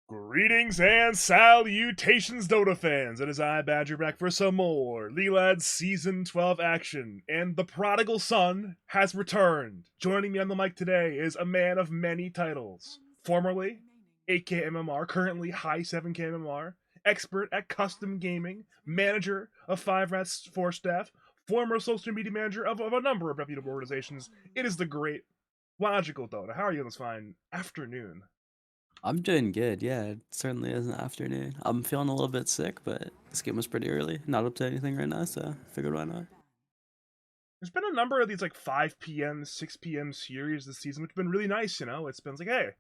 Greetings and salutations, Dota fans! It is I, Badger, back for some more League Lads Season 12 action, and the prodigal son has returned. Joining me on the mic today is a man of many titles. Formerly 8K MMR, currently high 7K MMR, expert at custom gaming, manager of 5 Rats 4 staff, former social media manager of a number of reputable organizations. It is the great Logical Dota. How are you on this fine afternoon? I'm doing good, yeah. It certainly is an afternoon. I'm feeling a little bit sick, but this game was pretty early. Not up to anything right now, so figured why not. There's been a number of these like 5 p.m., 6 p.m. series this season, which have been really nice, you know? It's been like, hey,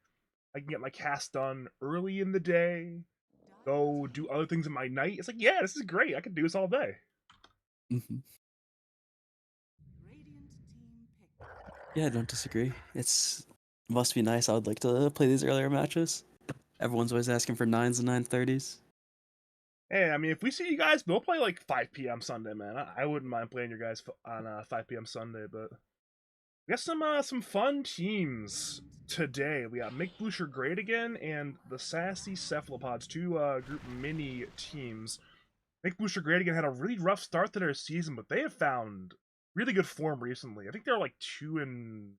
I can get my cast done early in the day, go do other things at my night. It's like, yeah, this is great. I could do this all day. hmm Yeah, I don't disagree. It's must be nice. I would like to play these earlier matches. Everyone's always asking for 9s and 9:30s. Hey, I mean, if we see you guys, we'll play like 5 p.m. Sunday, man. I wouldn't mind playing your guys on 5 p.m. Sunday, but we got some fun teams today. We got Make Bloosher Great Again and the Sassy Cephalopods, two group mini teams. Make Bloosher Great Again had a really rough start to their season, but they have found really good form recently. I think they were like 2-4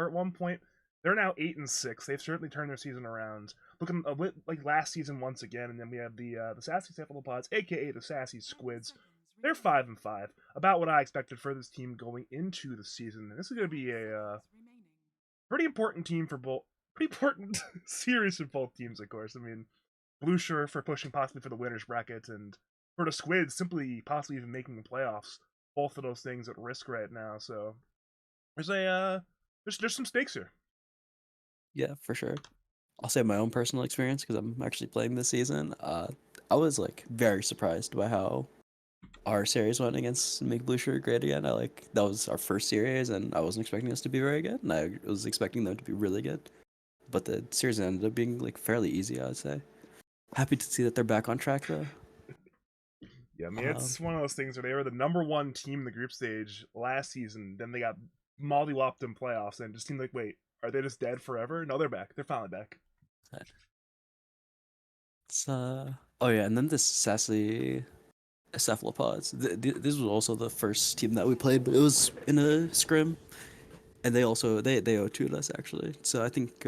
at one point. They're now 8-6. They've certainly turned their season around. Looking a bit like last season once again, and then we have the Sassy Cephalopods, aka the Sassy Squids. They're 5-5, about what I expected for this team going into the season. And this is going to be a pretty important team for both. Pretty important series for both teams, of course. I mean, Bloosher for pushing possibly for the winners bracket, and for the Squids simply possibly even making the playoffs. Both of those things at risk right now. So there's a there's some stakes here. Yeah, for sure. I'll say my own personal experience because I'm actually playing this season. I was like very surprised by how our series went against Make Bloosher great again. That was our first series, and I wasn't expecting us to be very good, and I was expecting them to be really good. But the series ended up being like fairly easy, I would say. Happy to see that they're back on track though. Yeah, I mean Um, it's one of those things where they were the number one team in the group stage last season. Then they got mollywopped in playoffs, and it just seemed like, wait, are they just dead forever? No, they're back. They're finally back. it's oh yeah, and then this Sassy Cephalopods. This was also the first team that we played, but it was in a scrim, and they O2'd us actually. So I think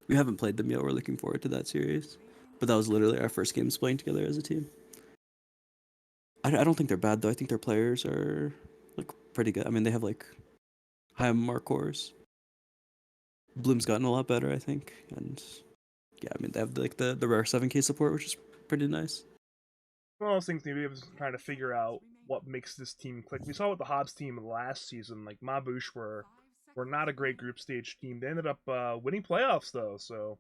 we haven't played them yet. We're looking forward to that series. But that was literally our first games playing together as a team. I don't think they're bad though. I think their players are like pretty good. I mean, they have like high mark cores. Bloom's gotten a lot better, I think, and yeah, I mean they have like the rare 7K support, which is pretty nice. One of those things maybe was trying to figure out what makes this team click. We saw with the Hobbs team last season, like Mabush were not a great group stage team. They ended up winning playoffs though, so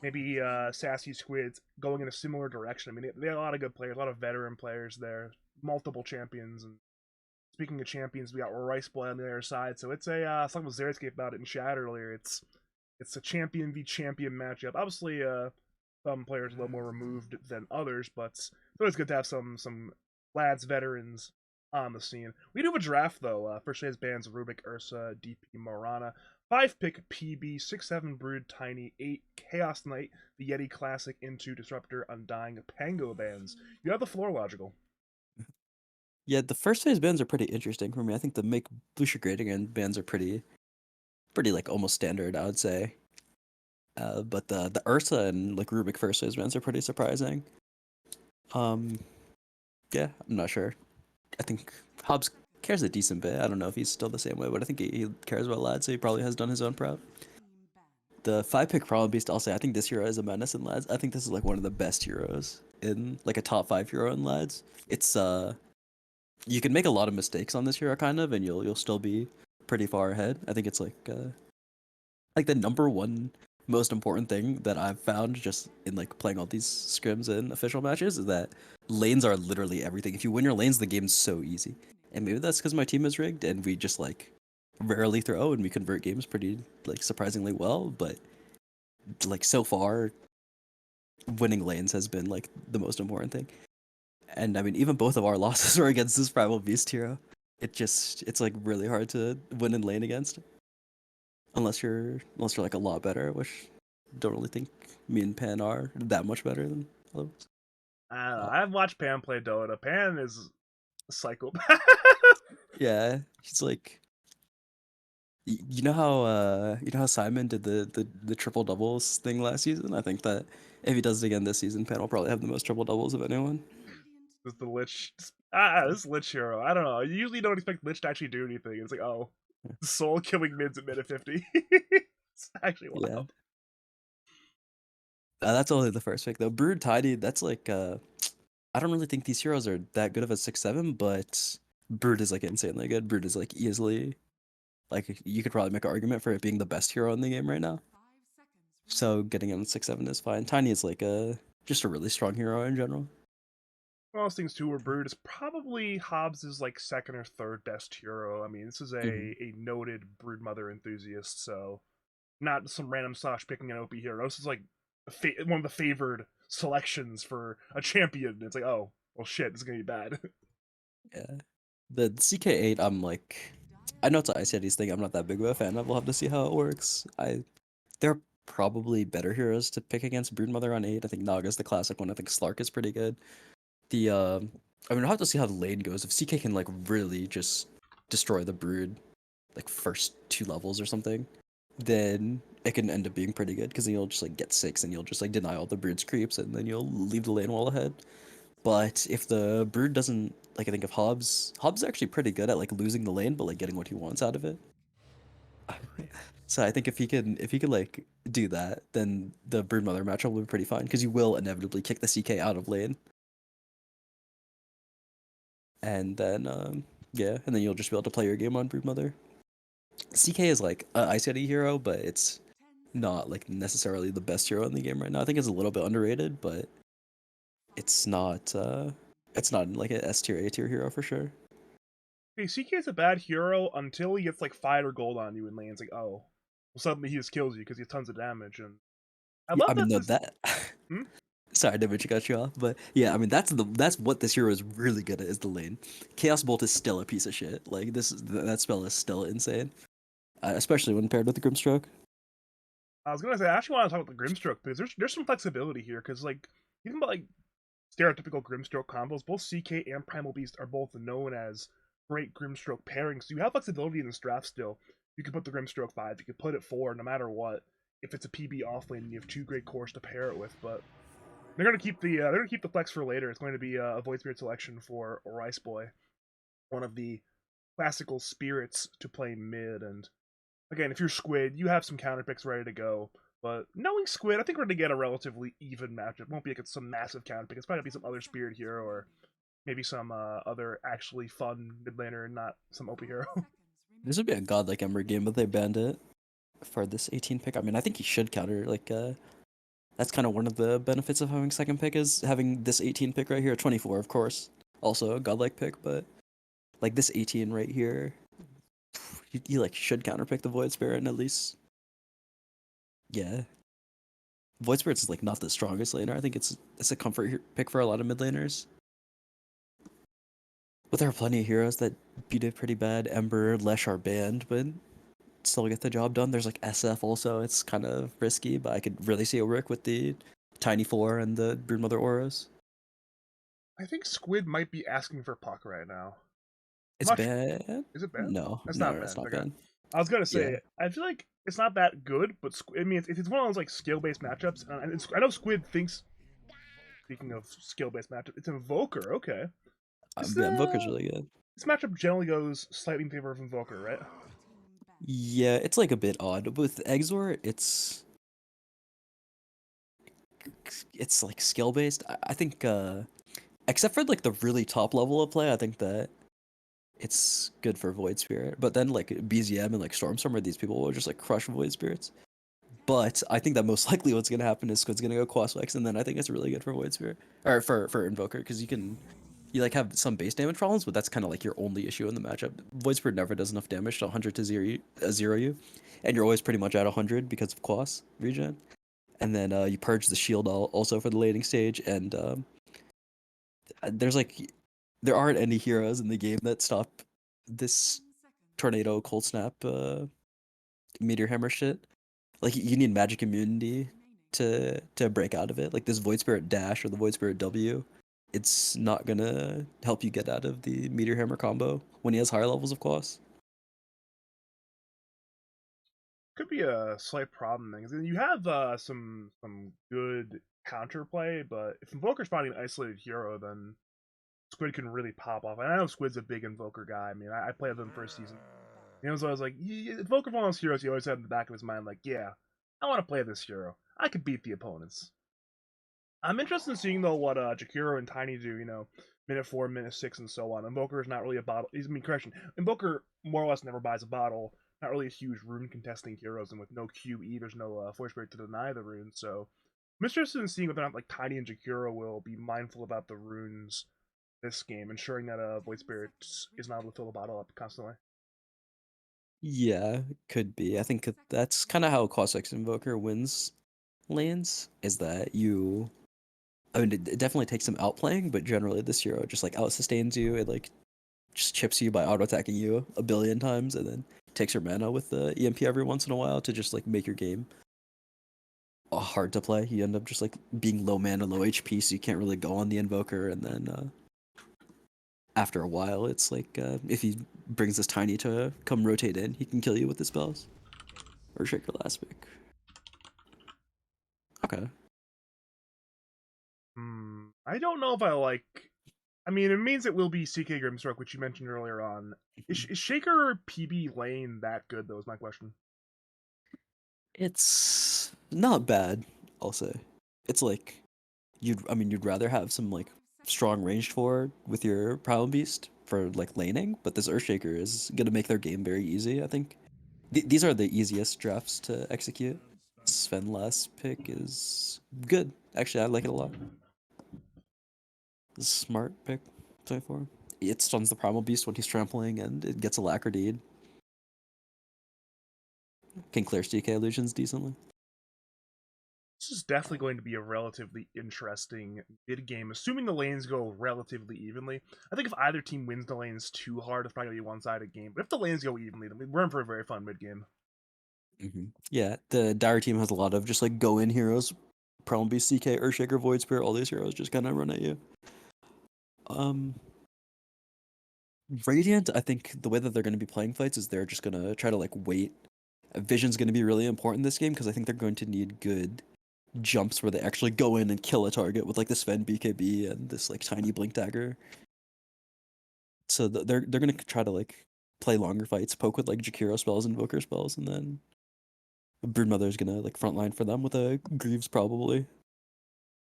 maybe Sassy Squids going in a similar direction. I mean, they have a lot of good players, a lot of veteran players there, multiple champions. And speaking of champions, we got Rice Boy on the other side, so it's a something with Zerscape about it in chat earlier. It's a champion v champion matchup. Obviously, some players a little more removed than others, but it's always good to have some lads veterans on the scene. We do have a draft though. First phase bands Rubik, Ursa, DP, Morana. 5 pick PB, 6-7 Brood, Tiny, 8 Chaos Knight, the Yeti Classic, into Disruptor, Undying, Pango bands. You have the floor, Logical. Yeah, the first phase bands are pretty interesting for me. I think the make Blucher grading and bands are pretty like almost standard, I would say. But the Ursa and like Rubik first phase bands are pretty surprising. Um, yeah, I'm not sure. I think Hobbs cares a decent bit. I don't know if he's still the same way, but I think he cares about lads, so he probably has done his own prep. The 5 pick Problem Beast, I'll say, I think this hero is a menace in lads. I think this is like one of the best heroes in like a top 5 hero in lads. It's you can make a lot of mistakes on this hero kind of, and you'll still be pretty far ahead. I think it's like the number one most important thing that I've found just in like playing all these scrims and official matches is that lanes are literally everything. If you win your lanes, the game's so easy. And maybe that's because my team is rigged and we just like rarely throw and we convert games pretty like surprisingly well. But like so far, winning lanes has been like the most important thing. And I mean, even both of our losses were against this Primal Beast hero. It's like really hard to win in lane against unless you're like a lot better, which don't really think me and Pan are that much better than others. I don't know. Uh, I've watched Pan play Dota. Pan is a psychopath. yeah, he's like, you know how Simon did the triple doubles thing last season. I think that if he does it again this season, Pan will probably have the most triple doubles of anyone. This the Lich. This Lich hero. I don't know. You usually don't expect Lich to actually do anything. It's like, oh, soul killing mids at mid 50. It's actually Yeah, wild. that's only the first pick though. Brood Tidy, that's like I don't really think these heroes are that good of a 6/7, but Brood is like insanely good. Brood is like easily like you could probably make an argument for it being the best hero in the game right now. So getting him 6/7 is fine. Tiny is like a just a really strong hero in general. One of those things too, where Brood is probably Hobbs's like second or third best hero. I mean, this is Hmm. a noted Brood Mother enthusiast, so not some random Sosh picking an OP hero. This is like one of the favored selections for a champion. It's like, oh, well, shit, this is gonna be bad. Yeah. The CK8, I'm like, I know it's an Ice Yeti's thing. I'm not that big of a fan of. We'll have to see how it works. There are probably better heroes to pick against Broodmother on 8. I think Naga's the classic one. I think Slark is pretty good. The I mean, I'll have to see how the lane goes. If CK can like really just destroy the Brood, like first 2 levels or something, then it can end up being pretty good because you'll just like get 6 and you'll just like deny all the Brood's creeps and then you'll leave the lane well ahead. But if the Brood doesn't like, I think if Hobbs is actually pretty good at like losing the lane, but like getting what he wants out of it. So I think if he can like do that, then the Broodmother matchup will be pretty fine because you will inevitably kick the CK out of lane, and then yeah, and then you'll just be able to play your game on Broodmother. CK is like a Ice Yeti hero, but it's not like necessarily the best hero in the game right now. I think it's a little bit underrated, but it's not like an S tier, A tier hero for sure. Hey, CK is a bad hero until he gets like 5 or gold on you in lane. It's like, oh, well, suddenly he just kills you because he has tons of damage. And I Yeah, love I mean that no this. that. Hmm? Sorry, I didn't mean to cut you off, but yeah, I mean that's what this hero is really good at is the lane. Chaos Bolt is still a piece of shit. Like that spell is still insane, especially when paired with the Grimstroke. I was gonna say I actually want to talk about the Grimstroke because there's some flexibility here because like even about like stereotypical Grimstroke combos, both CK and Primal Beast are both known as great Grimstroke pairings. So you have flexibility in this draft still. You can put the Grimstroke 5, you can put it 4 no matter what. If it's a PB offlane and you have 2 great cores to pair it with, but they're gonna keep the flex for later. It's going to be a Void Spirit selection for Rice Boy, one of the classical spirits to play mid. And again, if you're Squid, you have some counter picks ready to go. But knowing Squid, I think we're going to get a relatively even matchup. It won't be like some massive counter pick. It's probably going to be some other Spirit hero or maybe some other actually fun mid laner and not some OP hero. This would be a godlike Ember game, but they banned it for this 18 pick. I mean, I think he should counter. Like, that's kind of one of the benefits of having second pick is having this 18 pick right here. 24, of course, also a godlike pick, but like this 18 right here, you like should counter pick the Void Spirit and at least yeah. Void Spirit's is like not the strongest laner. I think it's a comfort pick for a lot of mid laners. But there are plenty of heroes that beat it pretty bad. Ember, Lesh are banned, but still get the job done. There's like SF also. It's kind of risky, but I could really see it work with the Tiny Four and the Broodmother auras. I think Squid might be asking for Puck right now. I'm It's not sure. banned? Is it banned? No, That's no, not no, it's banned. not Okay. banned. I was gonna Yeah. say, I feel like it's not that good, but I mean, it's one of those like skill-based matchups. And I know Squid thinks. Speaking of skill-based matchup, it's Invoker. Okay, this Yeah, Invoker's really good. this matchup generally goes slightly in favor of Invoker, right? Yeah, it's like a bit odd. With Exor, it's like skill based. I think except for like the really top level of play, I think that it's good for Void Spirit. But then like BZM and like Stormstorm, these people will just like crush Void Spirits. But I think that most likely what's gonna happen is Squid's gonna go Quaswex, and then I think it's really good for Void Spirit or for Invoker because you like have some base damage problems, but that's kind of like your only issue in the matchup. Void Spirit never does enough damage to 100 to 0 you, and you're always pretty much at 100 because of Quas regen. And then you purge the shield also for the laning stage, and there's like there aren't any heroes in the game that stop this tornado, cold snap, meteor hammer shit. Like you need magic immunity to break out of it. Like this Void Spirit dash or the Void Spirit W, it's not gonna help you get out of the Meteor Hammer combo when he has higher levels of Quas. Could be a slight problem then, 'cause you have some good counterplay, but if Invoker's finding an isolated hero, then Squid can really pop off. And I know Squid's a big Invoker guy. I mean, I played them first season. And it was always like, Invoker's one of those heroes he always had in the back of his mind, like, yeah, I want to play this hero. I could beat the opponents. I'm interested in seeing though what Jakiro and Tiny do. Minute 4, minute 6, and so on. Invoker is not really a bottle. Correction. Invoker more or less never buys a bottle. Not really a huge rune contesting heroes, and with no QE, there's no Force Spirit to deny the runes. So I'm interested in seeing whether or not like Tiny and Jakiro will be mindful about the runes this game, ensuring that Void Spirit is not able to fill the bottle up constantly. Yeah, could be. I think that's kind of how Cossack's Invoker wins lanes, is that you. I mean, it definitely takes some outplaying, but generally this hero just like out sustains you. It like just chips you by auto attacking you a billion times, and then takes your mana with the EMP every once in a while to just like make your game hard to play. You end up just like being low mana, low HP, so you can't really go on the Invoker, and then after a while, it's like if he brings this Tiny to come rotate in, he can kill you with the spells. Or Shaker last pick. Okay. I don't know if I like. I mean, it means it will be CK Grimstroke, which you mentioned earlier on. Is Shaker PB lane that good, though, is my question. It's not bad, I'll say. It's like you'd rather have some like strong ranged forward with your Primal Beast for like laning, but this Earthshaker is gonna make their game very easy, I think. These are the easiest drafts to execute. Sven last pick is good. Actually, I like it a lot. Smart pick, 24. It stuns the Primal Beast when he's trampling, and it gets Alacrity. Can clear CK illusions decently. This is definitely going to be a relatively interesting mid game, assuming the lanes go relatively evenly. I think if either team wins the lanes too hard, it's probably going to be a one-sided game. But if the lanes go evenly, then we're in for a very fun mid game. Yeah, the Dire team has a lot of just like go in heroes. Primal Beast, CK, Earthshaker, Void Spirit, all these heroes just kind of run at you. Um, Radiant, I think the way that they're going to be playing fights is they're just going to try to like wait. Vision's going to be really important this game because I think they're going to need good jumps where they actually go in and kill a target with like the Sven BKB and this like tiny blink dagger. So they're going to try to like play longer fights, poke with like Jakiro spells, Invoker spells, and then Broodmother's going to like frontline for them with a Greaves probably.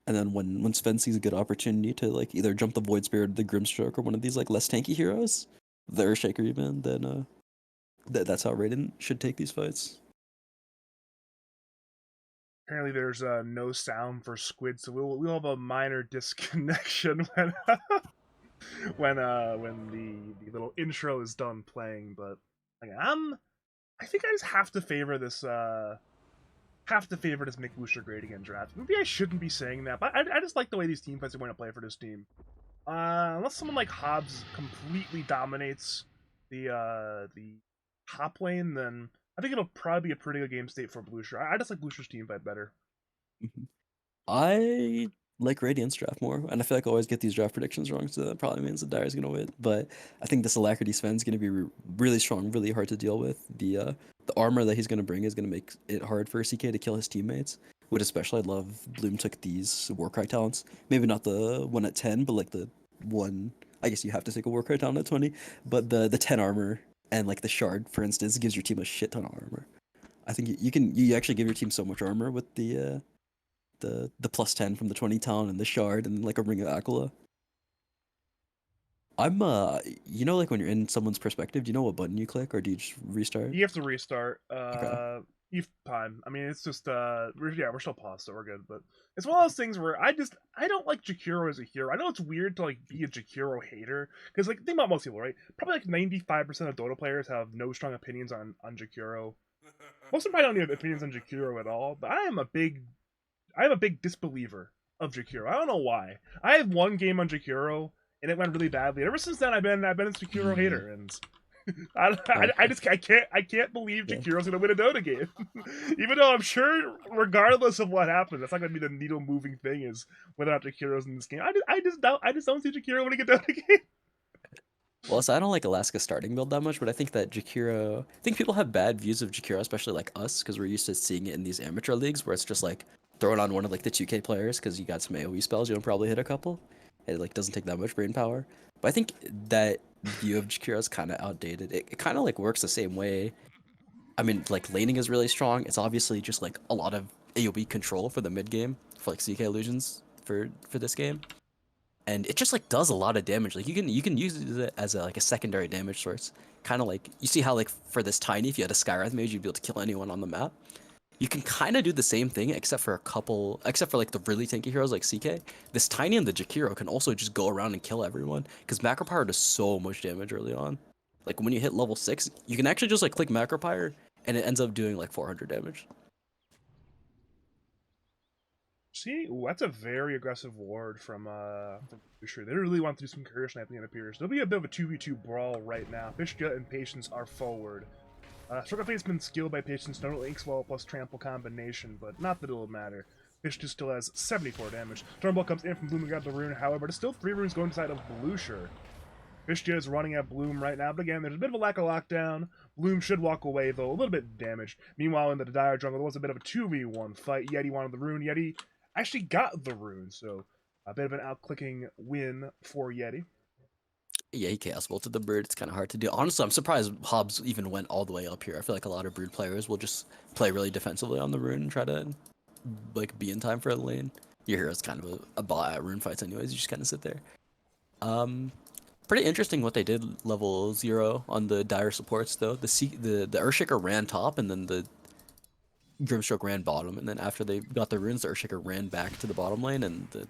And then when Sven sees a good opportunity to like either jump the Void Spirit, or the Grimstroke, or one of these like less tanky heroes, the Earthshaker even, then that's how Raiden should take these fights. Apparently, there's no sound for Squid, so we'll have a minor disconnection when when the little intro is done playing. But like, I think I just have to favor this Make Bloosher great again draft. Maybe I shouldn't be saying that, but I just like the way these team fights are going to play for this team. Unless someone like Hobbs completely dominates the top lane, then I think it'll probably be a pretty good game state for Bloosher. I just like Bloosher's team fight better. I like Radiant's draft more, and I feel like I always get these draft predictions wrong, so that probably means that Dire's gonna win. But I think this Alacrity Sven's gonna be really strong, really hard to deal with. The armor that he's gonna bring is gonna make it hard for CK to kill his teammates. Would especially love Bloom took these Warcry talents. Maybe not the one at 10, but like the one. I guess you have to take a Warcry talent at 20, but the 10 armor and like the shard, for instance, gives your team a shit ton of armor. I think you actually give your team so much armor with the plus 10 from the 20 talent and the shard and like a ring of Aquila. I'm like when you're in someone's perspective, do you know what button you click or do you just restart? You have to restart. Okay. You've time. I mean, it's just we're still paused, so we're good. But it's one of those things where I don't like Jakiro as a hero. I know it's weird to like be a Jakiro hater because like think about most people, right? Probably like 95% of Dota players have no strong opinions on Jakiro. Most of them probably don't even have opinions on Jakiro at all. But I am a big disbeliever of Jakiro. I don't know why. I had one game on Jakiro and it went really badly. Ever since then, I've been a Jakiro hater, and I can't believe Yeah. Jakiro's gonna win a Dota game. Even though I'm sure, regardless of what happens, that's not gonna be the needle moving thing is whether or not Jakiro's in this game. I just don't see Jakiro winning a Dota game. Well, so I don't like Alaska's starting build that much, but I think that Jakiro. I think people have bad views of Jakiro, especially like us, because we're used to seeing it in these amateur leagues where it's just like throw it on one of like the 2K players because you got some AoE spells, you'll probably hit a couple. It like doesn't take that much brain power. But I think that view of Jakiro is kind of outdated. It kind of like works the same way. I mean, like laning is really strong. It's obviously just like a lot of AoE control for the mid game for like CK illusions for this game, and it just like does a lot of damage. Like you can use it as a, like a secondary damage source. Kind of like you see how like for this tiny, if you had a Skywrath mage, you'd be able to kill anyone on the map. You can kind of do the same thing, except for except for like the really tanky heroes like CK. This tiny and the Jakiro can also just go around and kill everyone because macro power does so much damage early on. Like when you hit level 6, you can actually just like click macro power and it ends up doing like 400 damage. See, ooh, that's a very aggressive ward from Bloosher. They really want to do some career sniping, it appears. There'll be a bit of a 2v2 brawl right now. Fishja and Patience are forward. Circle has been skilled by Patience, no Inkswell plus Trample combination, but not that it'll matter. Fishja still has 74 damage. Stormball comes in from Bloom and grabs the rune, however, there's still 3 runes going inside of Bloosher. Fishja is running at Bloom right now, but again, there's a bit of a lack of lockdown. Bloom should walk away, though, a little bit damaged. Meanwhile, in the dire jungle, there was a bit of a 2v1 fight. Yeti wanted the rune. Yeti actually got the rune, so a bit of an out-clicking win for Yeti. Yeah, he chaos bolted the bird. It's kind of hard to do. Honestly, I'm surprised Hobbs even went all the way up here. I feel like a lot of brood players will just play really defensively on the rune and try to like be in time for a lane. Your hero's kind of a bot at rune fights anyways. You just kind of sit there. Pretty interesting what they did level 0 on the dire supports though. The Earthshaker ran top and then the Grimstroke ran bottom, and then after they got the runes, the Earthshaker ran back to the bottom lane and the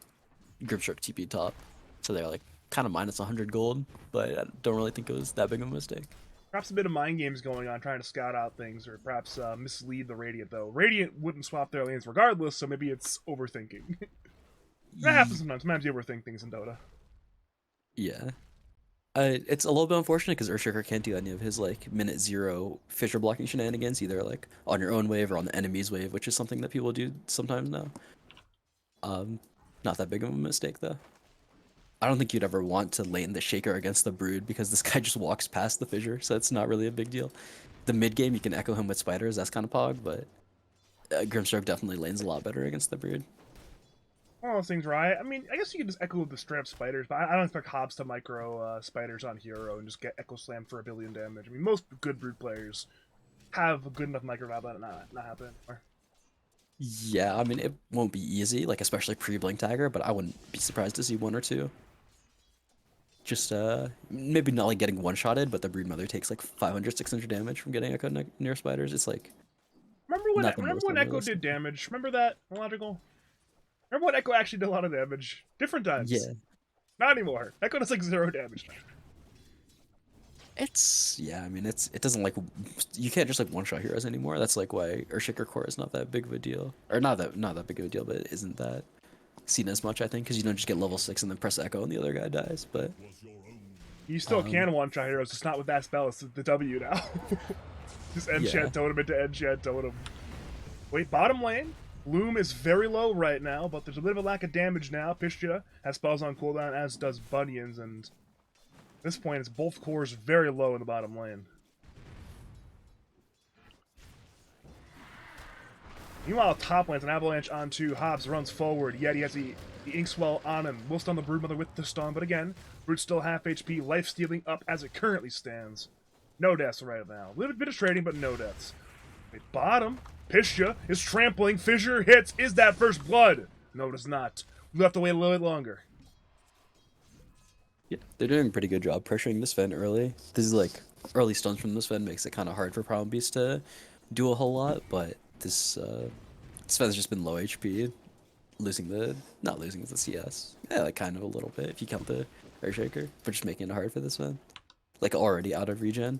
Grimstroke TP top. So they're like kind of minus 100 gold, but I don't really think it was that big of a mistake. Perhaps a bit of mind games going on, trying to scout out things, or perhaps mislead the Radiant, though. Radiant wouldn't swap their lanes regardless, so maybe it's overthinking. That happens sometimes. Sometimes you overthink things in Dota. Yeah. It's a little bit unfortunate because Earthshaker can't do any of his like minute 0 fissure blocking shenanigans, either like on your own wave or on the enemy's wave, which is something that people do sometimes now. Not that big of a mistake though. I don't think you'd ever want to lane the Shaker against the Brood because this guy just walks past the fissure, so it's not really a big deal. The mid game you can echo him with spiders, that's kind of pog, but Grimstroke definitely lanes a lot better against the Brood. One of those things, right? I mean, I guess you can just echo the straight up spiders, but I don't expect Hobbs to micro spiders on hero and just get echo slam for a billion damage. I mean, most good brood players have a good enough micro to let that not happen anymore. Yeah, I mean, it won't be easy, like especially pre-Blink Dagger, but I wouldn't be surprised to see 1 or 2. Just maybe not like getting one-shotted, but the Brood Mother takes like 500, 600 damage from getting echo near spiders. It's like Remember when Echo did damage? Remember that? Logical? Remember when Echo actually did a lot of damage? Different times. Yeah. Not anymore. Echo does like 0 damage. Yeah, I mean it doesn't like you can't just like one-shot heroes anymore. That's like why Earthshaker core is not that big of a deal. Or not that big of a deal, but it isn't that seen as much, I think, because you don't just get level 6 and then press echo and the other guy dies, but You still can one-shot heroes, just not with that spell. It's the W now. Just enchant totem into enchant totem. Wait, bottom lane. Bloom is very low right now, but there's a bit of a lack of damage now. Pishja has spells on cooldown, as does Bunnions, and at this point, it's both cores very low in the bottom lane. Meanwhile, top lane's an avalanche onto Hobbs, runs forward. Yeti has the Inkswell on him. Will stun the Broodmother with the stun, but again, Brood's still half HP, life stealing up as it currently stands. No deaths right now. A little bit of trading, but no deaths. Wait, bottom. Pishja is trampling. Fissure hits. Is that first blood? No, it is not. We'll have to wait a little bit longer. yeah, they're doing a pretty good job pressuring this Sven early. This is like early stuns from this Sven makes it kind of hard for Problem Beast to do a whole lot, but this Sven's just been low HP, not losing the CS. Yeah, like kind of a little bit if you count the Earthshaker, but just making it hard for this Sven. Like already out of regen.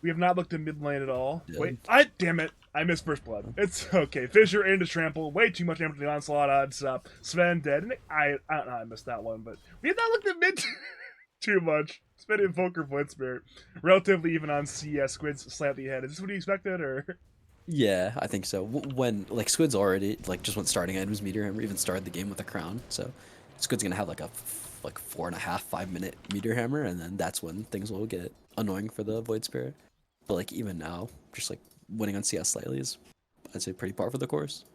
We have not looked at mid lane at all. Yeah. Wait, damn it. I missed first blood. It's okay. Fissure into trample. Way too much damage to the onslaught odds up. Sven dead. And I don't know how I missed that one, but we have not looked at mid. Too much. Spin Invoker Void Spirit. Relatively even on CS, Squid's slightly ahead. Is this what you expected, or? Yeah, I think so. When like Squid's already like just when starting items, Meteor Hammer even started the game with a crown, so Squid's gonna have like a like 4.5, 5 minute Meteor Hammer, and then that's when things will get annoying for the Void Spirit. But like even now, just like winning on CS slightly is, I'd say, pretty par for the course.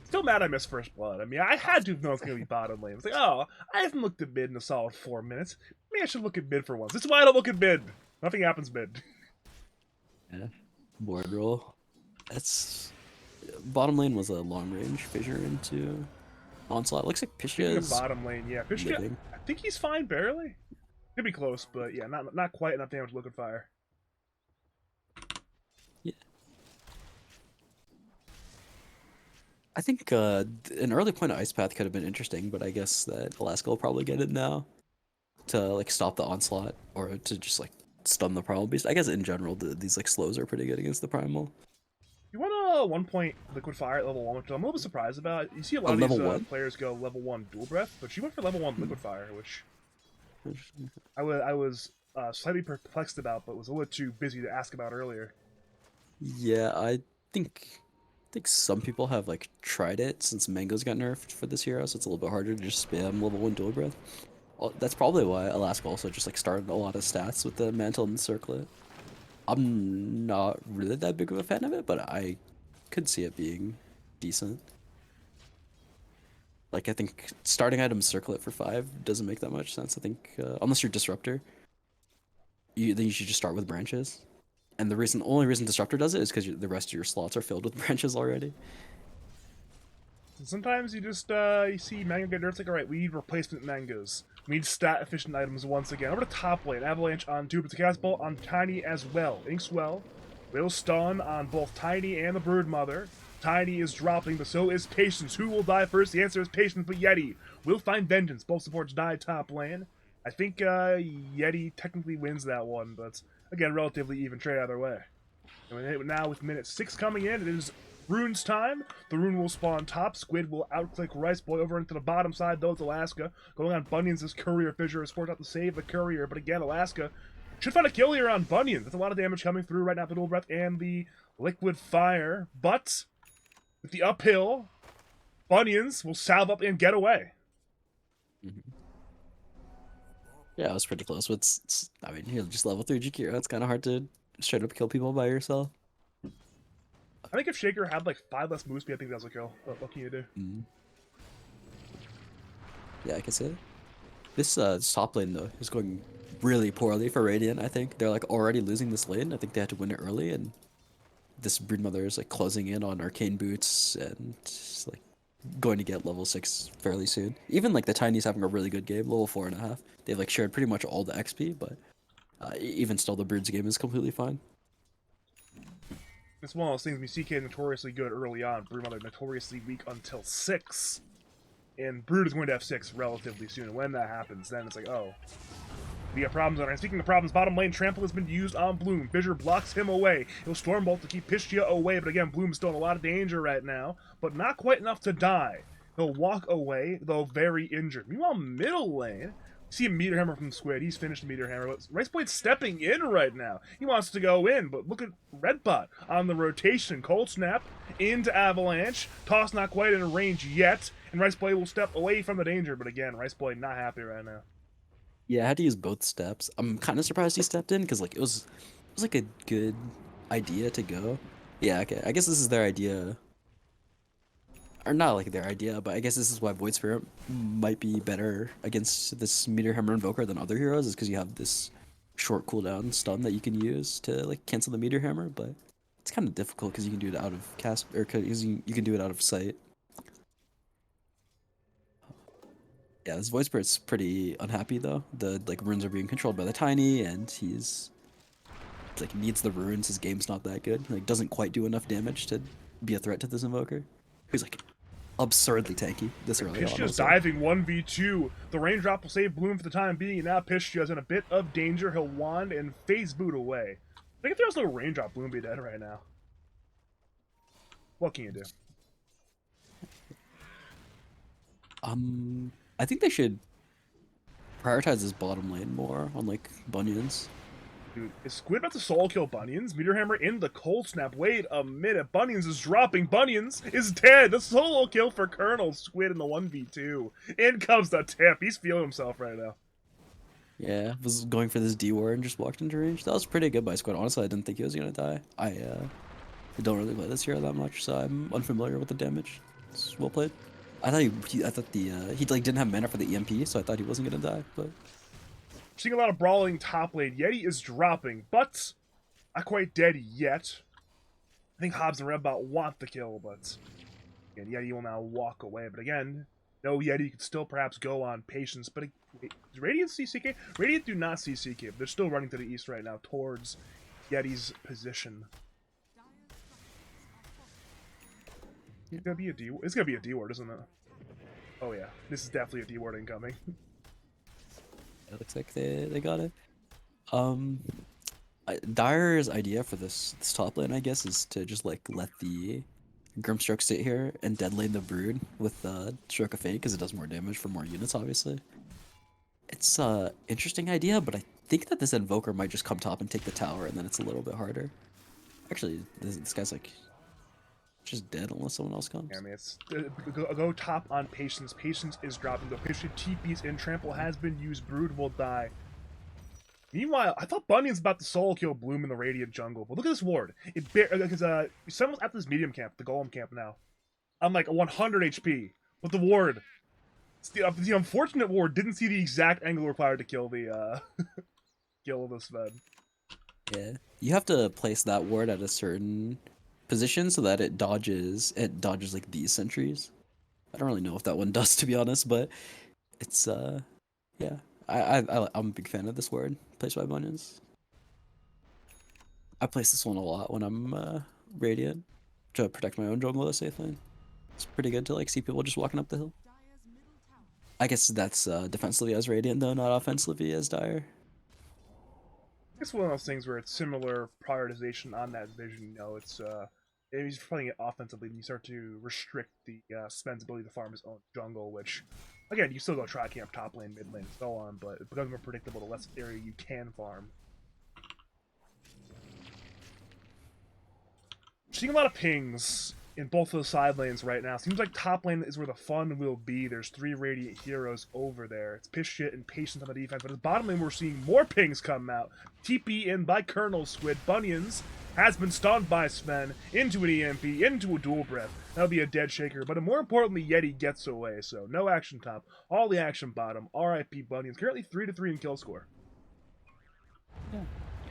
Still mad I missed First Blood. I mean, I had to have known it's going to be bottom lane. It's like, oh, I haven't looked at mid in a solid 4 minutes. Maybe I should look at mid for once. This is why I don't look at mid. Nothing happens mid. Yeah, board roll. That's bottom lane was a long range fissure into onslaught. Looks like Piscia Speaking of is bottom lane, yeah, Fishka, living. I think he's fine, barely. Could be close, but yeah, not quite enough damage to look at fire. Yeah. I think an early point of Ice Path could have been interesting, but I guess that Alaska will probably get it now to like stop the onslaught or to just like stun the primal beast. I guess in general these like slows are pretty good against the primal. You want a 1 point liquid fire at level 1, which I'm a little bit surprised about. You see a lot A of level these one? players go level 1 dual breath, but she went for level 1 liquid fire, which I was slightly perplexed about, but was a little too busy to ask about earlier. Yeah, I think some people have like tried it since Mango's got nerfed for this hero, so it's a little bit harder to just spam level 1 dual breath. Well, that's probably why Alaska also just like started a lot of stats with the mantle and the circlet. I'm not really that big of a fan of it, but I could see it being decent. Like I think starting item circlet for 5 doesn't make that much sense. I think unless you're disruptor, then you should just start with branches. And only reason disruptor does it is because the rest of your slots are filled with branches already. So sometimes you just you see mango get nerfed, like, alright, we need replacement mangoes. We need stat efficient items once again. Over to top lane, Avalanche on Dupe, it's a cast bolt on Tiny as well. Inkswell will stun on both Tiny and the Broodmother. Tiny is dropping, but so is Patience. Who will die first? The answer is Patience, but Yeti will find vengeance. Both supports die top lane. I think Yeti technically wins that one, but again, relatively even trade either way. And now with minute 6 coming in, it is Rune's time. The Rune will spawn top. Squid will outclick Rice Boy over into the bottom side, though it's Alaska. Going on Bunions, this Courier Fissure is forced out to save the Courier, but again, Alaska should find a kill here on Bunions. That's a lot of damage coming through right now, the Dual Breath and the Liquid Fire, but with the uphill, Bunions will salve up and get away. Mm-hmm. Yeah, it was pretty close. But I mean, you're just level 3 Jakiro. It's kind of hard to straight up kill people by yourself. I think if Shaker had like 5 less move speed, I think that's a kill. What can you do? Mm. Yeah, I can see it. This top lane though is going really poorly for Radiant. I think they're like already losing this lane. I think they had to win it early, and this Broodmother is like closing in on Arcane Boots and just, like going to get level 6 fairly soon. Even like the Tiny's having a really good game, level 4.5. They've like shared pretty much all the XP, but even still, the Brood's game is completely fine. It's one of those things. I mean, CK is notoriously good early on. Broodmother notoriously weak until 6. And Brood is going to have 6 relatively soon. And when that happens, then it's like, oh, we got problems on our hands. Speaking of problems, bottom lane trample has been used on Bloom. Fissure blocks him away. He'll Stormbolt to keep Piscia away, but again, Bloom's still in a lot of danger right now, but not quite enough to die. He'll walk away, though very injured. Meanwhile, middle lane, see a Meteor Hammer from Squid. He's finished the Meteor Hammer. Rice Boy's stepping in right now. He wants to go in, but look at Redbot on the rotation. Cold Snap into Avalanche. Toss not quite in range yet, and Rice Boy will step away from the danger, but again, Rice Boy not happy right now. Yeah, I had to use both steps. I'm kind of surprised he stepped in because like it was like a good idea to go. Yeah, okay. I guess this is their idea, or not like their idea, but I guess this is why Void Spirit might be better against this Meteor Hammer Invoker than other heroes, is because you have this short cooldown stun that you can use to like cancel the Meteor Hammer, but it's kind of difficult because you can do it out of cast, or because you can do it out of sight. Yeah, this Void Spirit's pretty unhappy though. The like runes are being controlled by the Tiny, and he's like needs the runes. His game's not that good. Like doesn't quite do enough damage to be a threat to this Invoker. He's like absurdly tanky this early on. Piscia's diving 1v2. The raindrop will save Bloom for the time being, and now Piscia's in a bit of danger. He'll wand and phase boot away. I think if there was no raindrop, Bloom would be dead right now. What can you do? I think they should prioritize his bottom lane more, unlike Bunions. Dude, is Squid about to solo kill Bunions? Meteor Hammer in the cold snap. Wait a minute. Bunions is dropping. Bunions is dead. The solo kill for Colonel. Squid in the 1v2. In comes the tip. He's feeling himself right now. Yeah, was going for this D ward and just walked into range. That was pretty good by Squid. Honestly, I didn't think he was gonna die. I don't really play this hero that much, so I'm unfamiliar with the damage. It's well played. I thought he like didn't have mana for the EMP, so I thought he wasn't gonna die. But Seeing a lot of brawling top lane. Yeti is dropping, but not quite dead yet. I think Hobbs and Redbot want the kill, but again, Yeti will now walk away. But again, no, Yeti could still perhaps go on Patience. But wait, does Radiant see CK? Radiant do not see CK. But they're still running to the east right now towards Yeti's position. It's gonna be a D. It's gonna be a D ward, isn't it? Oh yeah, this is definitely a D ward incoming. it looks like they got it. Dire's idea for this top lane, I guess, is to just like let the Grimstroke sit here and dead lane the Brood with Stroke of Fate because it does more damage for more units, obviously. It's a interesting idea, but I think that this Invoker might just come top and take the tower, and then it's a little bit harder. Actually, this guy's like just dead unless someone else comes. Yeah, I mean, it's go top on Patience. Patience is dropping. The Patient TP's in. Trample has been used. Brood will die. Meanwhile, I thought Bunyan's about to solo kill Bloom in the Radiant jungle, but look at this ward. Because someone's at this medium camp, the Golem camp now. I'm like 100 HP with the ward. The unfortunate ward didn't see the exact angle required to kill the kill this Ved. Yeah, you have to place that ward at a certain position so that it dodges like these sentries. I don't really know if that one does, to be honest, but it's yeah. I'm a big fan of this ward placed by Bunions. I place this one a lot when I'm Radiant to protect my own jungle at a safe lane. It's pretty good to like see people just walking up the hill. I guess that's defensively as Radiant though, not offensively as Dire. It's one of those things where it's similar prioritization on that vision. You know, it's if he's playing it offensively, you start to restrict the Sven's ability to farm his own jungle, which, again, you still go try camp top lane, mid lane, and so on, but it becomes more predictable the less area you can farm. Seeing a lot of pings in both of the side lanes right now. Seems like top lane is where the fun will be. There's 3 Radiant heroes over there. It's Piss Shit and Patience on the defense, but at the bottom lane we're seeing more pings come out. TP in by Colonel Squid. Bunions has been stunned by Sven into an EMP, into a dual breath. That'll be a dead shaker, but more importantly, Yeti gets away, so no action top, all the action bottom. RIP Bunions, currently 3-3 in kill score. Yeah.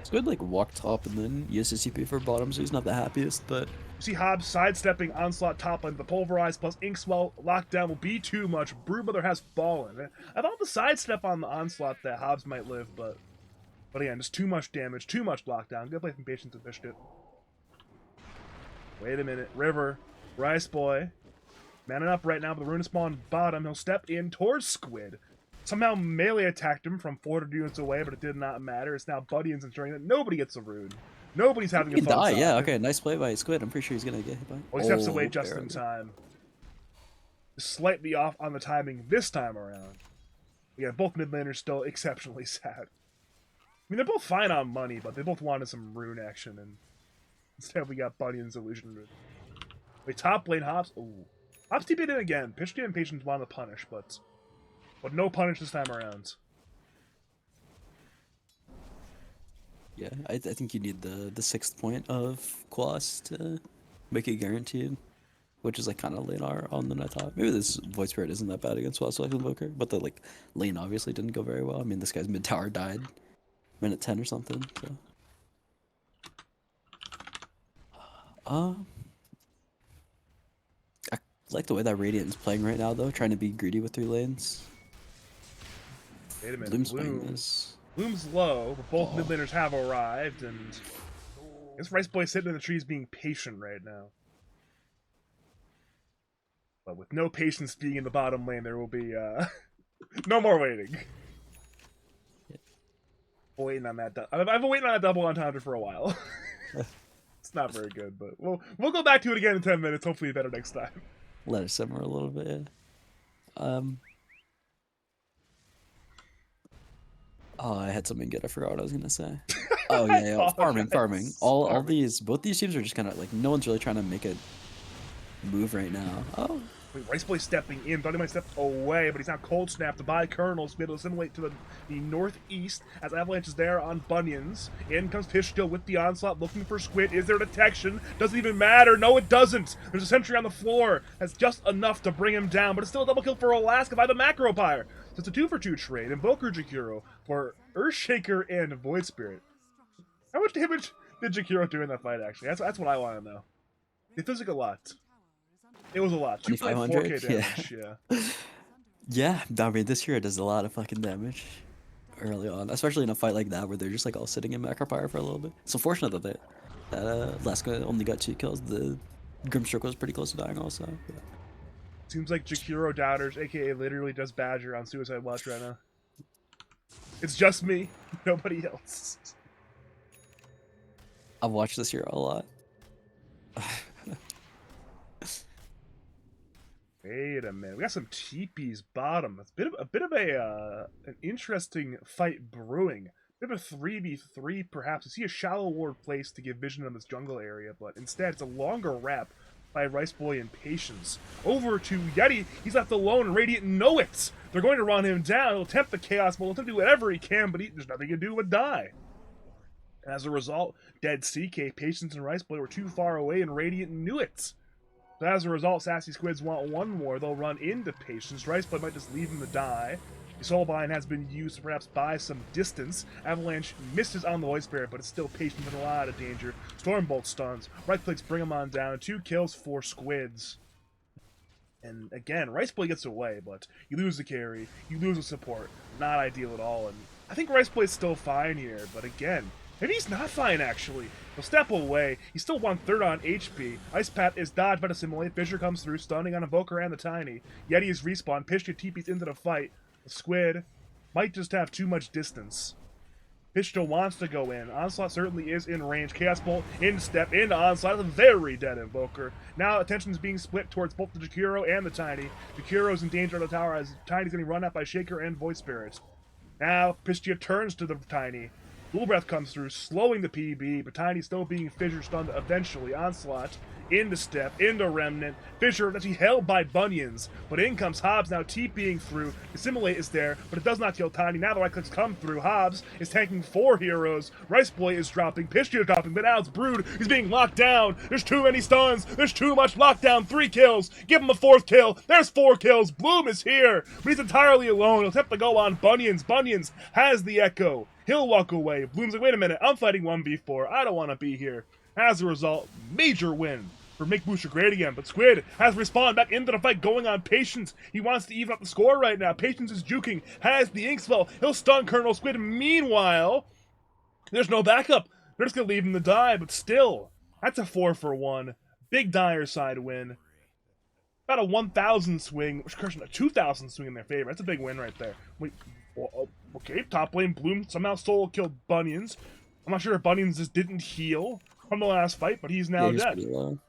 It's good like walk top and then use his CP for bottom, so he's not the happiest, but you see Hobbs sidestepping Onslaught top lane. The Pulverize plus Inkswell lockdown will be too much. Broodmother has fallen. I thought the sidestep on the Onslaught that Hobbs might live, but again, just too much damage, too much lockdown. Good play from Patience and fished it. Wait a minute. River. Rice Boy. Manning up right now, but the rune is spawn bottom. He'll step in towards Squid. Somehow melee attacked him from 400 units away, but it did not matter. It's now Bunions ensuring that nobody gets a rune. Nobody's having a fun die. time. Yeah, okay, nice play by Squid. I'm pretty sure he's gonna get hit by. Well, he steps away just in time. Slightly off on the timing this time around. Yeah, both mid laners still exceptionally sad. I mean, they're both fine on money, but they both wanted some rune action, and instead we got Bunyan's illusion rune. Wait, top lane Hobbs. Ooh, Hobbs TP'd in again. Pitched and Patience wanted to punish, but no punish this time around. Yeah, I think you need the 6th point of Quas to make it guaranteed, which is like kind of lane R on the top. Maybe this Void Spirit isn't that bad against Quas Invoker, but the like lane obviously didn't go very well. I mean, this guy's mid tower died minute 10 or something. So, I like the way that Radiant is playing right now, though, trying to be greedy with 3 lanes. Wait a minute, Bloom's low, but both mid laners have arrived, and this Rice Boy sitting in the trees being patient right now. But with no patience being in the bottom lane, there will be no more waiting. Waiting on that. I've been waiting on that double entendre for a while. It's not very good, but we'll go back to it again in 10 minutes. Hopefully, better next time. Let it simmer a little bit. Yeah. Oh, I had something good. I forgot what I was gonna say. Oh I yeah, yeah. Farming. apologize. All Farming. these, both these teams are just kind of like no one's really trying to make a move right now. Oh, Wait, Rice Boy stepping in. Thought he might step away, but he's now cold snapped by Colonels to be able to assimilate to the northeast as Avalanche is there on Bunions. In comes Fishkill with the onslaught, looking for Squid. Is there detection? Doesn't even matter. No, it doesn't. There's a sentry on the floor. That's just enough to bring him down, but it's still a double kill for Alaska by the Macropire. So it's a 2-for-2 trade. Invoker Jakiro for Earthshaker and Void Spirit. How much damage did Jakiro do in that fight, actually? That's what I want to know. It feels like a lot. It was a lot. 2.4k 2500. damage, yeah. Yeah. I mean, this hero does a lot of fucking damage early on, especially in a fight like that where they're just like all sitting in Macropire for a little bit. It's unfortunate that Alaska only got 2 kills. The Grimstroke was pretty close to dying also. Yeah. Seems like Jakiro Doubters, aka literally does Badger on Suicide Watch right now. It's just me, nobody else. I've watched this hero a lot. Wait a minute, we got some teepees bottom. It's a bit of an interesting fight brewing. Bit of a 3v3 perhaps. You see a shallow ward place to give vision on this jungle area, but instead it's a longer wrap by Rice Boy and Patience. Over to Yeti, he's left alone and Radiant know it! They're going to run him down, he'll attempt the Chaos Bolt, he'll attempt to do whatever he can, but there's nothing he can do but die. As a result, dead CK, Patience, and Rice Boy were too far away and Radiant knew it. So as a result, Sassy Squids want one more. They'll run into Patience. Rice Boy might just leave him to die. The Soulbind has been used to perhaps buy some distance. Avalanche misses on the Void Spirit, but it's still Patience in a lot of danger. Stormbolt stuns. Right clicks bring him on down. 2 kills for Squids. And again, Rice Boy gets away, but you lose the carry, you lose the support. Not ideal at all. And I think Rice Boy's still fine here, but again, maybe he's not fine, actually. He'll step away. He's still 1/3 on HP. Ice Pat is dodged by the Assimilate. Fissure comes through, stunning on Invoker and the Tiny. Yeti is respawned. Pishka TP's into the fight. The Squid might just have too much distance. Fishka wants to go in. Onslaught certainly is in range. Chaos Bolt in step into Onslaught. A very dead Invoker. Now attention is being split towards both the Jakiro and the Tiny. Jakiro's in danger on the tower as Tiny's getting run out by Shaker and Void Spirit. Now Pistia turns to the Tiny. Dual Breath comes through, slowing the PB, but Tiny still being Fissure stunned eventually. Onslaught, into Step, into Remnant. Fissure actually held by Bunions, but in comes Hobbs now TPing through. Assimilate is there, but it does not kill Tiny. Now the right clicks come through. Hobbs is tanking 4 heroes. Rice Boy is dropping, Pistia is dropping, but now it's Brood. He's being locked down. There's too many stuns. There's too much lockdown. 3 kills. Give him a 4th kill. There's 4 kills. Bloom is here, but he's entirely alone. He'll have to go on Bunions. Bunions has the Echo. He'll walk away. Bloom's like, wait a minute, I'm fighting 1v4. I don't want to be here. As a result, major win for Make Bloosher great again. But Squid has respawned back into the fight, going on Patience. He wants to even up the score right now. Patience is juking, has the Ink Spell. He'll stun Colonel Squid. Meanwhile, there's no backup. They're just going to leave him to die, but still, that's a 4-for-1. Big Dire side win. About a 1,000 swing, which is a 2,000 swing in their favor. That's a big win right there. Wait, okay, top lane, Bloom somehow solo killed Bunions. I'm not sure if Bunions just didn't heal from the last fight, but he's now dead. Pretty low.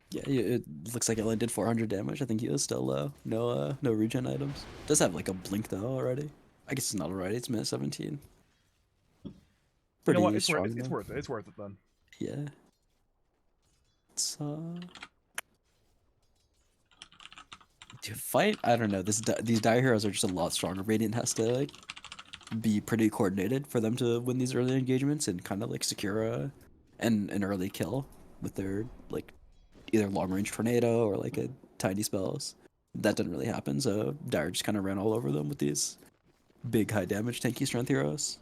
Yeah, it looks like it only did 400 damage. I think he was still low. No regen items. Does have like a blink though already. I guess it's not already. It's minute 17. You Pretty know what? It's strong. worth it. It's worth it then. Yeah. It's to fight, I don't know. These dire heroes are just a lot stronger. Radiant has to like be pretty coordinated for them to win these early engagements and kind of like secure an early kill with their like either long range tornado or like a tiny spells. That didn't really happen, so Dire just kind of ran all over them with these big high damage tanky strength heroes.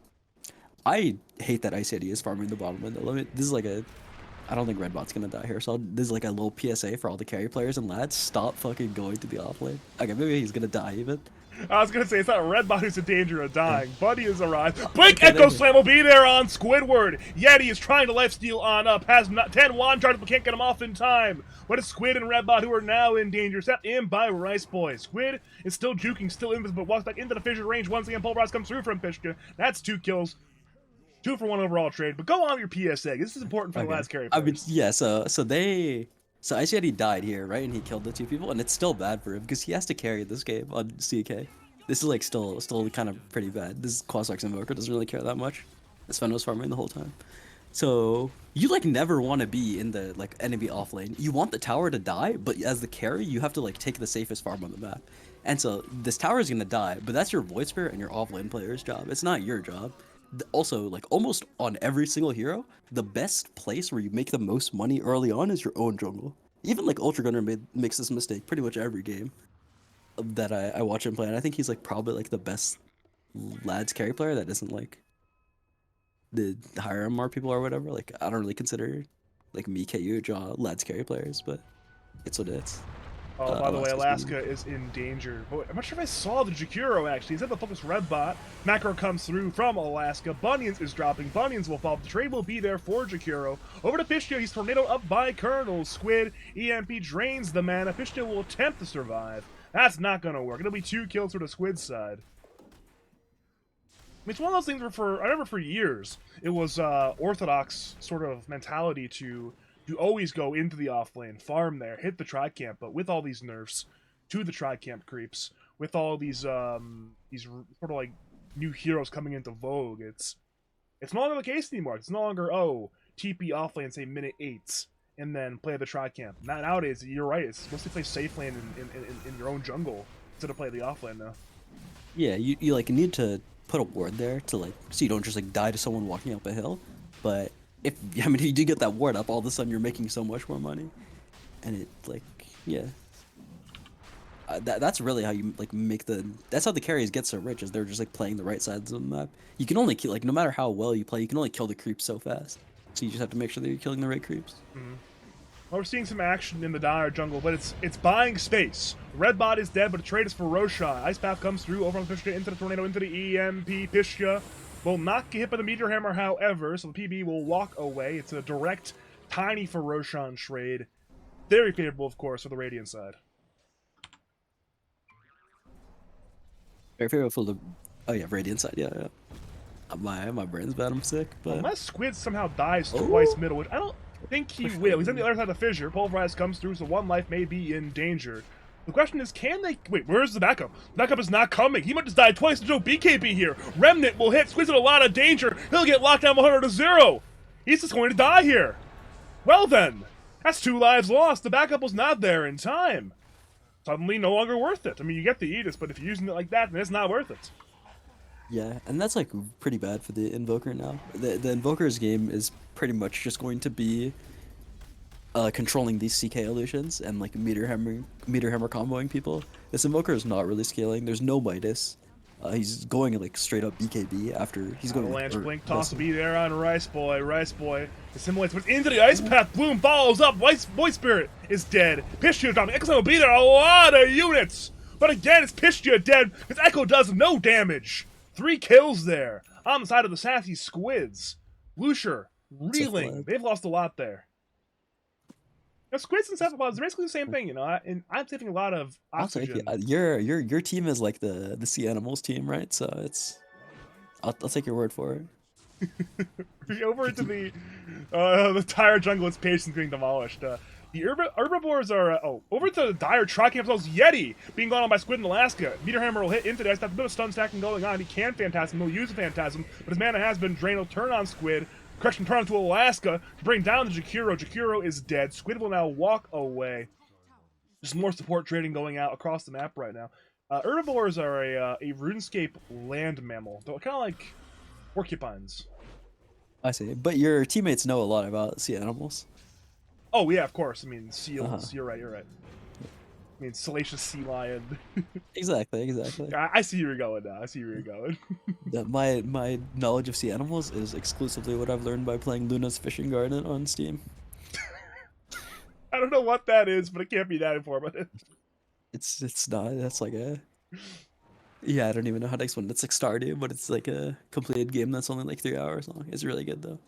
I hate that Ice Eddie is farming the bottom lane. This is like I don't think Redbot's gonna die here, so this is like a little PSA for all the carry players and lads. Stop fucking going to the off lane. Okay, maybe he's gonna die even. I was gonna say, it's not Redbot who's in danger of dying. Buddy has arrived. Blink Echo Slam will be there on Squidward. Yeti is trying to lifesteal on up. Has 10 wand charges, but can't get him off in time. But it's Squid and Redbot who are now in danger. Set in by Rice Boy. Squid is still juking, still invisible, but walks back into the Fissure range. Once again, Pulverize comes through from Fishka. That's 2 kills. 2-for-1 overall trade. But go on with your PSA. This is important for the last carry players. I mean, yeah, so Ice Yeti died here, right? And he killed the 2 people, and it's still bad for him because he has to carry this game on CK. This is like still kind of pretty bad. This Quasar's Invoker doesn't really care that much. This Fen was farming the whole time. So you like never want to be in the like enemy off lane. You want the tower to die, but as the carry, you have to like take the safest farm on the map. And so this tower is gonna die, but that's your Void Spirit and your off lane player's job. It's not your job. Also, like almost on every single hero, the best place where you make the most money early on is your own jungle. Even like Ultra Gunner makes this mistake pretty much every game that I watch him play, and I think he's like probably like the best lads carry player that isn't like the higher MR people or whatever. Like I don't really consider like me, KU, Jaw lads carry players, but it's what it is. Oh, by the way, Alaska's Alaska is in danger. But I'm not sure if I saw the Jakiro, actually. He's at the focus red bot. Macro comes through from Alaska. Bunions is dropping. Bunions will fall. The trade will be there for Jakiro. Over to Pishtio. He's tornadoed up by Colonel. Squid. EMP drains the mana. Pishtio will attempt to survive. That's not going to work. It'll be 2 kills for the Squid side. It's one of those things where I remember for years, it was orthodox sort of mentality to always go into the off lane, farm there, hit the tri-camp, but with all these nerfs to the tri-camp creeps, with all these sort of like new heroes coming into vogue, it's no longer the case anymore. It's no longer, oh, TP off lane, say minute 8s, and then play the tri-camp. Nowadays, you're right, it's supposed to play safe lane in your own jungle instead of play the off lane now. Yeah, you like need to put a ward there to like so you don't just like die to someone walking up a hill, but if you do get that ward up, all of a sudden you're making so much more money, and it like that's really how you like make that's how the carries get so rich, is they're just like playing the right sides of the map. You can only kill like no matter how well you play, you can only kill the creeps so fast. So you just have to make sure that you're killing the right creeps. Mm-hmm. Well, we're seeing some action in the Dire jungle, but it's buying space. Red bot is dead, but a trade is for Roshan. Ice Path comes through over on Pishka into the tornado into the EMP. Pishka will not get hit by the Meteor Hammer, however, so the PB will walk away. It's a direct, tiny for Roshan trade. Very favorable, of course, for the Radiant side. Very favorable for the Radiant side, yeah. My brain's bad, I'm sick, but unless Squid somehow dies twice middle, which I don't think he will. He's on the other side of the fissure. Pulverize comes through, so one life may be in danger. The question is, can they... Wait, where's the backup? The backup is not coming. He might just die twice. There's no BKB here. Remnant will hit. Squid's in a lot of danger. He'll get locked down 100-0. He's just going to die here. Well then, that's 2 lives lost. The backup was not there in time. Suddenly no longer worth it. I mean, you get the Aegis, but if you're using it like that, then it's not worth it. Yeah, and that's like pretty bad for the Invoker now. The Invoker's game is pretty much just going to be controlling these CK illusions and like meter hammer comboing people. This Invoker is not really scaling. There's no Midas. He's going like straight up BKB after he's going. Avalanche blink toss will be there on Rice Boy. Rice Boy assimilates into the Ice Path. Bloom follows up. Void Spirit is dead. Pishtia dropping. Echo will be there. A lot of units, but again it's Pishtia dead because Echo does no damage. 3 kills there on the side of the Sassy Squids. Bloosher reeling. They've lost a lot there. Now, Squids and Cephalopods are basically the same thing, you know. And I'm saving a lot of oxygen. Your team is like the sea animals team, right? So it's I'll take your word for it. Over into the Dire jungle, its patience being demolished. The herbivores are over to the Dire tracking themselves. Yeti being gone on by Squid in Alaska. Meteor Hammer will hit into this. That's a bit of stun stacking going on. He can Phantasm. He'll use a Phantasm, but his mana has been drained. He'll turn on Squid. Correction, turn onto Alaska to bring down the Jakiro. Jakiro is dead. Squid will now walk away. Just more support trading going out across the map right now. Herbivores are a RuneScape land mammal. They're kind of like porcupines. I see, but your teammates know a lot about sea animals. Oh yeah, of course. I mean, seals. You're right. I mean, salacious sea lion. Exactly. I see where you're going now. My knowledge of sea animals is exclusively what I've learned by playing Luna's Fishing Garden on Steam. I don't know what that is, but it can't be that informative. It's not. That's like a... Yeah, I don't even know how to explain it. It's like Stardew, but it's like a completed game that's only like 3 hours long. It's really good though.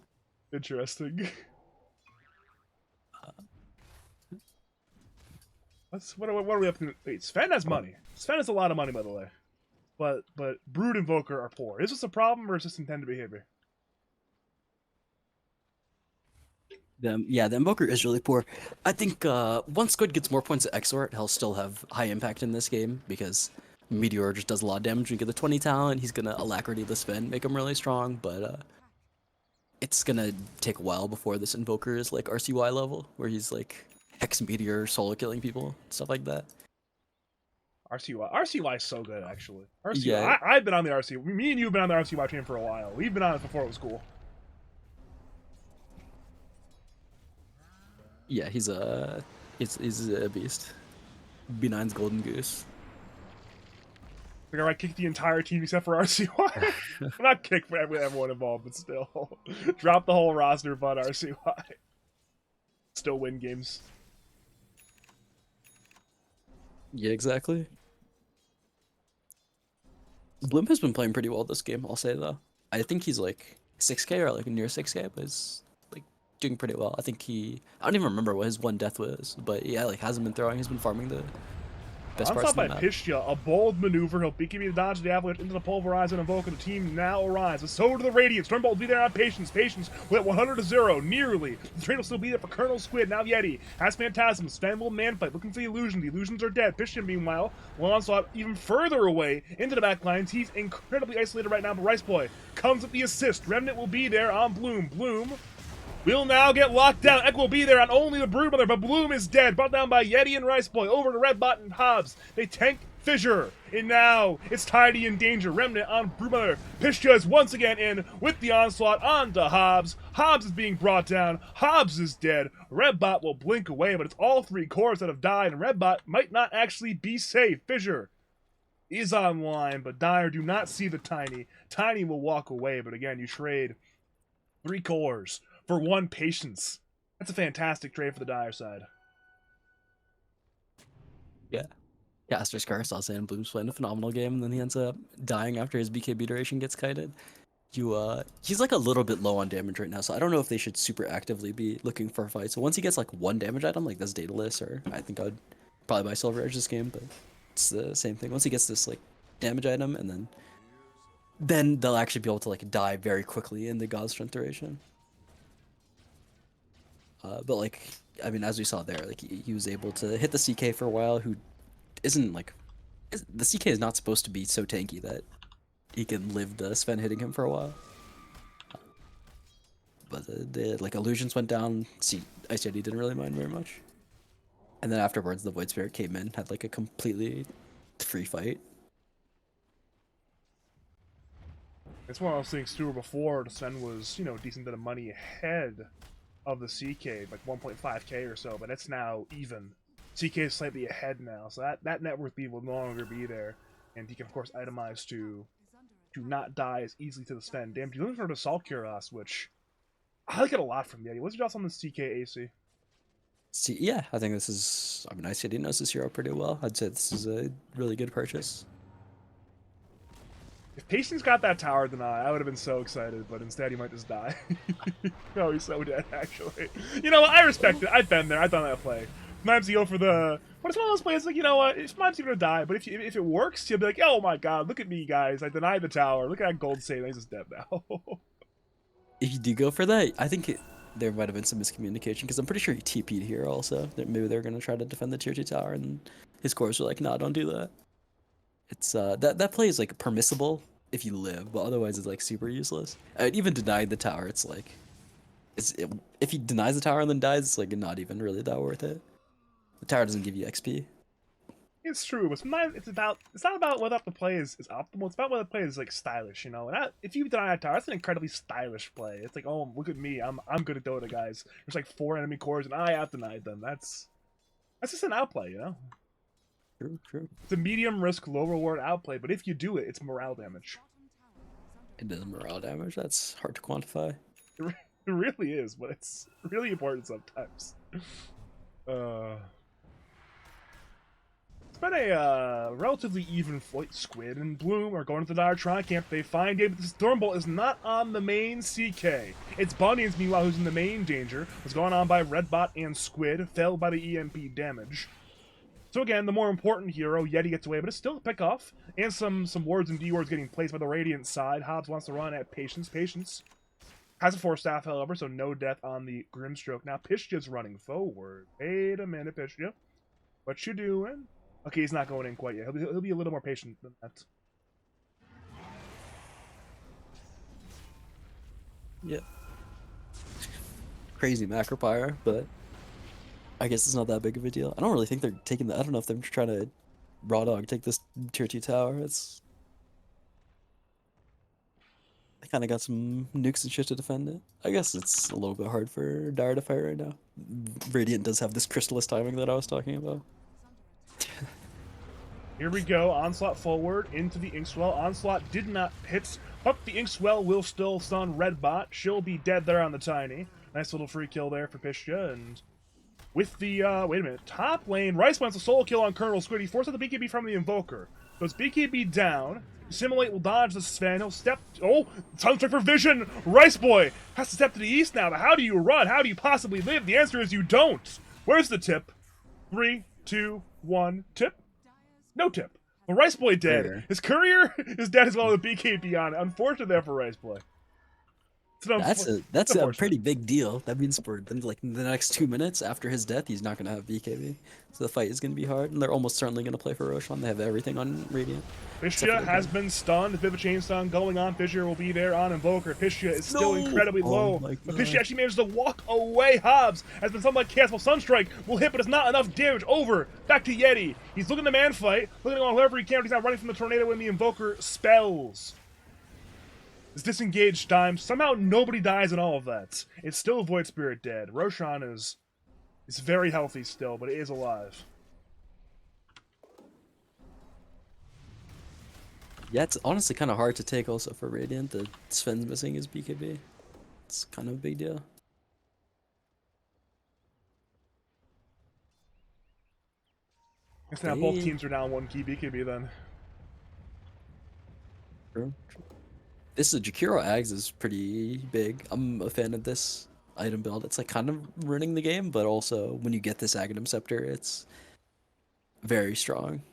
Interesting. What are we up to? Wait, Sven has money. Sven has a lot of money, by the way. But Brood Invoker are poor. Is this a problem, or is this intended behavior? The Invoker is really poor. I think once Squid gets more points at Exort, he'll still have high impact in this game, because Meteor just does a lot of damage. You get the 20 talent, he's gonna Alacrity the spin, make him really strong, but it's gonna take a while before this Invoker is like RCY level, where he's like Hex Meteor, solo killing people, stuff like that. RCY is so good, actually. Yeah, I've been on the RCY. Me and you have been on the RCY train for a while. We've been on it before it was cool. yeah, he's a beast. B9's Golden Goose. Like, I kick the entire team except for RCY. Not kick for everyone involved, but still. Drop the whole roster but RCY. Still win games. Yeah, exactly. Bloom has been playing pretty well this game, I'll say though. I think he's like 6k or like near 6k, but he's like doing pretty well. I think I don't even remember what his one death was, but yeah, like hasn't been throwing. He's been farming the best parts Onslaught of the by map. Pistia, a bold maneuver. He'll be giving the dodge the avalanche into the pulverize and invoke, and the team now arrives. But so do the Radiant. Stormbolt will be there on Patience. Patience with 100-0, nearly. The train will still be there for Colonel Squid. Now Yeti has Phantasm. Sven will manfight, looking for the illusion. The illusions are dead. Pistia, meanwhile, will Onslaught even further away into the back lines. He's incredibly isolated right now, but Rice Boy comes with the assist. Remnant will be there on Bloom. Bloom will now get locked down. Echo will be there on only the Broodmother, but Bloom is dead. Brought down by Yeti and Rice Boy. Over to Redbot and Hobbs. They tank Fissure. And now it's Tidy in danger. Remnant on Broodmother. Pistia is once again in with the onslaught onto Hobbs. Hobbs is being brought down. Hobbs is dead. Redbot will blink away, but it's all three cores that have died, and Redbot might not actually be safe. Fissure is online, but Dire do not see the Tiny. Tiny will walk away, but again, you trade 3 cores for 1 Patience. That's a fantastic trade for the Dire side. Yeah. Caster's Curse, I'll say, and Bloom's playing a phenomenal game, and then he ends up dying after his BKB duration gets kited. He's like a little bit low on damage right now, so I don't know if they should super actively be looking for a fight. So once he gets like 1 damage item, like that's Daedalus, or I think I'd probably buy Silver Edge this game, but it's the same thing. Once he gets this like damage item, and then they'll actually be able to like die very quickly in the God Strength duration. But like, I mean, as we saw there, like he was able to hit the CK for a while, who isn't like, the CK is not supposed to be so tanky that he can live the Sven hitting him for a while. But the like illusions went down. See, Ice Yeti didn't really mind very much. And then afterwards, the Void Spirit came in, had like a completely free fight. It's one of those things too, where before the Sven was, a decent bit of money ahead of the CK, like 1.5k or so, but it's now even. CK is slightly ahead now, so that net worth lead will no longer be there, and he can of course itemize to not die as easily to the Sven. Damn, you're looking for the Assault Cuirass, which I like it a lot from Yeti. What's your thoughts on the CK AC? See, yeah, I think this is. I mean, Ice Yeti knows this hero pretty well. I'd say this is a really good purchase. If Patience got that tower deny, I would have been so excited, but instead he might just die. No, he's so dead, actually. You know what? I respect it. I've been there. I've done that play. Sometimes you go for the... But it's one of those plays, like, you know what? Sometimes you're going to die, but if it works, you'll be like, oh my god, look at me, guys. I denied the tower. Look at that gold save. He's just dead now. If you do go for that, I think there might have been some miscommunication, because I'm pretty sure he TP'd here also. Maybe they're going to try to defend the tier 2 tower, and his cores were like, nah, don't do that. It's that play is like permissible if you live, but otherwise it's like super useless. Even denied the tower, it's like if he denies the tower and then dies, it's like not even really that worth it. The tower doesn't give you XP. It's true, but sometimes it's not about whether the play is optimal. It's about whether the play is like stylish, you know. And if you deny that tower, that's an incredibly stylish play. It's like, oh, look at me, I'm good at Dota, guys. There's like 4 enemy cores and I have denied them. That's just an outplay, you know. True. It's a medium risk, low reward outplay, but if you do it, it's morale damage. It does morale damage. That's hard to quantify. It really is, but it's really important sometimes. It's been a relatively even fight. Squid and Bloom are going to the Dire Tri-Camp. They find David. The Stormbolt is not on the main CK. It's Bunnies, meanwhile, who's in the main danger. Was going on by Redbot and Squid, felled by the EMP damage. So again, the more important hero, Yeti gets away, but it's still a pick-off. And some words and D-words getting placed by the Radiant side. Hobbs wants to run at Patience. Patience has a 4 staff, however, so no death on the Grimstroke. Now Pistia's running forward. Wait a minute, Pistia. What you doing? Okay, he's not going in quite yet. He'll be a little more patient than that. Yeah. Crazy macro pyre, but I guess it's not that big of a deal. I don't really think they're taking the. I don't know if they're trying to raw dog take this tier 2 tower. It's they kind of got some nukes and shit to defend it. I guess it's a little bit hard for Dire to fight right now. Radiant does have this Crystallis timing that I was talking about. Here we go. Onslaught forward into the Inkswell. Onslaught did not hit, but the Inkswell will still stun Redbot. She'll be dead there on the Tiny. Nice little free kill there for Pistia. And with the, wait a minute, top lane, Rice wants a solo kill on Colonel Squid. He forces the BKB from the Invoker. Goes BKB down. Simulate will dodge the Sven. He'll step, oh, Sunstrike for Vision. Rice Boy has to step to the east now. But how do you run? How do you possibly live? The answer is you don't. Where's the tip? 3, 2, 1, tip. No tip. The Rice Boy dead. Fair. His courier is dead as well with BKB on it. Unfortunate there for Rice Boy. That's a pretty big deal. That means for like the next 2 minutes after his death, he's not gonna have BKB. So the fight is gonna be hard, and they're almost certainly gonna play for Roshan. They have everything on Radiant. Pistia has been stunned. A bit of a chain stun going on. Fissure will be there on Invoker. Pistia is still incredibly low. But Pistia actually managed to walk away. Hobbs has been something like Castle Sunstrike. Will hit, but it's not enough damage. Over. Back to Yeti. He's looking to man fight. Looking on whoever he can. But he's not running from the tornado when the Invoker spells. It's disengaged time. Somehow nobody dies in all of that. It's still Void Spirit dead. Roshan is very healthy still, but it is alive. Yeah, it's honestly kind of hard to take also for Radiant. The Sven's missing his BKB. It's kind of a big deal. Guess now both teams are down 1 key BKB then. True. This is Jakiro Ags is pretty big. I'm a fan of this item build. It's like kind of ruining the game, but also when you get this Aghanim Scepter, it's very strong.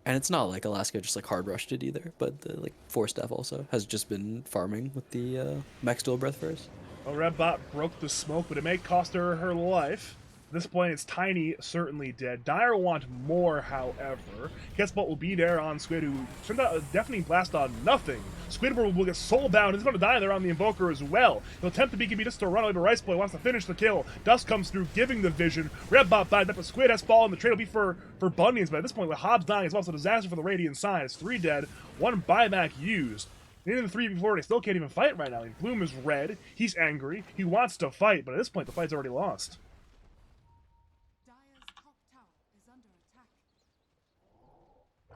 And it's not like Alaska just like hard rushed it either, but the like 4-staff also has just been farming with the Max Dual Breath first. Well, Redbot broke the smoke, but it may cost her her life. At this point, it's Tiny certainly dead. Dire want more, however. Guessbot will be there on Squid, who sent out a deafening blast on nothing. Squidward will get soul-bound. He's going to die there on the Invoker as well. He'll attempt the BKB just to run away, but Rice Boy wants to finish the kill. Dust comes through, giving the vision. Redbot died, but Squid has fallen. The trade will be for Bunions, but at this point, with Hobbs dying, it's also a disaster for the Radiant side. It's 3 dead, 1 buyback used. In the 3v4, they still can't even fight right now. Bloom is red. He's angry. He wants to fight, but at this point, the fight's already lost.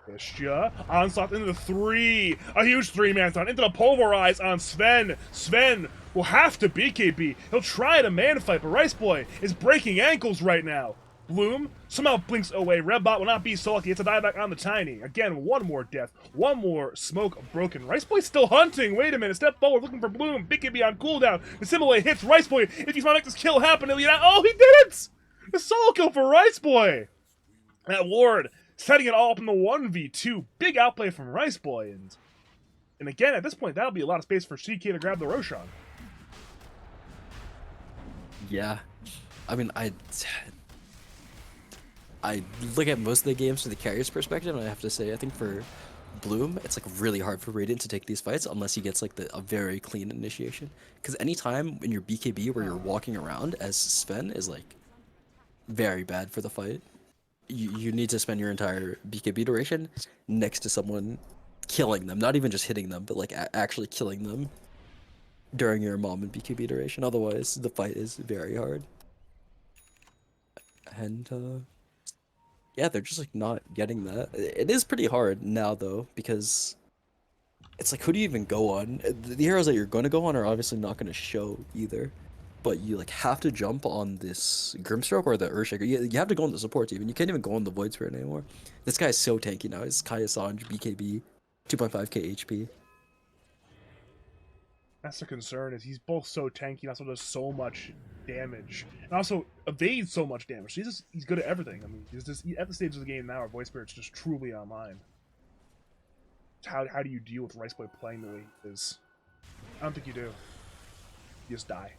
Pistia, onslaught into the 3, a huge 3-man stun into the pulverize on Sven. Sven will have to BKB. He'll try to man fight, but Rice Boy is breaking ankles right now. Bloom somehow blinks away. Redbot will not be so lucky. It's a dieback on the Tiny. Again, 1 more death, 1 more smoke broken. Rice Boy's still hunting. Wait a minute. Step forward, looking for Bloom. BKB on cooldown. The Simulate hits Rice Boy. If he's not make this kill happen, he'll be out. Oh, he did it! The solo kill for Rice Boy. That ward setting it all up in the 1v2. Big outplay from Rice Boy. And again, at this point, that'll be a lot of space for CK to grab the Roshan. Yeah. I mean, I look at most of the games from the carrier's perspective, and I have to say, I think for Bloom, it's like really hard for Radiant to take these fights unless he gets like a very clean initiation. Because anytime in your BKB where you're walking around as Sven is like very bad for the fight. You need to spend your entire BKB duration next to someone killing them, not even just hitting them, but like actually killing them during your mom and BKB duration. Otherwise, the fight is very hard. And yeah, they're just like not getting that. It is pretty hard now though, because it's like, who do you even go on? The heroes that you're going to go on are obviously not going to show either. But you like have to jump on this Grimstroke or the Earthshaker. You have to go on the support even. You can't even go on the Void Spirit anymore. This guy is so tanky now. He's Kaya Sanj, BKB, 2.5k HP. That's the concern, is he's both so tanky and also does so much damage. And also evades so much damage. He's good at everything. I mean, he's just at the stage of the game now where Void Spirit's just truly online. How do you deal with Rice Boy playing the way he is? I don't think you do. You just die.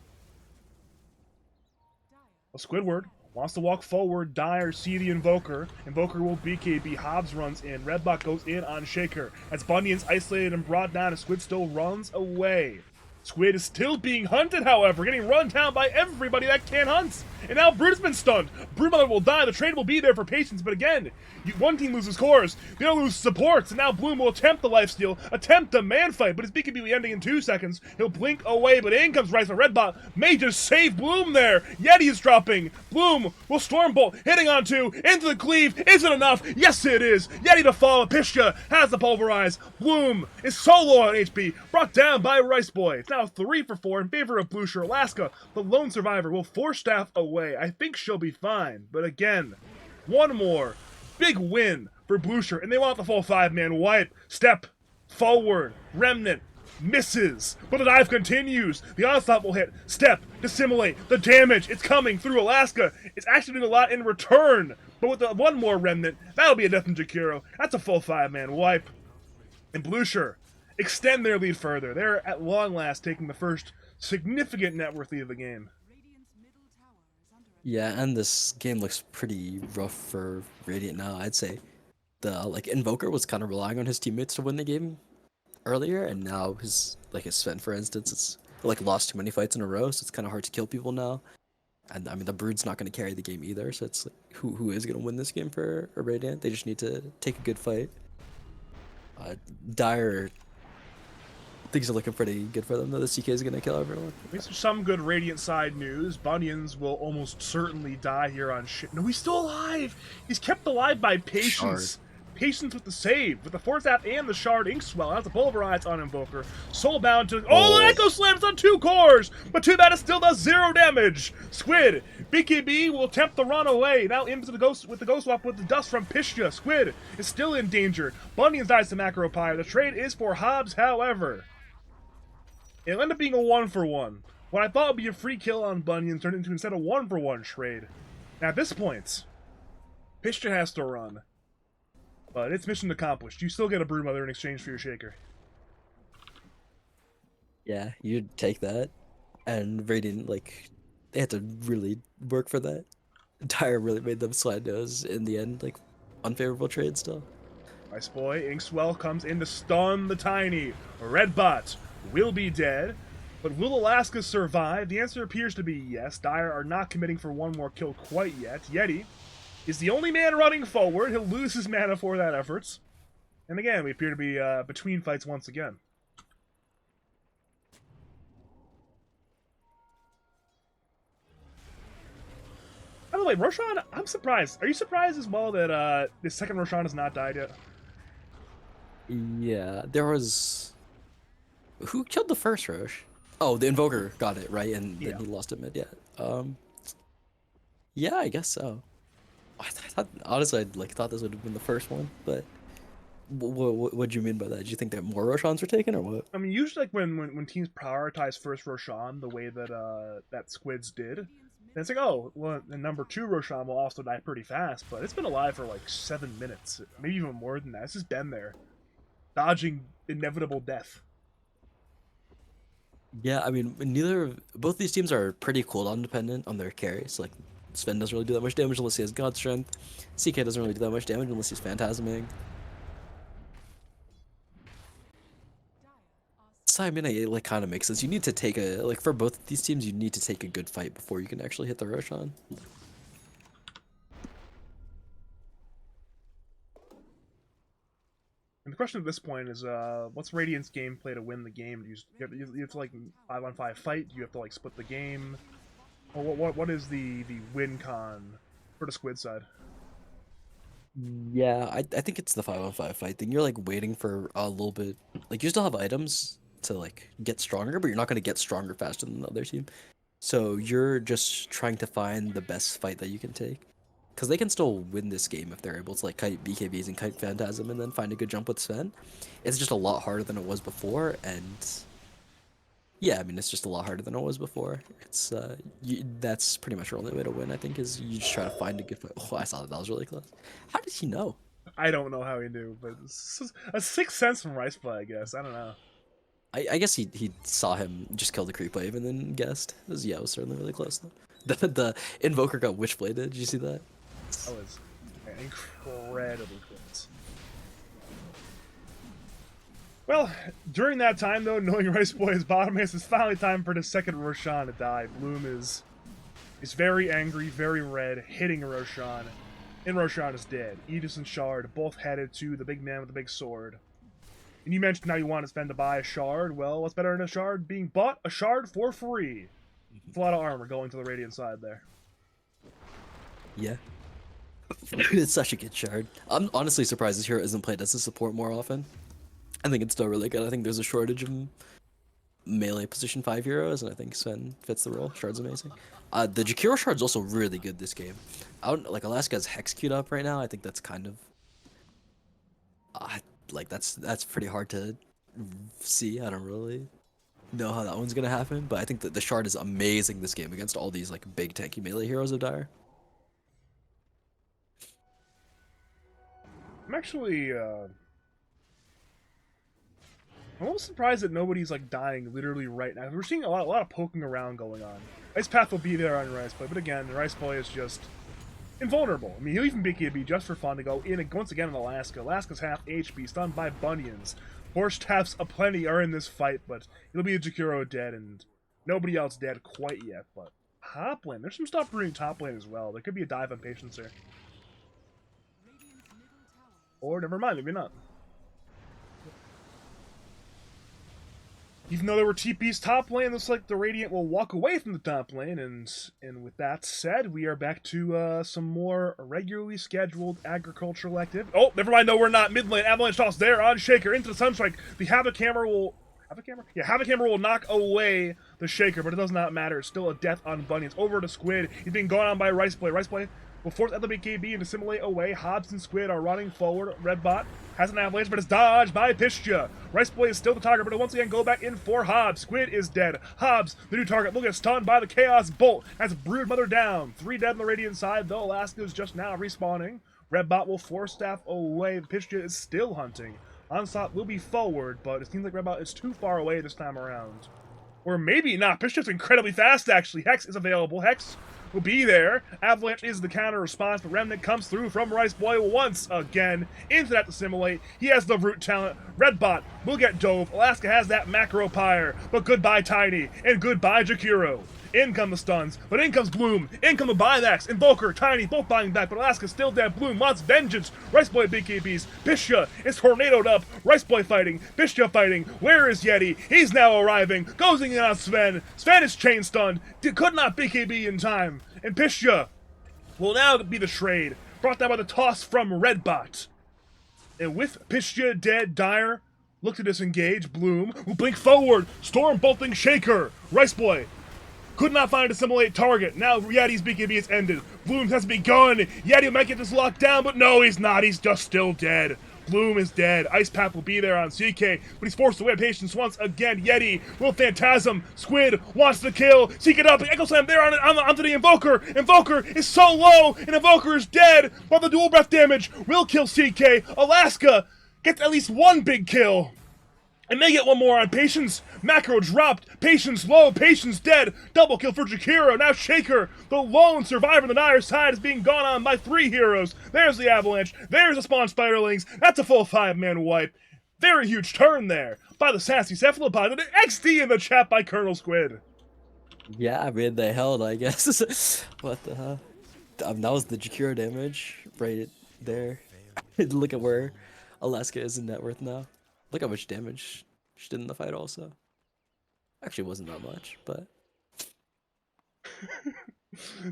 Well, Squidward Wants to walk forward. Dire see the Invoker. Invoker will BKB. Hobbs runs in. Redbot goes in on Shaker. As Bunyan's isolated and brought down, and Squid still runs away. Squid is still being hunted, however, getting run down by everybody that can hunt. And now Brood's been stunned. Broodmother will die. The trade will be there for patience, but again, one team loses cores, the other loses supports, and now Bloom will attempt the lifesteal, attempt a man fight, but his BKB will be ending in 2 seconds. He'll blink away, but in comes Rice, but Redbot may just save Bloom there. Yeti is dropping. Bloom will Stormbolt, hitting on 2, into the cleave. Is it enough? Yes, it is. Yeti to fall. Pisha has the pulverize. Bloom is solo on HP, brought down by Rice Boy. It's now 3 for 4 in favor of Bloosher. Alaska, the lone survivor, will force staff away. I think she'll be fine, but again, one more big win for Bloosher, and they want the full 5-man wipe. Step forward, Remnant misses, but the dive continues. The onslaught will hit. Step, dissimulate, the damage, it's coming through. Alaska it's actually doing a lot in return, but with the one more Remnant, that'll be a death from Jakiro. That's a full 5-man wipe. And Bloosher extend their lead further. They're at long last taking the first significant net worth lead of the game. Yeah, and this game looks pretty rough for Radiant now. I'd say the Invoker was kind of relying on his teammates to win the game earlier, and now his Sven, for instance, it's lost too many fights in a row, so it's kind of hard to kill people now. And I mean, the Brood's not going to carry the game either, so it's who is going to win this game for Radiant? They just need to take a good fight. Dire, things are looking pretty good for them, though. The CK is going to kill everyone. At least there's some good Radiant side news. Bunions will almost certainly die here on shit. No, he's still alive! He's kept alive by patience. Patience with the save, with the Force Staff and the Shard Inkswell. Has the Pulverize on Invoker. Soulbound to... Oh, the Echo Slams on 2 cores! But too bad it still does 0 damage! Squid, BKB will attempt to run away. Now into the Ghost with the Ghost Swap with the dust from Pisha. Squid is still in danger. Bunions dies to Macropyre. The trade is for Hobbs, however. It'll end up being a 1-for-1. What I thought would be a free kill on Bunions turned into instead a 1-for-1 trade. Now at this point, Pisha has to run. But it's mission accomplished. You still get a Broodmother in exchange for your Shaker. Yeah, you'd take that. And Radiant, they had to really work for that. Dire really made them slide nose in the end, unfavorable trade still. Nice boy. Inkswell comes in to stun the Tiny. Redbot will be dead. But will Alaska survive? The answer appears to be yes. Dire are not committing for one more kill quite yet. Yeti is the only man running forward. He'll lose his mana for that efforts. And again, we appear to be between fights once again. By the way, Roshan, I'm surprised. Are you surprised as well that this second Roshan has not died yet? Yeah, there was... Who killed the first Rosh? Oh, the Invoker got it, right? And then he lost it mid, yeah. Yeah, I guess so. I thought, honestly, I thought this would have been the first one, but what do you mean by that? Do you think that more Roshans were taken, or what? I mean, usually when teams prioritize first Roshan the way that that Squids did, then it's like, oh, well, the number 2 Roshan will also die pretty fast, but it's been alive for 7 minutes, maybe even more than that. It's just been there, dodging inevitable death. Yeah, I mean, both these teams are pretty cooldown dependent on their carries. Sven doesn't really do that much damage unless he has God Strength. CK doesn't really do that much damage unless he's Phantasming. So I mean, it kind of makes sense. You need to take for both of these teams, you need to take a good fight before you can actually hit the Roshan. And the question at this point is, what's Radiant's gameplay to win the game? Do you have to 5-on-5 fight? Do you have to split the game? Or what is the win con for the Squid side? Yeah, I think it's the 5-on-5 fight thing. You're waiting for a little bit. You still have items to get stronger, but you're not gonna get stronger faster than the other team. So you're just trying to find the best fight that you can take. Because they can still win this game if they're able to kite BKBs and kite Phantasm and then find a good jump with Sven. It's just a lot harder than it was before, and yeah, I mean, it's just a lot harder than it was before. It's that's pretty much your only way to win, I think, is you just try to find a good fight. Oh, I saw that was really close. How did he know? I don't know how he knew, but it's a 6th sense from Rice Play, I guess. I don't know. I guess he saw him just kill the creep wave and then guessed. It was certainly really close though. The Invoker got Witchbladed. Did you see that? That was incredibly close. Well, during that time, though, knowing Rice Boy is bottom ace, it's finally time for the second Roshan to die. Bloom is very angry, very red, hitting Roshan. And Roshan is dead. Aegis and Shard both headed to the big man with the big sword. And you mentioned how you want to spend to buy a Shard. Well, what's better than a Shard? Being bought a Shard for free. It's a lot of armor going to the Radiant side there. Yeah. It's such a good Shard. I'm honestly surprised this hero isn't played as a support more often. I think it's still really good. I think there's a shortage of melee position 5 heroes, and I think Sven fits the role. Shard's amazing. The Jakiro Shard's also really good this game. I don't like Alaska's Hex queued up right now. I think that's kind of like that's pretty hard to see. I don't really know how that one's gonna happen, but I think that the Shard is amazing this game against all these like big tanky melee heroes of Dire. I'm actually I'm almost surprised that nobody's like dying literally right now. We're seeing a lot of poking around going on. Ice Path will be there on Rice Boy, but again, the Rice Boy is just invulnerable. I mean, he'll even BKB just for fun to go in once again in Alaska. Alaska's half HP, stunned by Bunions. Horse Staffs aplenty are in this fight, but it'll be a Jakiro dead and nobody else dead quite yet. But top lane, there's some stuff brewing top lane as well. There could be a dive on Patience here. Or never mind, maybe not. Even though there were TPs top lane, looks like the Radiant will walk away from the top lane, and with that said, we are back to some more regularly scheduled agricultural activity. Oh, never mind, no, we're not. Mid lane, Avalanche toss there on Shaker into the Sunstrike. The Havoc Hammer will... Havoc Hammer? Yeah, Havoc Hammer will knock away the Shaker, but it does not matter. It's still a death on Bunions. Over to Squid. He's being gone on by Rice Boy. Rice Boy will force LBKB and assimilate away. Hobbs and Squid are running forward. Redbot has an avalanche, but it's dodged by Pistia. Rice Boy is still the target, but it'll once again go back in for Hobbs. Squid is dead. Hobbs, the new target, will get stunned by the Chaos Bolt. Has Broodmother down. 3 dead on the Radiant side, though Alaska is just now respawning. Redbot will force staff away. Pistia is still hunting. Onslaught will be forward, but it seems like Redbot is too far away this time around. Or maybe not. Pistia's incredibly fast, actually. Hex is available. Hex will be there. Avalanche is the counter response, but Remnant comes through from Rice Boy once again into that Dissimulate. He has the root talent. Redbot will get dove. Alaska has that macro pyre, but goodbye Tiny and goodbye Jakiro. In come the stuns, but in comes Bloom. In come the buybacks. Invoker, Tiny, both buying back, but Alaska's still dead. Bloom wants vengeance. Rice Boy BKBs. Pistia is tornadoed up. Rice Boy fighting. Pistia fighting. Where is Yeti? He's now arriving. Goes in on Sven. Sven is chain stunned. Could not BKB in time. And Pistia will now be the Shrade. Brought down by the toss from Redbot. And with Pistia dead, Dire look to disengage. Bloom will blink forward. Storm bolting Shaker. Rice Boy could not find a Dissimulate target. Now Yeti's BKB is ended. Bloom has begun. Yeti might get this locked down, but no, he's not. He's just still dead. Bloom is dead. Ice Path will be there on CK, but he's forced away Patience once again. Yeti will Phantasm. Squid wants to kill. Seek it up. Echo Slam there onto the Invoker. Invoker is so low, and Invoker is dead. But the dual breath damage will kill CK. Alaska gets at least one big kill. And they get one more on Patience. Macro dropped. Patience low. Patience dead. Double kill for Jakiro. Now Shaker, the lone survivor on the Dire side, is being gone on by 3 heroes. There's the Avalanche. There's the Spawn Spiderlings. That's a full 5-man wipe. Very huge turn there by the Sassy Cephalopods. And an XD in the chat by Colonel Squid. Yeah, I mean, they held, I guess. What the hell? That was the Jakiro damage right there. Look at where Alaska is in net worth now. Look how much damage she did in the fight also. Actually, it wasn't that much, but...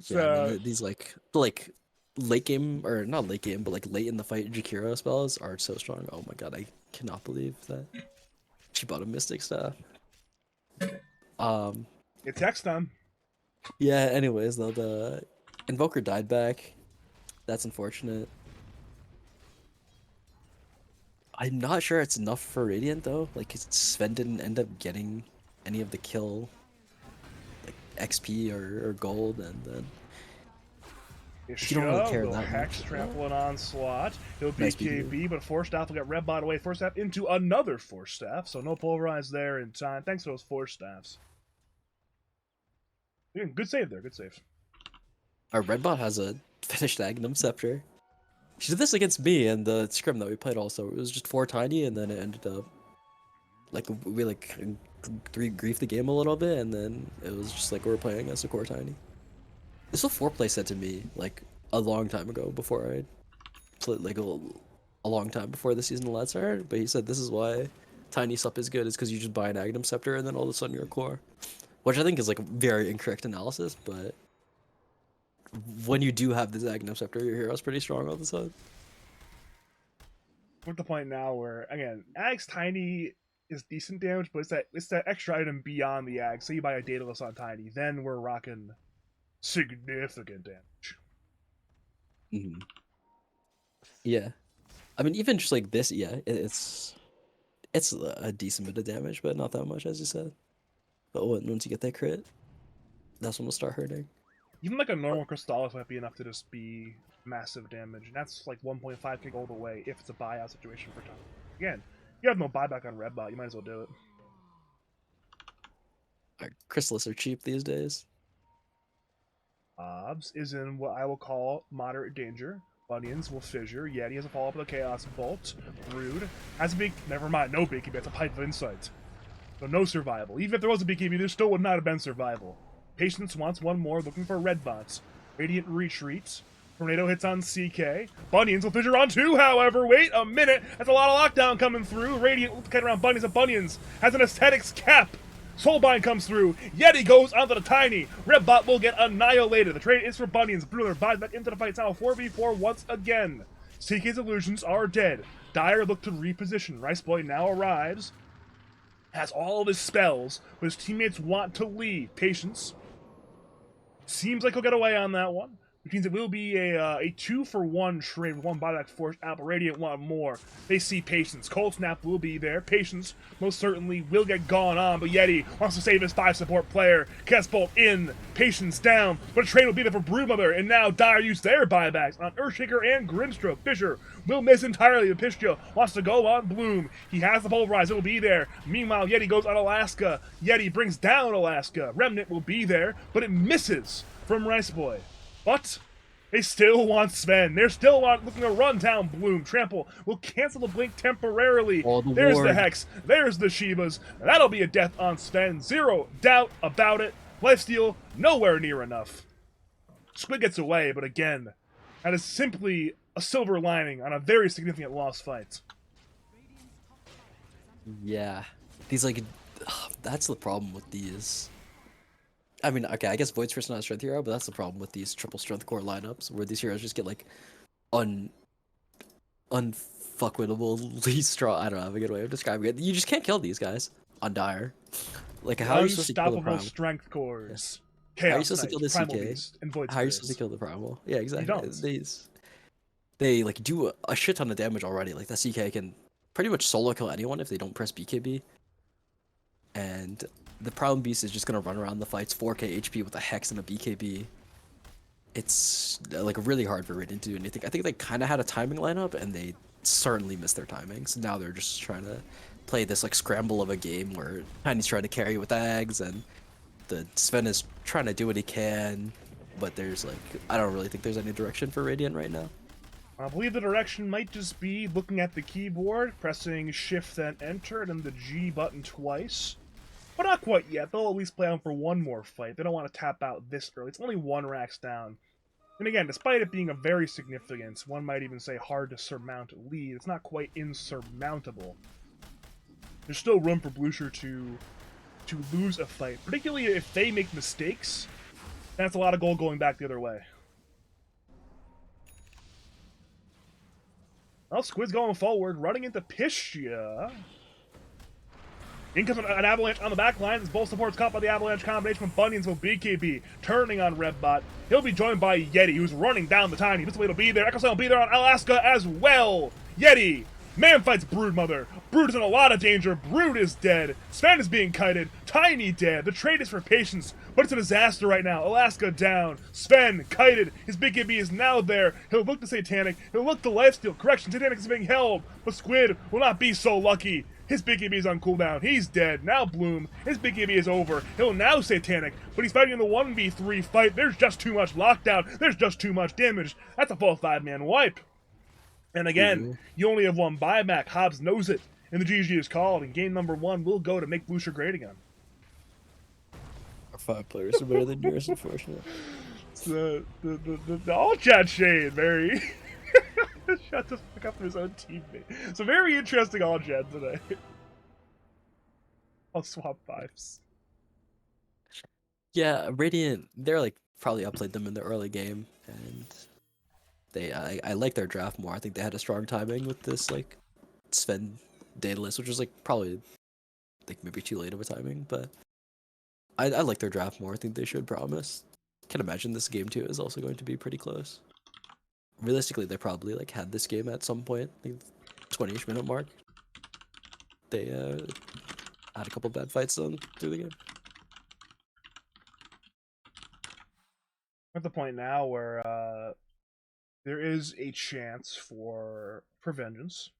So, yeah, I mean, these like late game, or not late game, but like late in the fight Jakiro spells are so strong. Oh my god, I cannot believe that she bought a Mystic staff. it's Hex time. Yeah, anyways, though, the Invoker died back. That's unfortunate. I'm not sure it's enough for Radiant though. Like Sven didn't end up getting any of the kill, like XP or gold, and then you don't really care that Hex much. trampling Onslaught. He'll Nice BKB, but Force Staff will get Redbot away. Force Staff into another Force Staff, so no Pulverize there in time. Thanks for those Force Staffs. Good save there, good save. Our red bot has a finished Agnum Scepter. She did this against me and the scrim that we played also. It was just 4 tiny and then it ended up like we like griefed the game a little bit and then it was just like we were playing as a core tiny. This was a foreplay said to me like a long time ago before I played like a long time before the season last started, but he said this is why tiny sup is good is because you just buy an Agnum Scepter and then all of a sudden you're a core. Which I think is like a very incorrect analysis, but when you do have this Agnum Scepter, your hero's pretty strong all of a sudden. We're at the point now where, again, Ag's Tiny is decent damage, but it's that extra item beyond the Ag. Say you buy a Daedalus on Tiny, then we're rocking significant damage. Mm-hmm. Yeah. I mean, even just like this, yeah, it's a decent bit of damage, but not that much, as you said. But once you get that crit, that's when it'll start hurting. Even like a normal Crystallis might be enough to just be massive damage, and that's like 1.5k gold away if it's a buyout situation for time. Again, you have no buyback on Red Bot, you might as well do it. Crystals are cheap these days. Obs is in what I will call moderate danger. Bunions will fissure. Yeti has a follow-up with a Chaos Bolt. Brood has a big... Never mind, no BKB. That's a Pipe of Insight. So no survival. Even if there was a BKB, there still would not have been survival. Patience wants one more, looking for red bots. Radiant retreats. Tornado hits on CK. Bunions will fissure on 2, however. Wait a minute. That's a lot of lockdown coming through. Radiant will cut around Bunions, and Bunions has an Aesthetics cap. Soulbind comes through. Yeti goes onto the Tiny. Red Bot will get annihilated. The trade is for Bunions. Bruiser buys back into the fight. It's now a 4v4 once again. CK's illusions are dead. Dire look to reposition. Rice Boy now arrives. Has all of his spells, but his teammates want to leave. Patience. Seems like he'll get away on that one. Which means it will be a 2-for-1 trade with 1 buyback force. Apple Radiant want more. They see Patience. Cold Snap will be there. Patience most certainly will get gone on, but Yeti wants to save his 5 support player. Cast Bolt in. Patience down. But a trade will be there for Broodmother, and now Dire use their buybacks on Earthshaker and Grimstroke. Fisher will miss entirely. The Pistio wants to go on Bloom. He has the Pulverize. It will be there. Meanwhile, Yeti goes on Alaska. Yeti brings down Alaska. Remnant will be there, but it misses from Rice Boy. But they still want Sven. They're still looking to run down Bloom. Trample will cancel the blink temporarily. There's the Hex. There's the Shivas. That'll be a death on Sven. Zero doubt about it. Lifesteal nowhere near enough. Squid gets away, but again, that is simply a silver lining on a very significant lost fight. Yeah. These, like, that's the problem with these. I mean, okay, I guess Void's first not a strength hero, but that's the problem with these triple strength core lineups, where these heroes just get, like, unfuckwittable strong. I don't know, I have a good way of describing it. You just can't kill these guys on Dire. Like, how are you supposed to kill the Primal? Strength cores. Yeah. How are you supposed to kill the CK? How are you supposed to kill the Primal? Yeah, exactly. You don't. They like, do a shit ton of damage already. Like, that CK can pretty much solo kill anyone if they don't press BKB. And the Problem Beast is just gonna run around the fights 4k HP with a Hex and a BKB. It's like really hard for Radiant to do anything. I think they kind of had a timing lineup and they certainly missed their timings. Now they're just trying to play this like scramble of a game where Tiny's trying to carry with Ags and the Sven is trying to do what he can, but there's like, I don't really think there's any direction for Radiant right now. I believe the direction might just be looking at the keyboard, pressing Shift then Enter, and then the G button twice. But not quite yet. They'll at least play on for one more fight. They don't want to tap out this early. It's only 1 racks down. And again, despite it being a very significant, one might even say hard to surmount lead, it's not quite insurmountable. There's still room for Bloosher to lose a fight, particularly if they make mistakes. That's a lot of gold going back the other way. Well, Squid's going forward, running into Pistia. In comes an Avalanche on the back line. Both supports caught by the Avalanche combination from Bunions with BKB. Turning on Redbot. He'll be joined by Yeti, who's running down the Tiny. This way will be there. Echo will be there on Alaska as well. Yeti. Man fights Broodmother. Brood is in a lot of danger. Brood is dead. Sven is being kited. Tiny dead. The trade is for Patience, but it's a disaster right now. Alaska down. Sven kited. His BKB is now there. He'll look to Satanic. He'll look to Lifesteal. Correction, Satanic is being held, but Squid will not be so lucky. His big EB is on cooldown. He's dead. Now Bloom. His big EB is over. He'll now Satanic, but he's fighting in the 1v3 fight. There's just too much lockdown. There's just too much damage. That's a full 5-man wipe. And again, you only have one buyback. Hobbs knows it. And the GG is called, and game number 1 will go to make Bloosher great again. Our 5 players are better than yours, unfortunately. The all chat shade, very shut the fuck up for his own teammate. It's a very interesting all chat today. I'll swap 5s. Yeah, Radiant, they're like probably outplayed them in the early game, and I like their draft more. I think they had a strong timing with this like Sven data list, which was like probably like maybe too late of a timing, but I like their draft more. I think they should promise. Can imagine this game too is also going to be pretty close. Realistically, they probably like had this game at some point, like 20-ish minute mark. They had a couple bad fights done through the game. At the point now where there is a chance for vengeance.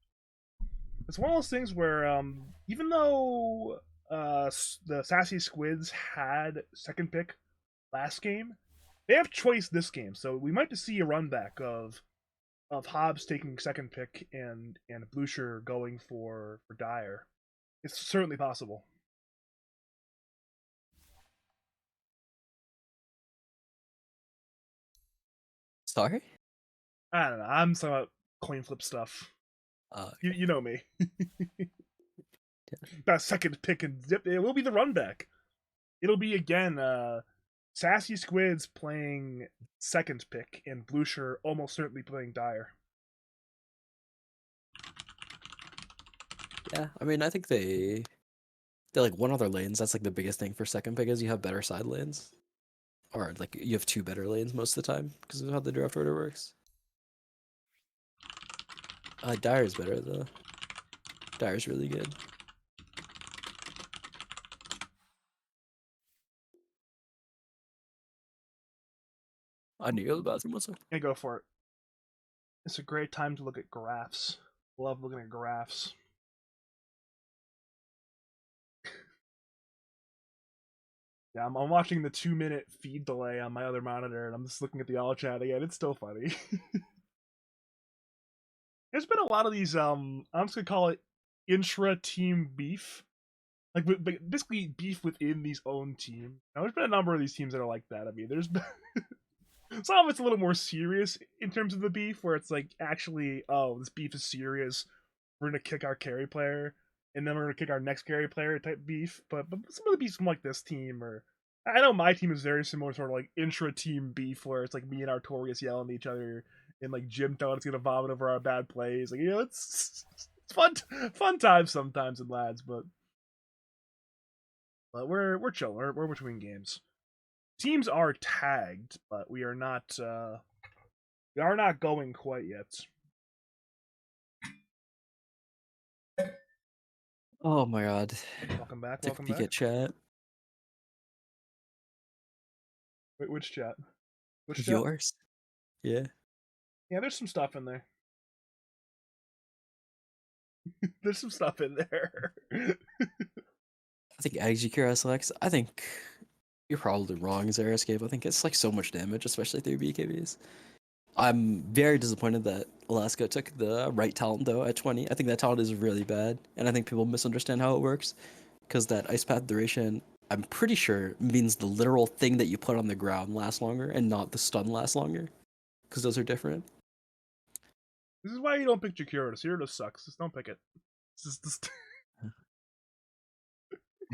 It's one of those things where even though the Sassy Squids had second pick last game, they have choice this game, so we might see a run back of Hobbs taking second pick and Bloosher going for Dire. It's certainly possible. Sorry? I don't know. I'm talking about coin flip stuff. You know me. That second pick and zip. It will be the run back. It'll be again Sassy Squids playing second pick and Bloosher almost certainly playing Dire. Yeah, I mean, I think they like one other lanes. That's like the biggest thing for second pick is you have better side lanes, or like you have 2 better lanes most of the time because of how the draft order works. Dire's better though. Dire's really good. I need to go to the bathroom. What's up? Yeah, go for it. It's a great time to look at graphs. Love looking at graphs. Yeah, I'm watching the 2-minute feed delay on my other monitor, and I'm just looking at the all chat again. It's still funny. There's been a lot of these, I'm just gonna call it intra-team beef. Like, basically beef within these own team. Now, there's been a number of these teams that are like that. I mean, there's been... Some of it's a little more serious in terms of the beef, where it's like, actually, oh, this beef is serious. We're gonna kick our carry player, and then we're gonna kick our next carry player type beef. But some of the beefs from like this team, or I know my team is very similar, sort of like intra-team beef, where it's like me and Artorias yelling at each other, and like Jim telling us gonna vomit over our bad plays. Like, you know, it's fun times sometimes in lads, but we're chilling. We're between games. Teams are tagged, but we are not going quite yet. Oh my god. Welcome back. Take a peek at chat. Wait, which chat? Which Yours? Chat? Yeah. Yeah, there's some stuff in there. There's some stuff in there. I think Agikira selects. I think you're probably wrong, Zerascape. I think it's like so much damage, especially through BKBs. I'm very disappointed that Alaska took the right talent though at 20. I think that talent is really bad, and I think people misunderstand how it works, because that Ice Path duration, I'm pretty sure, means the literal thing that you put on the ground lasts longer, and not the stun lasts longer, because those are different. This is why you don't pick Jakiro. Jakiro sucks. Just don't pick it.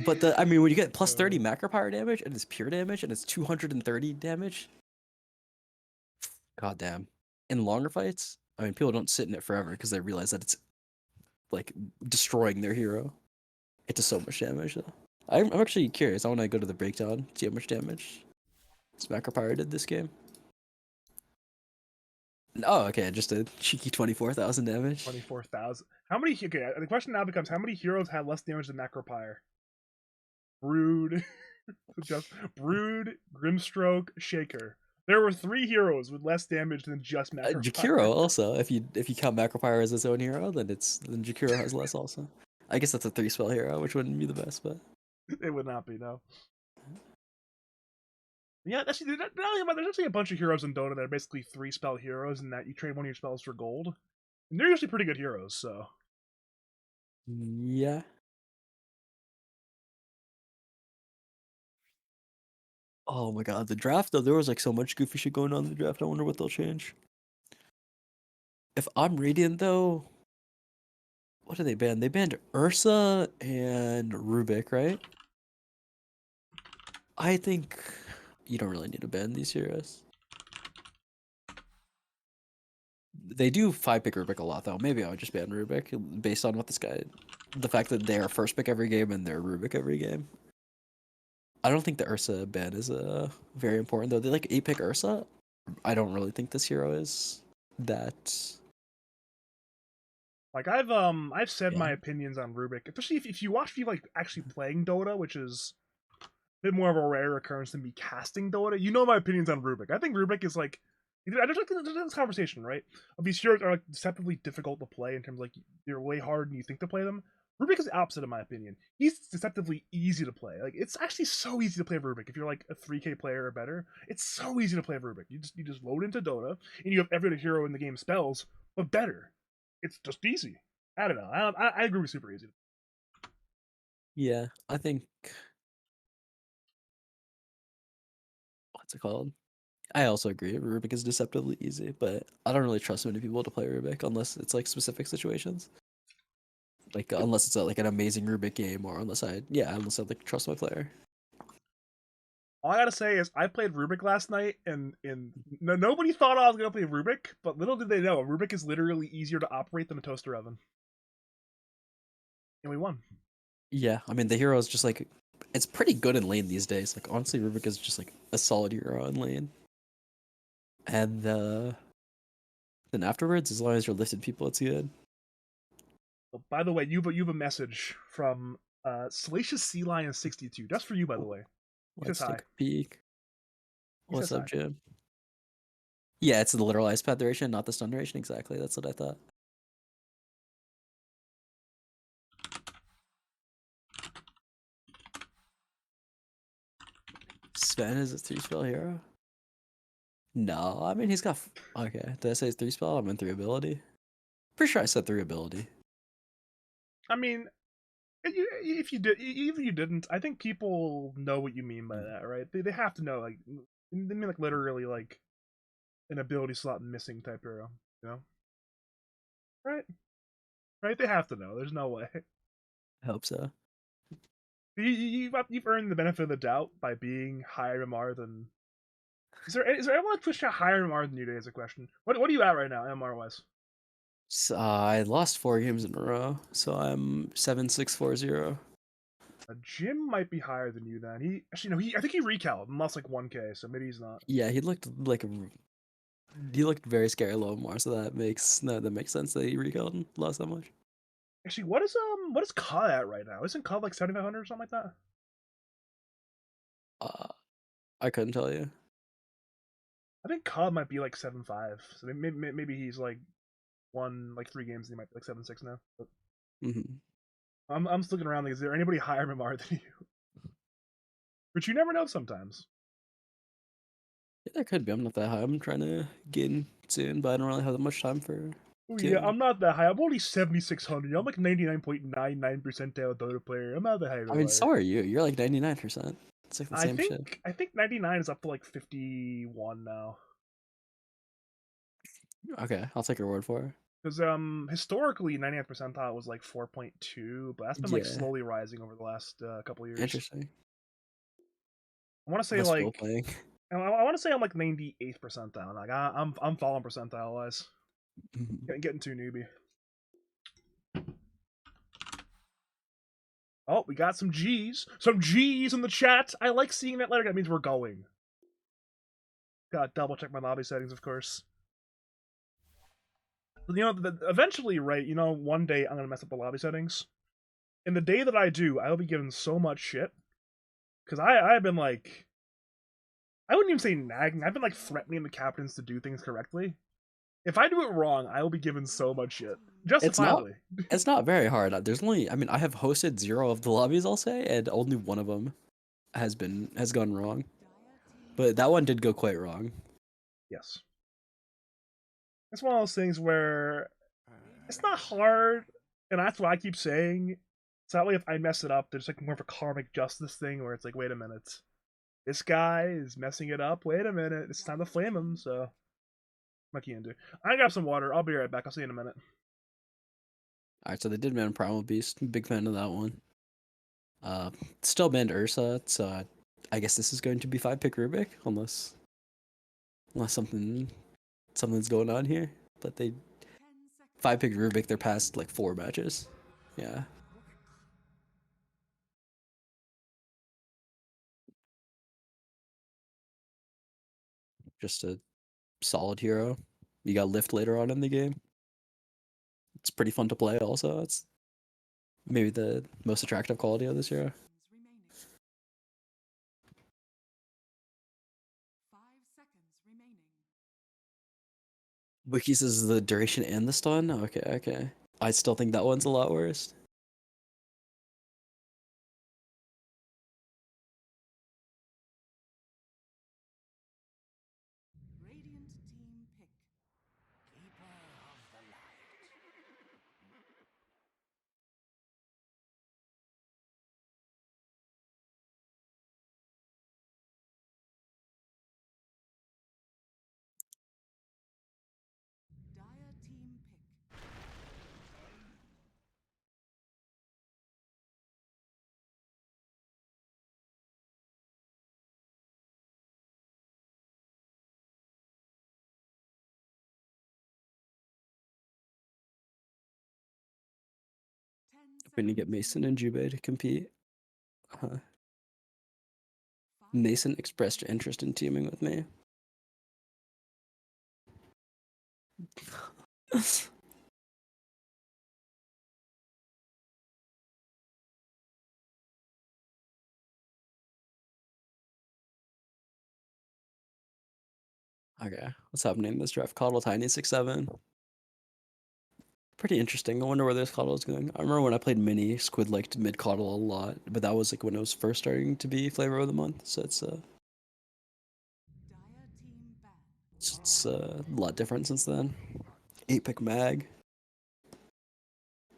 But I mean, when you get plus 30 macro power damage, and it's pure damage, and it's 230 damage, god damn. In longer fights, I mean, people don't sit in it forever because they realize that it's like destroying their hero. It does so much damage though. I'm actually curious. I want to go to the breakdown, see how much damage macro power did this game. Oh, okay, just a cheeky 24,000 damage. 24,000. How many? Okay, the question now becomes: how many heroes had less damage than Macropyre? Brood, just Brood, Grimstroke, Shaker. There were 3 heroes with less damage than just Macropyre. Jakiro also. If you count Macropyre as its own hero, then Jakiro has less also. I guess that's a 3-spell hero, which wouldn't be the best, but It would not be, no. Yeah, there's actually a bunch of heroes in Dota that are basically 3-spell heroes, and that you trade one of your spells for gold. And they're usually pretty good heroes, so. yeah. Oh my god, the draft though, there was like so much goofy shit going on in the draft. I wonder what they'll change. If I'm Radiant though, what did they ban? They banned Ursa and Rubik, right? I think you don't really need to ban these heroes. They do 5-pick Rubik a lot though. Maybe I would just ban Rubik based on what this guy, the fact that they are first pick every game and they're Rubik every game. I don't think the Ursa ban is very important though. They like 8-pick Ursa. I don't really think this hero is that. Like I've said Yeah. my opinions on Rubik, especially if you watch me like actually playing Dota, which is a bit more of a rare occurrence than me casting Dota. You know my opinions on Rubik. I think Rubik is like I just like this conversation, right? Of these heroes are like deceptively difficult to play in terms of like they're way harder than you think to play them. Rubik is the opposite in my opinion. He's deceptively easy to play. Like it's actually so easy to play Rubik if you're like a 3K player or better. It's so easy to play Rubik. You just load into Dota and you have every other hero in the game spells, but better. It's just easy. I don't know. I agree with super easy. Yeah, I think what's it called? I also agree. Rubik is deceptively easy, but I don't really trust many people to play Rubik unless it's like specific situations. Like unless it's like an amazing Rubik game, or unless I like trust my player. All I gotta say is I played Rubik last night, and nobody thought I was gonna play Rubik, but little did they know, Rubik is literally easier to operate than a toaster oven, and we won. Yeah, I mean the hero is just like it's pretty good in lane these days. Like honestly, Rubik is just like a solid hero in lane. And then afterwards, as long as you're lifting people, it's good. Well, by the way, you've a message from Salacious Sea Lion 62, just for you, by the way. He says Let's hi. take a peek. He What's says up, hi. Jim? Yeah, it's the literal ice pad duration, not the stun duration. Exactly, that's what I thought. Sven is a 3-spell hero? No, I mean he's got. Okay, did I say 3-spell? I meant 3 ability. Pretty sure I said 3 ability. I mean, if you did, even if you didn't, I think people know what you mean by Mm. that, right? They have to know, like, they mean like literally like an ability slot missing type hero, you know? Right? Right? They have to know. There's no way. I hope so. You've earned the benefit of the doubt by being higher MR than. Is there anyone on Twitch chat higher MR than you? Today is a question. What are you at right now, MR wise? So, I lost 4 games in a row, so I'm 7-6-4-0. Jim might be higher than you then. He actually no. I think he recaled and lost like 1K, so maybe he's not. Yeah, he looked very scary low more, so that makes sense that he recalled and lost that much. Actually, what is CUD at right now? Isn't CUD like 7,500 or something like that? Uh, I couldn't tell you. I think CUD might be like 7.5. So maybe he's like won like 3 games and he might be like 7.6 now. But Hmm. I'm just looking around. Like, is there anybody higher MR than you? But you never know sometimes. Yeah, there could be. I'm not that high. I'm trying to get in soon, but I don't really have that much time for Oh yeah, getting. I'm not that high. I'm only 7,600. I'm like 99.99 percentile Dota player. I'm not that high of I a mean, player. so are you. You're like 99%. It's like the I same shit. think I think 99 is up to like 51 now. Okay, I'll take your word for it. Because historically 99th percentile was like 4.2, but that's been like Yeah, slowly rising over the last couple of years. interesting. I want to say Less role like playing. I want to say I'm like 98th percentile. Like I'm falling percentile wise. Getting too newbie. Oh, we got some G's. Some G's in the chat. I like seeing that letter. That means we're going. Gotta double check my lobby settings, of course. You know, eventually, right? You know, one day I'm gonna mess up the lobby settings. And the day that I do, I'll be given so much shit because I've been like, I wouldn't even say nagging. I've been like threatening the captains to do things correctly. If I do it wrong, I will be given so much shit, It's not. justifiably. It's not very hard. There's only. I mean, I have hosted 0 of the lobbies, I'll say, and only one of them has gone wrong. But that one did go quite wrong. Yes, it's one of those things where it's not hard, and that's what I keep saying. So that way, if I mess it up, there's like more of a karmic justice thing where it's like, wait a minute, this guy is messing it up. Wait a minute, it's time to flame him. So, what can you do? I grab some water. I'll be right back. I'll see you in a minute. All right, so they did ban Primal Beast. Big fan of that one. Still banned Ursa. So I guess this is going to be 5-pick Rubik, unless something's going on here. But they 5-pick Rubik their past like 4 matches. Yeah. Just a solid hero. You got Lift later on in the game. It's pretty fun to play also. It's maybe the most attractive quality of this hero. Wikis is the duration and the stun? Okay, okay. I still think that one's a lot worse. When you get Mason and Jubei to compete. Mason expressed interest in teaming with me. Okay, what's happening in this draft? Coddle Tiny 6'7". Pretty interesting. I wonder where this Coddle is going. I remember when I played Mini, Squid liked mid Coddle a lot, but that was like when it was first starting to be flavor of the month. So it's a lot different since then. 8-pick Mag.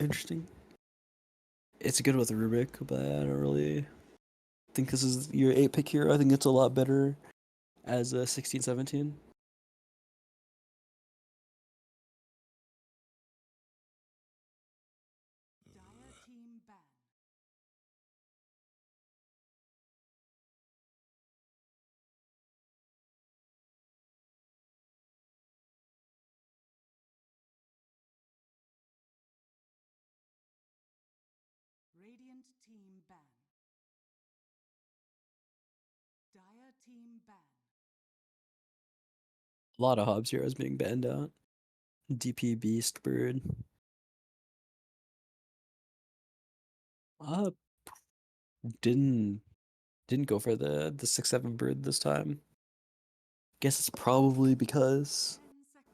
Interesting. It's good with Rubik, but I don't really think this is your 8-pick hero. I think it's a lot better as a 16-17. A lot of Hobbs heroes being banned out. DP Beast Bird. Uh didn't go for the 6-7 bird this time. Guess it's probably because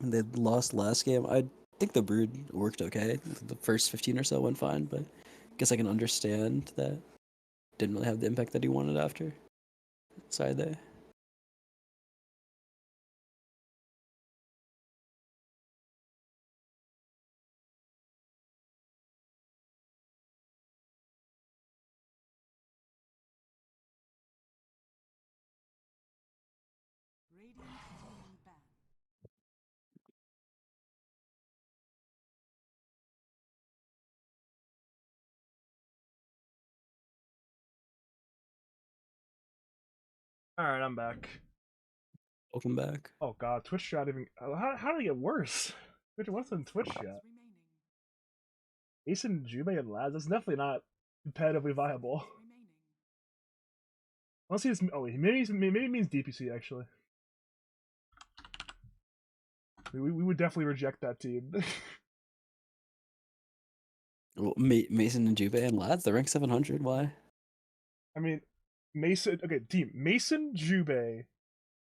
they lost last game. I think the brood worked okay. The first 15 or so went fine, but guess I can understand that didn't really have the impact that he wanted after. Sorry there. All right, I'm back. Welcome back. Oh god, Twitch chat even. How did it get worse? Twitch, what's in Twitch chat? Ace and Jubei and Laz. That's definitely not competitively viable. Unless he's maybe means DPC actually. We would definitely reject that team. Well, Mason and Jubei and Lads, they're ranked 700. Why? I mean, Mason. Okay, team Mason, Jubei,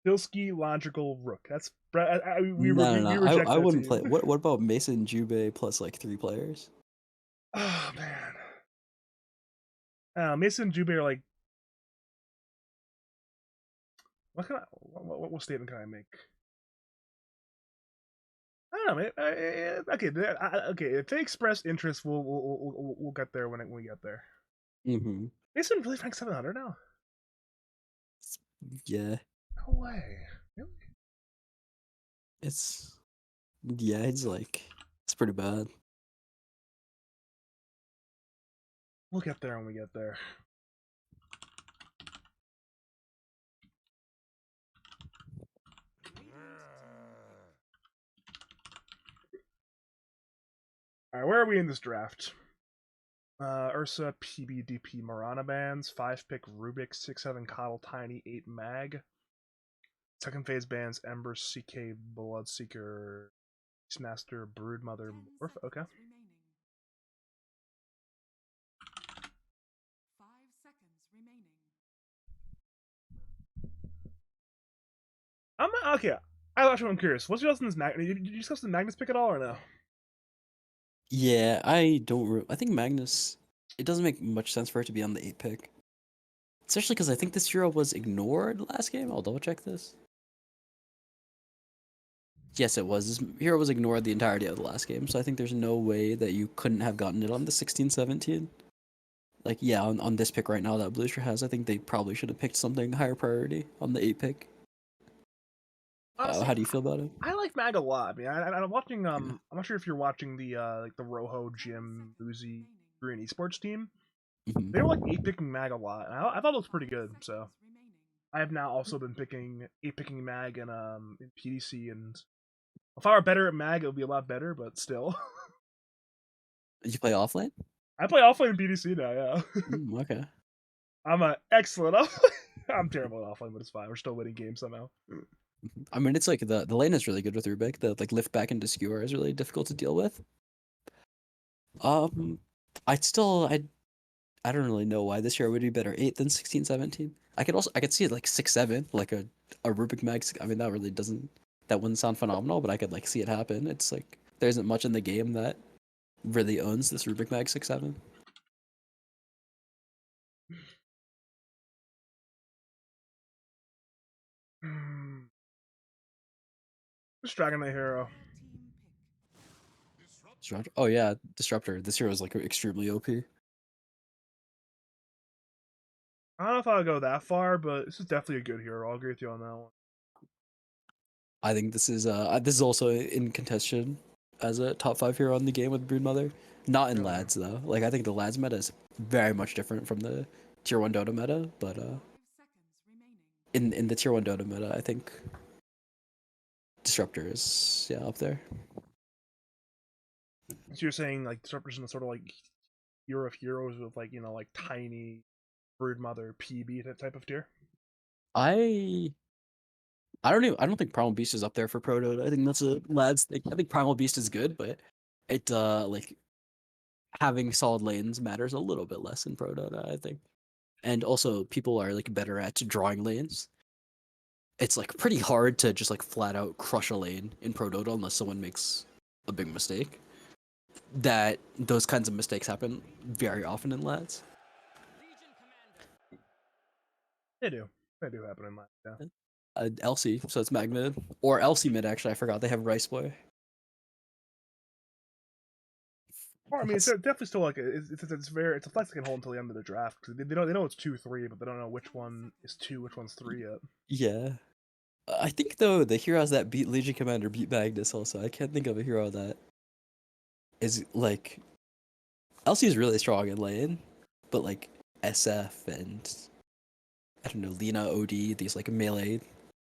Bilski, Logical, Rook. That's No, no, we no. reject I that wouldn't team. play. What about Mason Jubei plus like 3 players? Oh man, Mason Jubei are like what statement can I make? I don't know, man. Okay, okay. If they express interest, we'll get there when we get there. Mm-hmm. Mason really ranked 700 now. Yeah, No way. Really? it's it's pretty bad. We'll get there when we get there. All right, where are we in this draft? Ursa, PBDP, Marana bands, 5 pick Rubik, 6-7 Coddle, Tiny, 8 Mag. Second phase bands Ember, CK, Bloodseeker, Beastmaster, Broodmother, Morph. Okay. I'm okay. I'm curious. What's your else in this Magnus? Did you discuss the Magnus pick at all or no? Yeah, I don't. I think Magnus. It doesn't make much sense for it to be on the 8 pick, especially because I think this hero was ignored last game. I'll double check this. Yes, it was. This hero was ignored the entirety of the last game, so I think there's no way that you couldn't have gotten it on the 16-17. Like, yeah, on this pick right now that Bloosher has, I think they probably should have picked something higher priority on the 8 pick. Honestly, How do you feel about it? I like Mag a lot. I mean, I'm watching. I'm not sure if you're watching the like the Rojo Jim Uzi Green Esports team. Hmm. They were like 8 picking Mag a lot, and I thought it was pretty good. So I have now also been picking 8 picking Mag in PDC, and if I were better at Mag, it would be a lot better. But still, Did you play offlane? I play offlane in PDC now. Yeah, Okay. I'm a excellent offlane. I'm terrible at offlane, but it's fine. We're still winning games somehow. I mean, it's like the lane is really good with Rubik. The like lift back into skewer is really difficult to deal with. Um, I don't really know why this year would be better 8 than 16-17. I could see it like 6-7, like a Rubik Mag. I mean, that wouldn't sound phenomenal, but I could like see it happen. It's like there isn't much in the game that really owns this Rubik Mag 6-7. This Dragon Knight hero. Oh yeah, Disruptor. This hero is like extremely OP. I don't know if I'll go that far, but this is definitely a good hero. I'll agree with you on that one. I think this is also in contention as a top 5 hero in the game with Broodmother. Not in Really. lads though. Like I think the lads meta is very much different from the tier 1 Dota meta, but in the tier 1 Dota meta, I think Disruptor is up there. So you're saying like Disruptor's in the sort of like hero of heroes with like like tiny Broodmother PB that type of tier. I I don't think Primal Beast is up there for Pro Dota. I think that's a lads thing. I think Primal Beast is good, but it like having solid lanes matters a little bit less in Pro Dota, I think. And also people are like better at drawing lanes. It's like pretty hard to just like flat out crush a lane in Pro Dota unless someone makes a big mistake. That those kinds of mistakes happen very often in lads. They do. They do happen in life. Yeah. LC, so it's mag mid or LC mid. Actually, I forgot they have Rice Boy. Or I mean, it's That's definitely still like it's a flex they can hold until the end of the draft because they know it's 2-3, but they don't know which one is 2, which one's 3 yet. yeah. I think though the heroes that beat Legion Commander beat Magnus also. I can't think of a hero that is like LC is really strong in lane, but like SF and I don't know Lina OD these like melee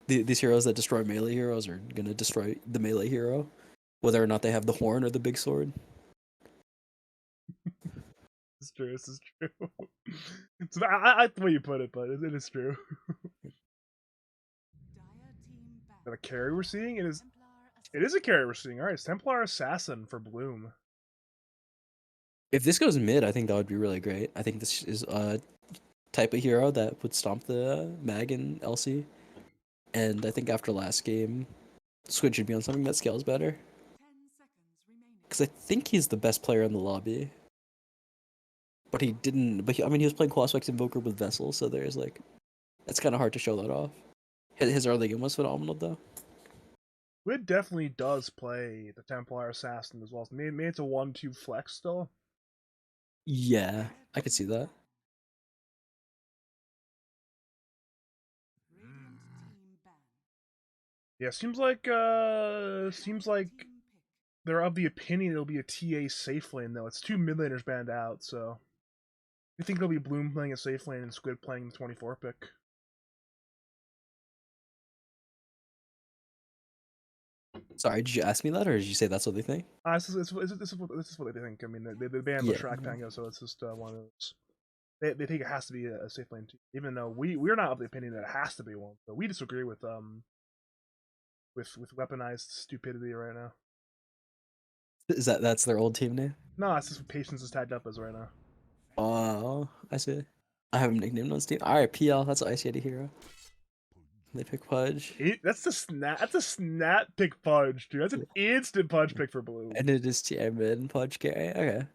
these heroes that destroy melee heroes are gonna destroy the melee hero, whether or not they have the horn or the big sword. This is true. This is true. So I like the way you put it, but it is true. That a carry we're seeing? It is a carry we're seeing. All right, it's Templar Assassin for Bloom. If this goes mid, I think that would be really great. I think this is a type of hero that would stomp the Mag and LC. and I think after last game, Squid should be on something that scales better. Because I think he's the best player in the lobby. But he didn't. But I mean, he was playing Quaspex Invoker with Vessel, so there's like, it's kind of hard to show that off. His early game was phenomenal, though. Squid definitely does play the Templar Assassin as well. So maybe it's a 1-2 flex still. Yeah, I could see that. Yeah, seems like they're of the opinion it'll be a TA safe lane though. It's two mid laners banned out, so I think it'll be Bloom playing a safe lane and Squid playing the 24 pick. Sorry, did you ask me that, or did you say that's what they think? This is what they think. I mean, they banned Yeah. Leshrac Tango, so it's just one of those. They think it has to be a safe lane too, even though we're not of the opinion that it has to be one. But we disagree with weaponized stupidity right now. Is that's their old team name? No, that's just what Patience is tagged up as right now. Oh, I see. I have him nicknamed on Steam. Alright, PL, that's an Ice Yeti hero. They pick Pudge. That's a snap. That's a snap pick Pudge, dude. That's an instant Pudge pick for Blue. And it is TA mid Pudge carry. Okay.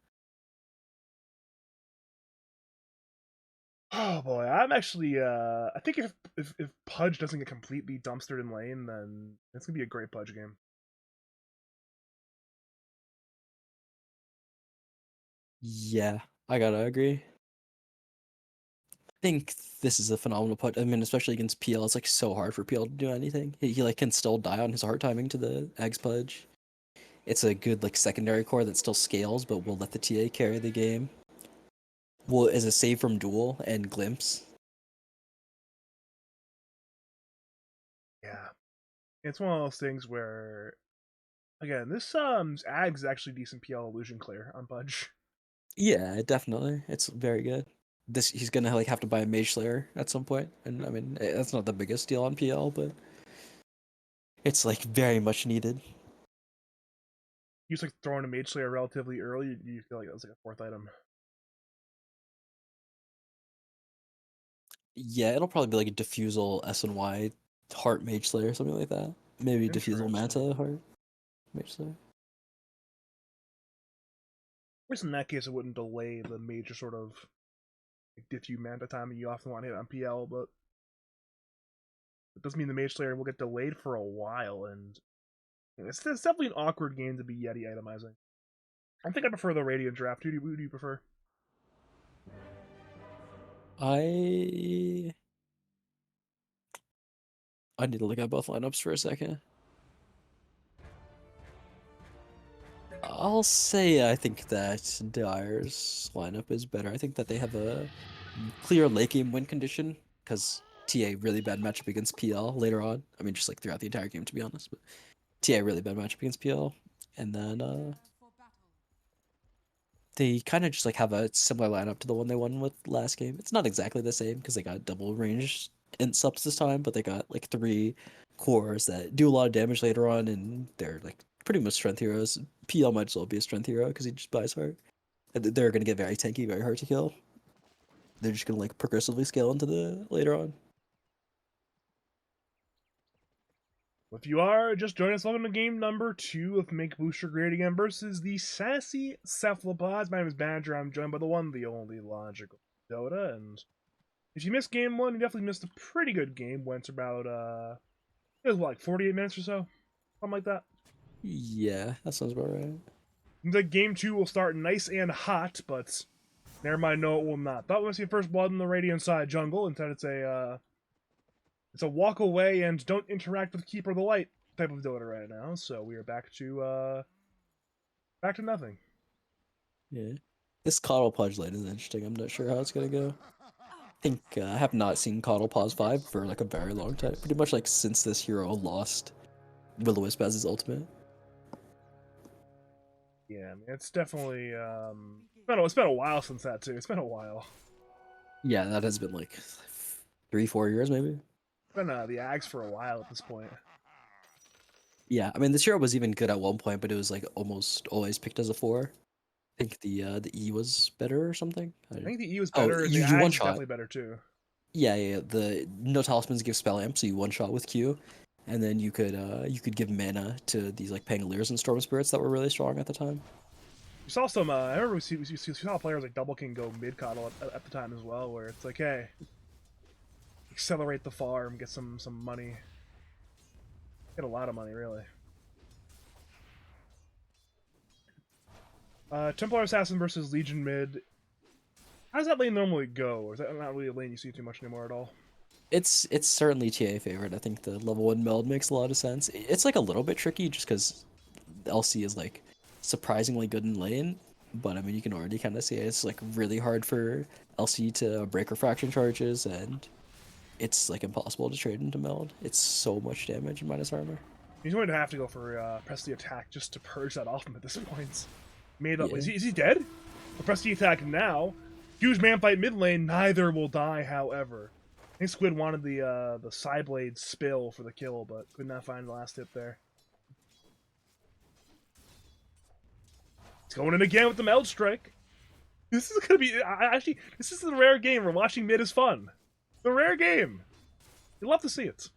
Oh boy, I'm actually. I think if Pudge doesn't get completely dumpstered in lane, then it's gonna be a great Pudge game. Yeah, I gotta agree. I think this is a phenomenal Pudge. I mean, especially against PL, it's like so hard for PL to do anything. He like can still die on his heart timing to the Eggs Pudge. It's a good like secondary core that still scales, but will let the TA carry the game. Well, as a save from duel and glimpse. Yeah, it's one of those things where, again, this Ags is actually decent PL illusion clear on Pudge. Yeah, definitely. It's very good. This he's gonna like have to buy a Mage Slayer at some point, and I mean that's not the biggest deal on PL, but it's like very much needed. You just like throwing a Mage Slayer relatively early. You feel like that was like a fourth item. Yeah, it'll probably be like a Diffusal SNY Heart Mage Slayer or something like that. Maybe Diffusal Manta Heart Mage Slayer. I guess in that case, it wouldn't delay the major sort of like, diffuse Manta timing you often want to hit on PL, but it doesn't mean the Mage Slayer will get delayed for a while, and it's definitely an awkward game to be Yeti itemizing. I think I prefer the Radiant draft. Who do you prefer? I need to look at both lineups for a second. I'll say I think that Dyer's lineup is better. I think that they have a clear late game win condition because TA really bad matchup against PL later on. I mean, just like throughout the entire game, to be honest. But TA really bad matchup against PL, and then they kind of just like have a similar lineup to the one they won with last game. It's not exactly the same because they got double range int subs this time, but they got like 3 cores that do a lot of damage later on, and they're like pretty much strength heroes. PL might as well be a strength hero because he just buys heart. They're gonna get very tanky, very hard to kill. They're just gonna like progressively scale into the later on. If you are just joining us, welcome to game number 2 of Make Bloosher Great Again versus the Sassy Cephalopods. My name is Badger. I'm joined by the one, the only logical Dota, and if you missed game 1, you definitely missed a pretty good game. Went about it was what, like 48 minutes or so, something like that. Yeah, that sounds about right. The game 2 will start nice and hot, but never mind, no, it will not. Thought we would see first blood in the Radiant side jungle. Instead, it's a walk away and don't interact with Keeper of the Light type of Dota right now. So we are back to nothing. Yeah, this Coddle Pudge lane is interesting. I'm not sure how it's gonna go. I think I have not seen Coddle Pause 5 for like a very long time. Pretty much like since this hero lost Will-O-Wisp as his ultimate. Yeah, I mean, it's definitely it's been a while since that too. It's been a while. Yeah, that has been like 3-4 years maybe. It's been the Ags for a while at this point. Yeah, I mean this hero was even good at one point, but it was like almost always picked as a 4. I think the E was better or something. I think the E was Oh, better. The you Ags one is shot. definitely better too. Yeah. The no talismans give spell amp, so you one shot with Q, and then you could give mana to these like Pangoliers and Storm Spirits that were really strong at the time. We saw some. I remember we saw players like Double King go mid coddle at the time as well, where it's like, hey, accelerate the farm, get some money, get a lot of money, really. Templar Assassin versus Legion mid. How does that lane normally go? Or is that not really a lane you see too much anymore at all? It's certainly TA favorite. I think the level 1 meld makes a lot of sense. It's like a little bit tricky just because LC is like surprisingly good in lane, but I mean you can already kind of see it. It's like really hard for LC to break refraction charges, and it's like impossible to trade into meld. It's so much damage and minus armor. He's going to have to go for press the attack just to purge that off him at this point. Made up. Yeah. Is he dead? We'll press the attack now. Huge man fight mid lane. Neither will die, however. I think Squid wanted the Psyblade spill for the kill, but could not find the last hit there. He's going in again with the Meld Strike. This is gonna be actually. This is a rare game where watching mid is fun. It's a rare game. You love to see it.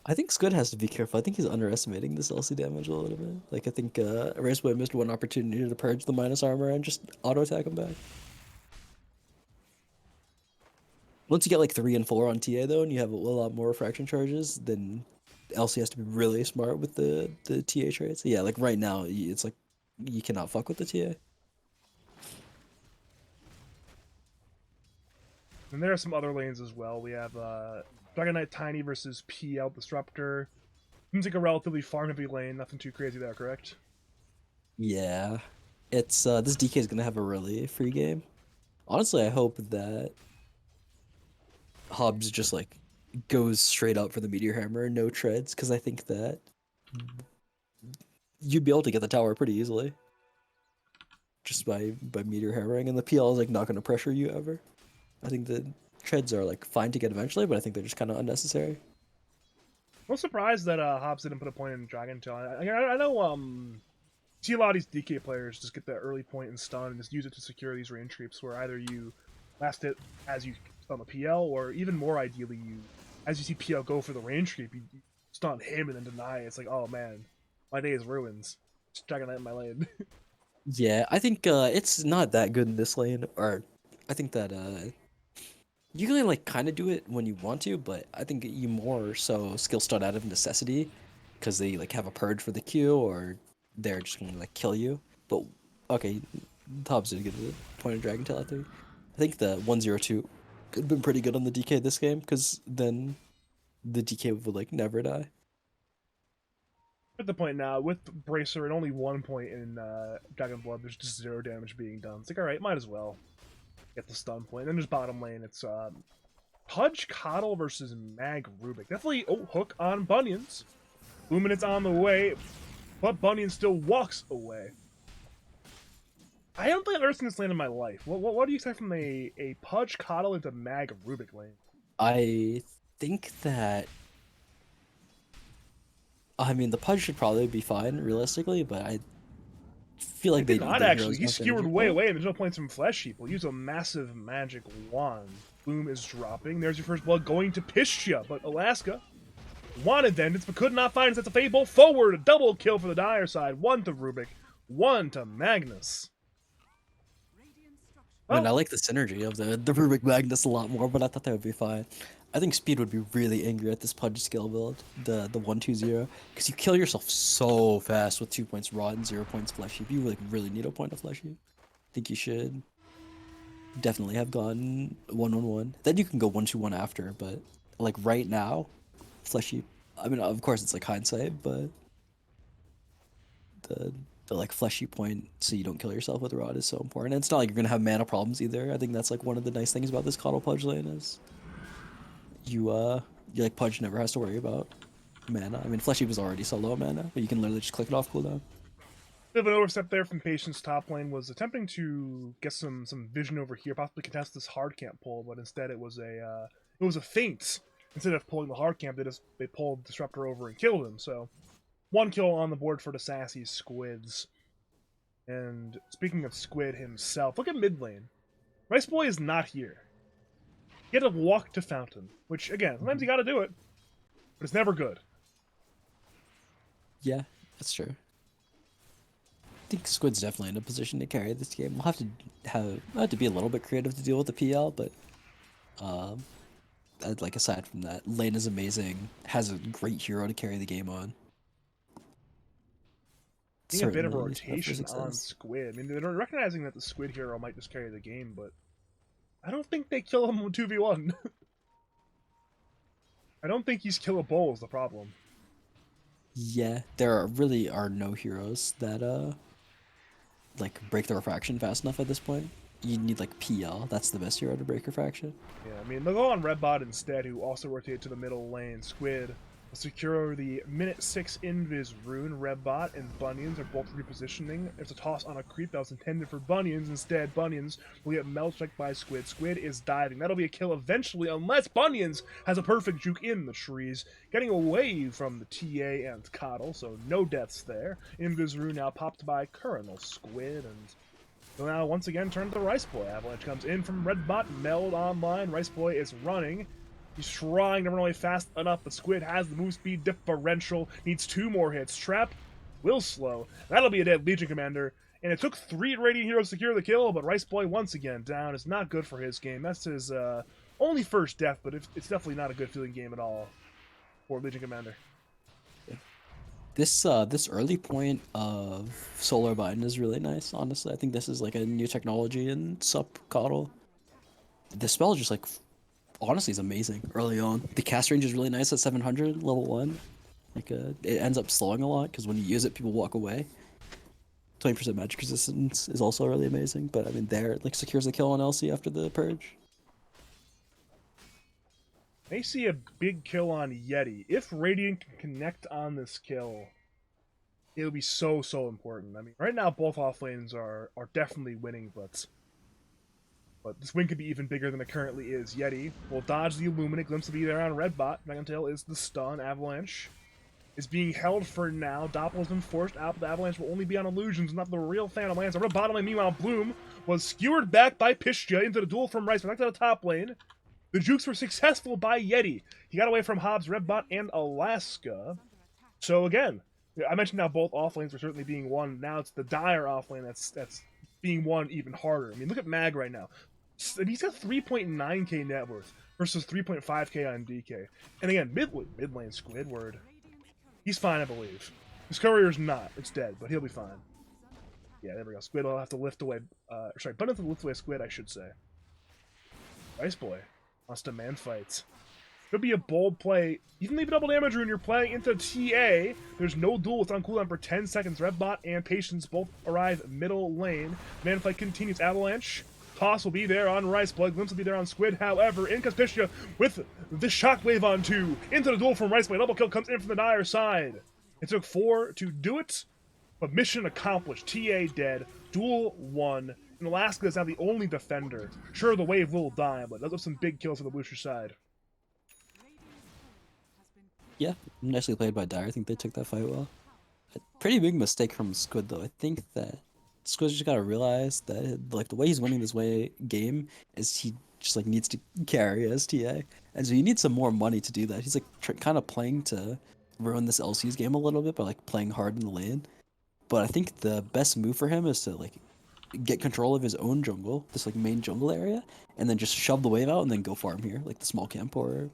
I think Squid has to be careful. I think he's underestimating this LC damage a little bit. Like I think Raceboy missed one opportunity to purge the minus armor and just auto attack him back. Once you get like 3 and 4 on TA though, and you have a lot more refraction charges, then LC has to be really smart with the TA traits. Yeah, like right now, it's like you cannot fuck with the TA. And there are some other lanes as well. We have Dragon Knight Tiny versus PL Disruptor. Seems like a relatively farm-heavy lane. Nothing too crazy there, correct? Yeah, it's this DK is gonna have a really free game. Honestly, I hope that Hobbs just like goes straight up for the Meteor Hammer, no treads, because I think that you'd be able to get the tower pretty easily just by Meteor Hammering, and the PL is like not gonna pressure you ever. I think the treads are like fine to get eventually, but I think they're just kind of unnecessary. I'm surprised that Hobbs didn't put a point in Dragon Tail. I know see a lot of these DK players just get that early point and stun and just use it to secure these range creeps where either you last it as you stun the PL, or even more ideally, as you see PL go for the range creep, you stun him and then deny it. It's like, oh man, my day is ruined. Just Dragon Knight in my lane. Yeah, I think it's not that good in this lane, or I think that you can like kind of do it when you want to, but I think you more so skill stun out of necessity because they like have a purge for the Q, or they're just gonna like kill you. But okay, Tobbs did get a point of Dragon Tail, I think. I think the 102 could have been pretty good on the DK this game because then the DK would like never die. At the point now, with Bracer and only 1 point in Dragon Blood, there's just 0 damage being done. It's like, alright, might as well get the stun point. And then there's bottom lane, it's Pudge Coddle versus Mag Rubik. Definitely hook on Bunions. Luminance on the way, but Bunyan still walks away. I don't think I've ever seen this lane in my life. What do you expect from a Pudge Coddle into Mag Rubik lane? I think that I mean the Pudge should probably be fine realistically, but I feel like He did they need not the actually. heroes He enough skewered energy way pool. away, and there's no points from Flesh Heap. We'll use a massive magic wand. Boom is dropping. There's your first blood going to Pistia, but Alaska wanted Vengeance, but could not find it. That's a Fable forward. A double kill for the dire side. 1 to Rubik, 1 to Magnus. I mean, I Well, like the synergy of the Rubik Magnus a lot more, but I thought that would be fine. I think Speed would be really angry at this Pudge skill build, the 1-2-0, because you kill yourself so fast with 2 points raw and 0 points flesh heap. You like really need a point of flesh heap. I think you should definitely have gone 1-1-1. Then you can go 1-2-1 after, but like right now, flesh heap. I mean, of course it's like hindsight, but the like fleshy point so you don't kill yourself with rod is so important. And it's not like you're gonna have mana problems either. I think that's like one of the nice things about this Coddle Pudge lane is you like Pudge never has to worry about mana. I mean Fleshy was already so low mana, but you can literally just click it off cooldown. bit of an overstep there from Patience top lane. Was attempting to get some vision over here, possibly contest this hard camp pull, but instead it was a feint. Instead of pulling the hard camp, they pulled Disruptor over and killed him. So 1 kill on the board for the Sassy Squids. And speaking of Squid himself, look at mid lane. Rice Boy is not here. He had to walk to Fountain, which, again, sometimes you gotta do it, but it's never good. Yeah, that's true. I think Squid's definitely in a position to carry this game. We'll have to be a little bit creative to deal with the PL, but um, like aside from that, Lane is amazing. Has a great hero to carry the game on. Being a bit of a Certainly set up for rotation on success. Squid. I mean, they're recognizing that the Squid hero might just carry the game, but I don't think they kill him with 2v1. I don't think he's killable is the problem. Yeah, really are no heroes that like break the refraction fast enough at this point. You need like PL. That's the best hero to break refraction. Yeah, I mean, they'll go on Redbot instead, who also rotate to the middle lane. Squid will secure the minute 6 Invis rune. Redbot and Bunions are both repositioning. It's a toss on a creep that was intended for Bunions. Instead, Bunions will get meld checked by Squid. Squid is diving. That'll be a kill eventually, unless Bunions has a perfect juke in the trees, getting away from the TA and Coddle, so no deaths there. Invis rune now popped by Colonel Squid, and so now, once again, turn to the Rice Boy. Avalanche comes in from Redbot, meld online. Rice Boy is running. He's trying to run away fast enough, but Squid has the move speed differential. Needs 2 more hits. Trap will slow. That'll be a dead Legion Commander. And it took 3 Radiant Heroes to secure the kill, but Rice Boy once again down. It's not good for his game. That's his only first death, but it's definitely not a good feeling game at all for Legion Commander. This early point of Solar Bind is really nice, honestly. I think this is like a new technology in Sup Coddle. The spell just like honestly is amazing early on. The cast range is really nice at 700 level 1. Like it ends up slowing a lot because when you use it people walk away. 20% magic resistance is also really amazing, but I mean there it like secures the kill on LC after the purge. May see a big kill on Yeti. If Radiant can connect on this kill, it'll be so important. I mean, right now both off lanes are definitely winning, but this win could be even bigger than it currently is. Yeti will dodge the Illuminate. Glimpse will be there on Redbot. Dragon is the stun. Avalanche is being held for now. Doppel's been forced out, but the Avalanche will only be on illusions, not the real Phantom Lands. Over the bottom lane, meanwhile, Bloom was skewered back by Pistia into the duel from Rice, back to the top lane. The jukes were successful by Yeti. He got away from Hobbs, Redbot, and Alaska. So again, I mentioned now both off lanes were certainly being won. Now it's the Dire off lane that's being won even harder. I mean, look at Mag right now. He's got 3.9k net worth versus 3.5k on DK. And again, mid lane Squidward, he's fine, I believe. His courier's not. It's dead, but he'll be fine. Yeah, there we go. Squid will have to lift away. Sorry, Button to lift away Squid, I should say. Rice Boy wants to man fights. Could be a bold play. You can leave a double damage rune. You're playing into TA. There's no duel. It's on cooldown for 10 seconds. Redbot and Patience both arrive middle lane. Man fight continues. Avalanche. Toss will be there on Rice. Blood Glimpse will be there on Squid. However, in Pistia with the Shockwave on 2. Into the duel from Rice. Double kill comes in from the Dire side. It took 4 to do it, but mission accomplished. TA dead. Duel won. And Alaska is now the only defender. Sure, the wave will die, but those are some big kills on the Bloosher side. Yeah, nicely played by Dire. I think they took that fight well. A pretty big mistake from Squid though. I think that Squid's just gotta realize that like the way he's winning this game is he just like needs to carry as TA, and so you need some more money to do that. He's like kind of playing to ruin this LC's game a little bit by like playing hard in the lane. But I think the best move for him is to like get control of his own jungle, this like main jungle area, and then just shove the wave out and then go farm here, like the small camp or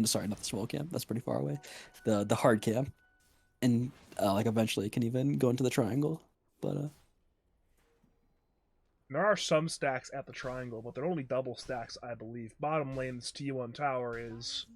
sorry, not the small camp. That's pretty far away. The hard camp, and like eventually can even go into the triangle. But there are some stacks at the triangle, but they're only double stacks, I believe. Bottom lane's T1 tower is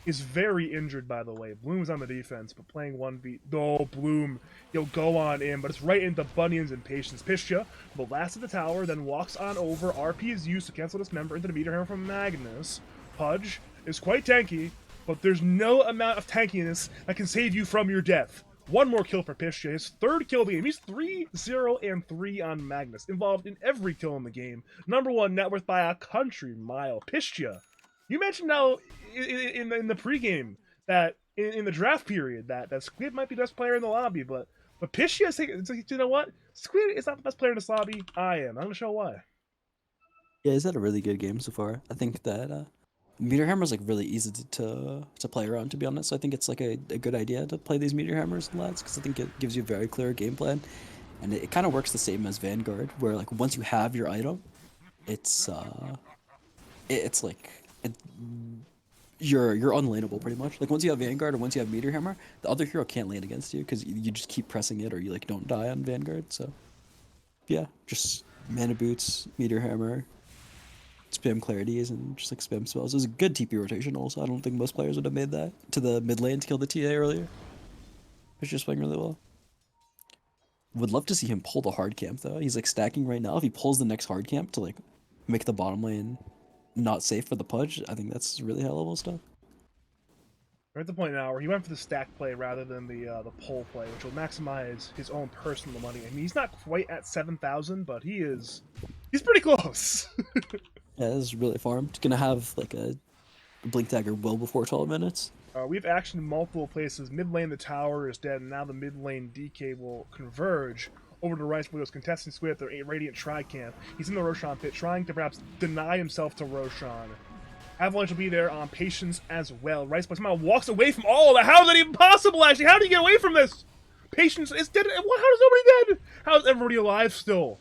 very injured, by the way. Bloom's on the defense, but playing 1v. Oh, Bloom, he'll go on in, but it's right into Bunions and Patience. Pistia will last at the tower, then walks on over. RP is used to cancel dismember into the meter hammer from Magnus. Pudge is quite tanky, but there's no amount of tankiness that can save you from your death. One more kill for Pistia, his 3rd kill of the game. He's 3-0-3 on Magnus, involved in every kill in the game. #1 net worth by a country mile. Pistia, you mentioned now in the pregame that in the draft period that Squid might be the best player in the lobby, but Pistia is, you know what? Squid is not the best player in this lobby. I am. I'm gonna show why. Yeah, he's had a really good game so far. I think that Meteor Hammer's like really easy to play around, to be honest. I think it's like a good idea to play these Meteor Hammers and lads because I think it gives you a very clear game plan, and it kind of works the same as Vanguard, where like once you have your item, it's it's like it, you're unlaneable pretty much. Like once you have Vanguard or once you have Meteor Hammer, the other hero can't lane against you because you just keep pressing it or you like don't die on Vanguard. So yeah, just mana boots, Meteor Hammer, spam clarities, and just like spam spells. It was a good TP rotation also. I don't think most players would have made that to the mid lane to kill the TA earlier. It's just playing really well. Would love to see him pull the hard camp though. He's like stacking right now. If he pulls the next hard camp to like make the bottom lane not safe for the pudge, I think that's really high level stuff. We're at the point now where he went for the stack play rather than the pull play, which will maximize his own personal money. I mean, he's not quite at 7,000, but he's pretty close. Yeah, this is really farmed. Gonna have like a blink dagger well before 12 minutes. We've actioned multiple places. Mid lane, the tower is dead, and now the mid lane DK will converge over to Rice Blues, contesting Squid at their Radiant Tri-Camp. He's in the Roshan pit, trying to perhaps deny himself to Roshan. Avalanche will be there on Patience as well. Rice Boy somehow walks away from all of that. How is that even possible, actually? How do you get away from this? Patience is dead. How is nobody dead? How is everybody alive still?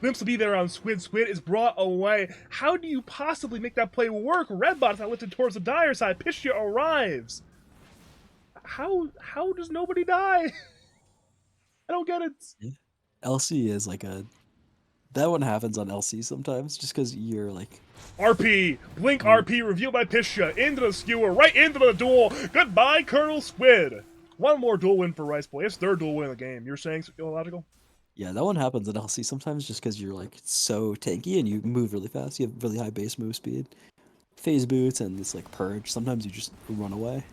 Glimpse will be there on Squid. Squid is brought away. How do you possibly make that play work? Redbot is not lifted towards the dire side. Pistia arrives. How does nobody die? I don't get it. Yeah. LC is like a that one happens on LC sometimes just because you're like RP, Blink RP revealed by Pistia, into the skewer, right into the duel. Goodbye, Colonel Squid. One more duel win for Rice Boy. His third duel win in the game. You're saying illogical? yeah, that one happens in LC sometimes just because you're like so tanky and you move really fast. You have really high base move speed, phase boots, and this like purge. Sometimes you just run away.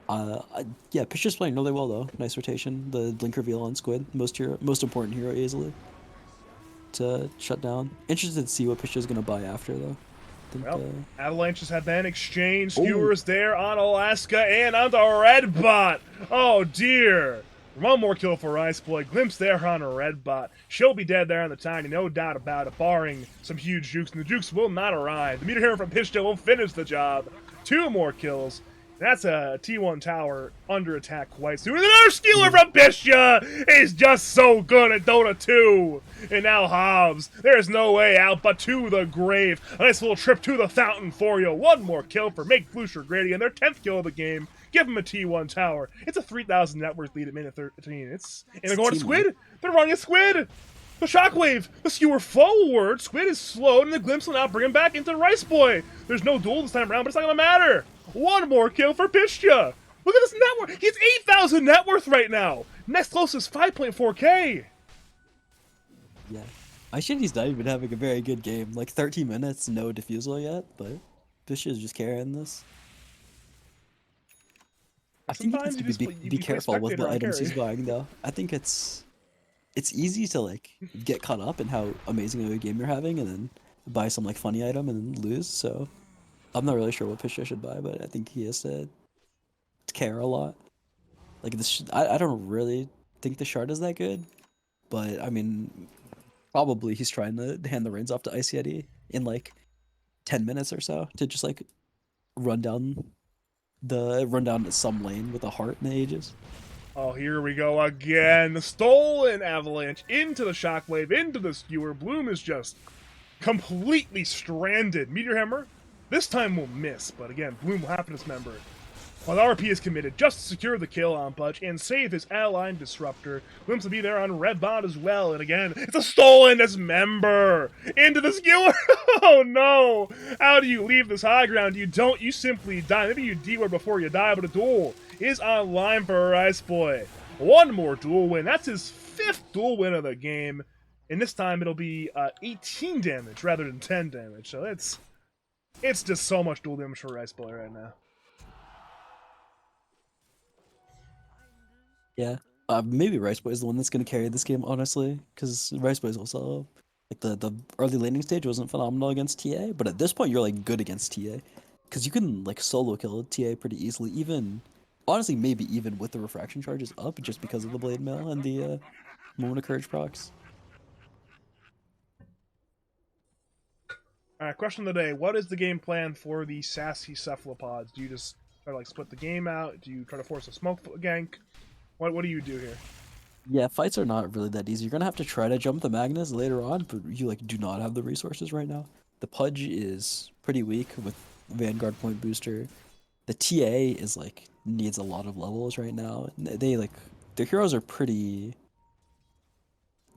Yeah, Piscia's playing really well though. Nice rotation. The blink reveal on Squid, most important hero easily to shut down. Interested to see what Piscia's gonna buy after though. Well, avalanches have been exchanged. Skewers there on Alaska and on the Redbot. Oh dear. One more kill for Rice Boy. Glimpse there on a Redbot. She'll be dead there on the Tiny, no doubt about it, barring some huge jukes, and the jukes will not arrive. The meter hero from Pistia will finish the job. 2 more kills. That's a T1 tower under attack quite soon. Another skewer from Pistia is just so good at Dota 2. And now Hobbs, there's no way out but to the grave. A nice little trip to the fountain for you. 1 more kill for Make Bloosher Grady and their 10th kill of the game. Give him a T1 tower. It's a 3,000 net worth lead at minute 13. And they're going to Squid. They're running a Squid. The shockwave, the skewer forward. Squid is slowed, and the glimpse will now bring him back into Rice Boy. There's no duel this time around, but it's not gonna matter. 1 more kill for Pistia. Look at this net worth. He's 8,000 net worth right now. Next closest 5.4k. Yeah, I should he's not even having a very good game. Like 13 minutes, no defusal yet, but Piscia's just carrying this. I think he needs to be careful with what items he's buying though. I think it's easy to like get caught up in how amazing of a game you're having and then buy some like funny item and then lose. So I'm not really sure what Piscia should buy, but I think he has to care a lot. Like this, I don't really think the shard is that good, but I mean, probably he's trying to hand the reins off to Icy Eddie in like 10 minutes or so to just like run down some lane with a heart in the ages. Oh, here we go again. The stolen avalanche into the shockwave, into the skewer. Bloom is just completely stranded. Meteor Hammer, this time will miss, but again, Bloom will have to dismember it. While the RP is committed just to secure the kill on Budge and save his ally and Disruptor. Glimpse will be there on Redbot as well, and again, it's a stolen dismember! Into the skewer! Oh no! How do you leave this high ground? You don't, you simply die. Maybe you D-word before you die, but a duel is online for Ice Boy. 1 more duel win. That's his 5th duel win of the game. And this time it'll be 18 damage rather than 10 damage. So it's just so much duel damage for Ice Boy right now. Yeah, maybe Rice Boy is the one that's gonna carry this game, honestly, because Rice Boy is also like the early laning stage wasn't phenomenal against TA, but at this point you're like good against TA, because you can like solo kill TA pretty easily, even honestly maybe even with the refraction charges up just because of the blade mail and the moment of courage procs. Alright, question of the day. What is the game plan for the Sassy Cephalopods? Do you just try to like split the game out? Do you try to force a smoke gank? What do you do here? Yeah, fights are not really that easy. You're gonna have to try to jump the Magnus later on, but you like do not have the resources right now. The Pudge is pretty weak with Vanguard Point Booster. The TA is like needs a lot of levels right now. They like their heroes are pretty.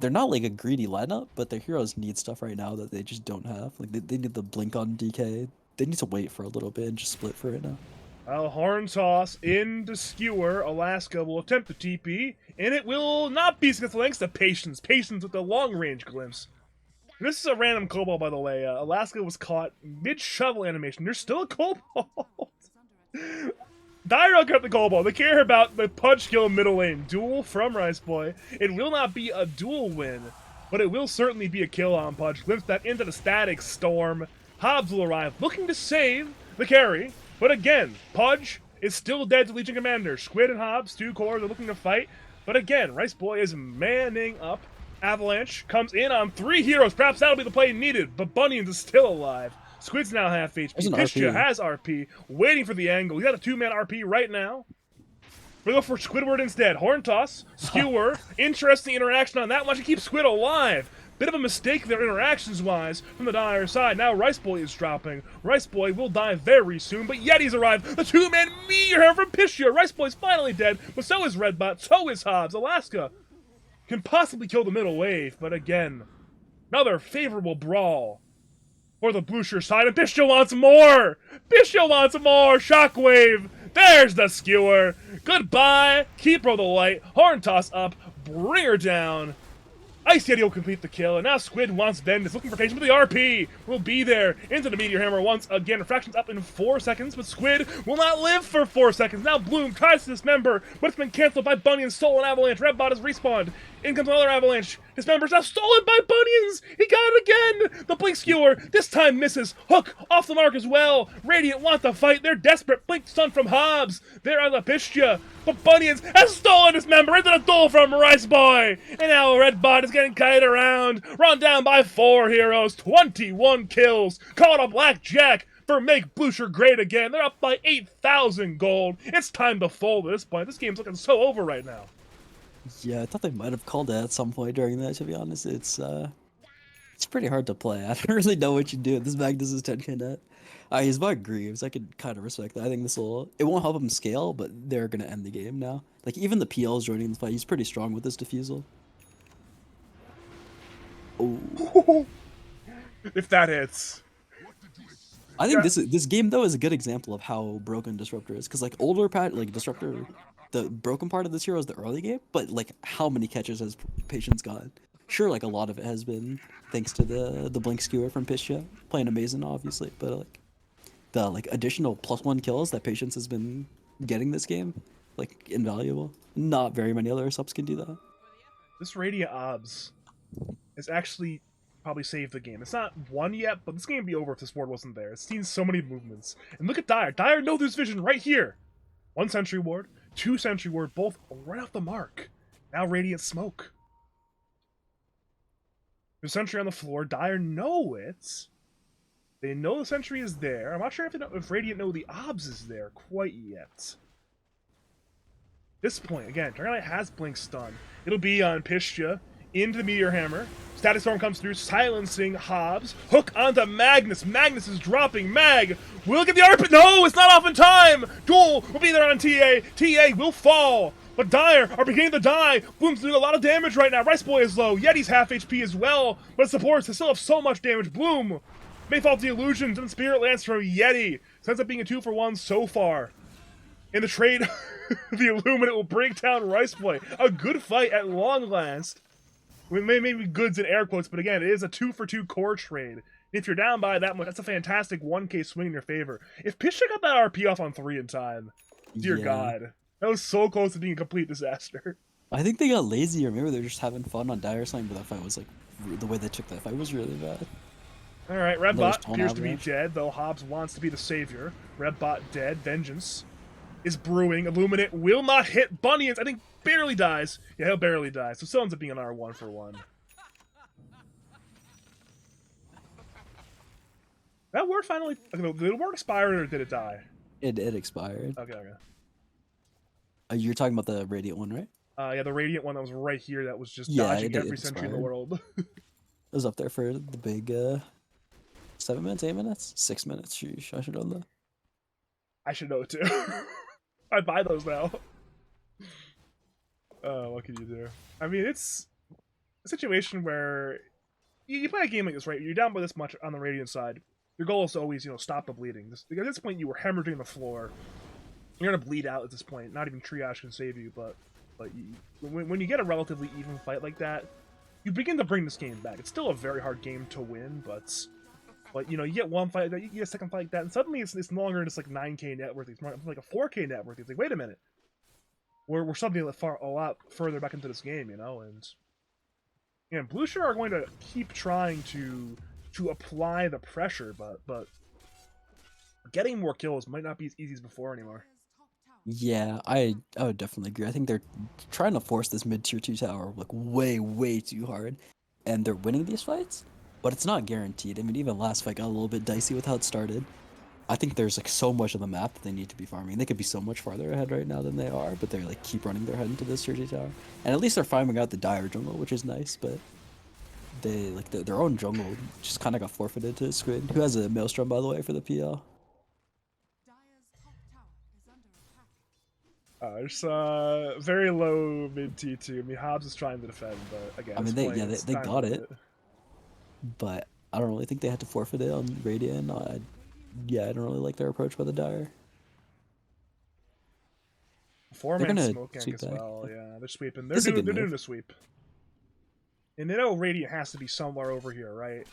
They're not like a greedy lineup, but their heroes need stuff right now that they just don't have. Like they need the blink on DK. They need to wait for a little bit and just split for it now. Well, Horn Toss into Skewer. Alaska will attempt the TP, and it will not be successful thanks to Patience. Patience with the long-range glimpse. And this is a random Cobalt, by the way. Alaska was caught mid-shovel animation. There's still a Cobalt. Dire got the Cobalt. They care about the Pudge kill middle lane. Duel from Rice Boy. It will not be a duel win, but it will certainly be a kill on Pudge. Glimpse that into the Static Storm. Hobbs will arrive, looking to save the carry. But again, Pudge is still dead to Legion Commander. Squid and Hobbs, 2 cores, are looking to fight. But again, Rice Boy is manning up. Avalanche comes in on 3 heroes. Perhaps that'll be the play needed. But Bunnions is still alive. Squid's now half HP. Pistia has RP, waiting for the angle. He's got a 2-man RP right now. We go for Squidward instead. Horn Toss, Skewer. Interesting interaction on that one. She keeps Squid alive. Bit of a mistake there interactions-wise from the Dire side. Now Rice Boy is dropping. Rice Boy will die very soon, but Yeti's arrived. The 2-man meteor from Pistia. Rice Boy's finally dead, but so is Redbot, so is Hobbs. Alaska can possibly kill the middle wave, but again, another favorable brawl for the Bloosher side, and Pistia wants more! Pistia wants more! Shockwave! There's the Skewer! Goodbye! Keep her the light. Horn Toss up. Bring her down. Ice Yeti will complete the kill, and now Squid wants Vengeance, looking for patience, but the RP will be there into the Meteor Hammer once again. Refraction's up in 4 seconds, but Squid will not live for 4 seconds. Now Bloom tries to dismember, but it's been canceled by Bunyan, stolen Avalanche. Redbot has respawned. In comes another Avalanche. Dismember's now stolen by Bunions! He got it again! The Blink Skewer this time misses. Hook off the mark as well. Radiant want to fight. They're desperate. Blink Stun from Hobbs. They're on the Pistia. But Bunions has stolen Dismember into the duel from Rice Boy. And now Redbot is getting kited around. Run down by 4 heroes. 21 kills. Caught a Blackjack for Make Bloosher great again. They're up by 8,000 gold. It's time to fold at this point. This game's looking so over right now. Yeah, I thought they might have called it at some point during that, to be honest. It's pretty hard to play. I don't really know what you do. This Magnus is 10k net. He's about Greaves. I could kind of respect that. I think it won't help him scale, but they're going to end the game now. Like, even the PL's joining the fight. He's pretty strong with this defusal. Oh. If that hits. I think this game, though, is a good example of how broken Disruptor is. Because, like, older Disruptor, the broken part of this hero is the early game, but, like, how many catches has Patience gotten? Sure, like, a lot of it has been thanks to the Blink Skewer from Pistia, playing amazing, obviously, but, like, the, like, additional +1 kills that Patience has been getting this game, like, invaluable. Not very many other subs can do that. This Radiant Obs is actually probably saved the game. It's not won yet, but this game would be over if this ward wasn't there. It's seen so many movements. And look at Dire. Dire knows this vision right here. 1 Sentry Ward, 2 Sentry Ward, both right off the mark. Now Radiant Smoke. There's Sentry on the floor. Dire know it. They know the Sentry is there. I'm not sure if Radiant know the Obs is there quite yet. This point, again, Dragonite has Blink Stun. It'll be on Pistia. Into the Meteor Hammer. Static Storm comes through, silencing Hobbs. Hook onto Magnus. Magnus is dropping. Mag will get the ARP. No, it's not off in time. Duel will be there on TA. TA will fall. But Dire are beginning to die. Bloom's doing a lot of damage right now. Rice Boy is low. Yeti's half HP as well. But supports still have so much damage. Bloom may fall to the illusions and Spirit Lance from Yeti. So ends up being a 2-for-1 so far. In the trade, the Illuminate will break down Rice Boy. A good fight at long last. Maybe goods in air quotes, but again, it is a 2-for-2 core trade. If you're down by that much, that's a fantastic 1k swing in your favor. If Pistia got that RP off on 3 in time, dear God, that was so close to being a complete disaster. I think they got lazy, or maybe they're just having fun on Dire Slang, but that fight was like, the way they took that fight was really bad. Alright, Redbot appears to be dead, though Hobbs wants to be the savior. Redbot dead, Vengeance is brewing. Illuminate will not hit Bunions. I think barely dies. Yeah, he'll barely die. So still ends up being an R1-for-1. That word finally. Okay, did the word expire or did it die? It expired. Okay, okay. You're talking about the Radiant one, right? Yeah, the radiant one that was right here that was just Yeah, dodging it every sentry in the expired. world. It was up there for the big 7 minutes, 8 minutes, 6 minutes. Sheesh, I should know that. I should know it too. I'd buy those now. What can you do? I mean, it's a situation where you play a game like this, right? You're down by this much on the Radiant side. Your goal is to always, stop the bleeding. At this point, you were hemorrhaging the floor. You're gonna bleed out at this point. Not even triage can save you, but when you get a relatively even fight like that, you begin to bring this game back. It's still a very hard game to win, but you get one fight, you get a second fight like that, and suddenly it's no longer just like 9K net worth. It's more like a 4K net worth. It's like, wait a minute, we're something a lot further back into this game, and Bloosher are going to keep trying to apply the pressure, but getting more kills might not be as easy as before anymore. Yeah, I would definitely agree. I think they're trying to force this mid tier 2 tower like way too hard, and they're winning these fights, but it's not guaranteed. I mean, even last fight got a little bit dicey with how it started. I think there's like so much of the map that they need to be farming. They could be so much farther ahead right now than they are, but they like keep running their head into this tier 2 tower, and at least they're farming out the dire jungle, which is nice. But they like their own jungle just kind of got forfeited to Squid, who has a maelstrom by the way for the PL. Just very low mid T2. I mean, Hobbs is trying to defend, but again, I mean, they got it, but I don't really think they had to forfeit it on Radiant. Yeah, I don't really like their approach by the Dire. Four-man smoke gank as back. well. Yeah, they're sweeping. They're doing the sweep. And they know Radiant has to be somewhere over here, right?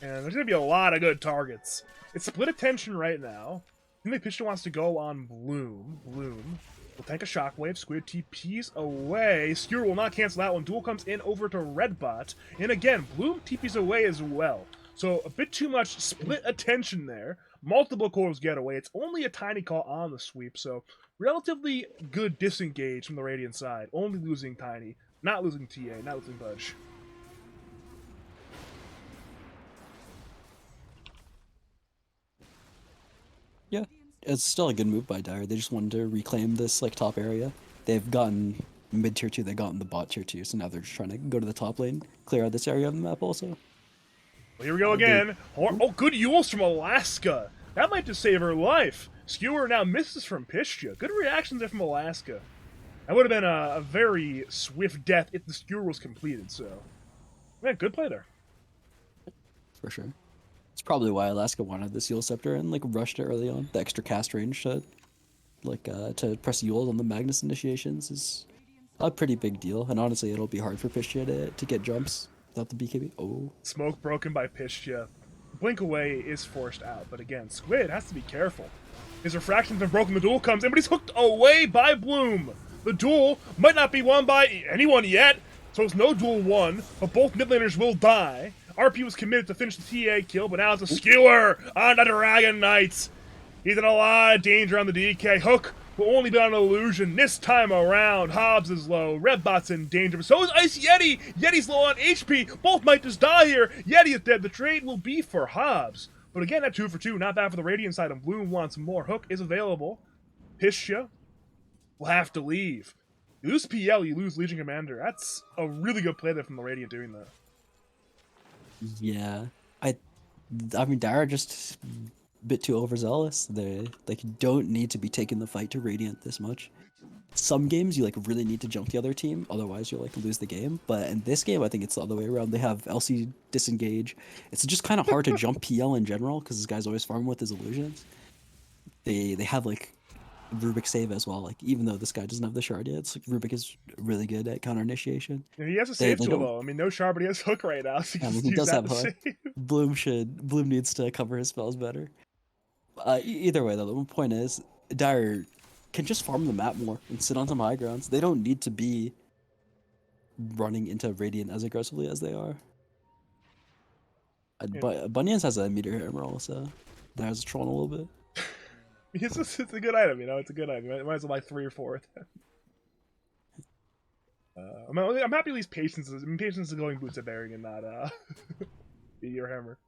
And there's going to be a lot of good targets. It's split attention right now. I think Pitcher wants to go on Bloom. Bloom will tank a shockwave. Squid TPs away. Skewer will not cancel that one. Duel comes in over to Redbot. And again, Bloom TPs away as well. So a bit too much split attention there. Multiple cores get away. It's only a tiny call on the sweep, so relatively good disengage from the Radiant side. Only losing Tiny. Not losing TA. Not losing Budge. Yeah, it's still a good move by Dire. They just wanted to reclaim this like top area. They've gotten mid tier 2, they've gotten the bot tier 2, so now they're just trying to go to the top lane, clear out this area of the map also. Well, here we go again. Oh, good Yules from Alaska. That might just save her life. Skewer now misses from Pistia. Good reactions there from Alaska. That would have been a very swift death if the skewer was completed, so. Man, good play there. For sure. It's probably why Alaska wanted this Yule Scepter and like rushed it early on. The extra cast range to press Yule on the Magnus initiations is a pretty big deal. And honestly, it'll be hard for Pistia to get jumps without the BKB. Oh. Smoke broken by Pistia. Blink away is forced out, but again, Squid has to be careful. His refraction's been broken, the duel comes in, but he's hooked away by Bloom. The duel might not be won by anyone yet, so it's no duel won, but both mid laners will die. RP was committed to finish the TA kill, but now it's a skewer on the Dragon Knights. He's in a lot of danger on the DK. Hook will only be on an illusion this time around. Hobbs is low. Redbot's in danger, but so is Ice Yeti. Yeti's low on HP. Both might just die here. Yeti is dead. The trade will be for Hobbs. But again, that 2 for 2, not bad for the Radiant side, and Bloom wants more. Hook is available. Pistia will have to leave. You lose PL, you lose Legion Commander. That's a really good play there from the Radiant doing that. Yeah. I mean, Dire just a bit too overzealous. They don't need to be taking the fight to Radiant this much. Some games you like really need to jump the other team, otherwise you'll like lose the game. But in this game, I think it's the other way around. They have LC disengage. It's just kind of hard to jump PL in general because this guy's always farming with his illusions. They have like Rubik save as well. Like even though this guy doesn't have the shard yet, it's like Rubik is really good at counter initiation. Yeah, he has a save tool though. I mean, no shard, but he has hook right now. So he does have hook. Bloom needs to cover his spells better. Either way though, the point is Dire can just farm the map more and sit on some high grounds. They don't need to be running into Radiant as aggressively as they are. But Bunyan's has a meteor hammer also. There's a troll a little bit. It's a good item, it's a good item. Might as well buy 3 or 4 of them. I'm happy at least Patience is going boots of bearing and not meteor hammer.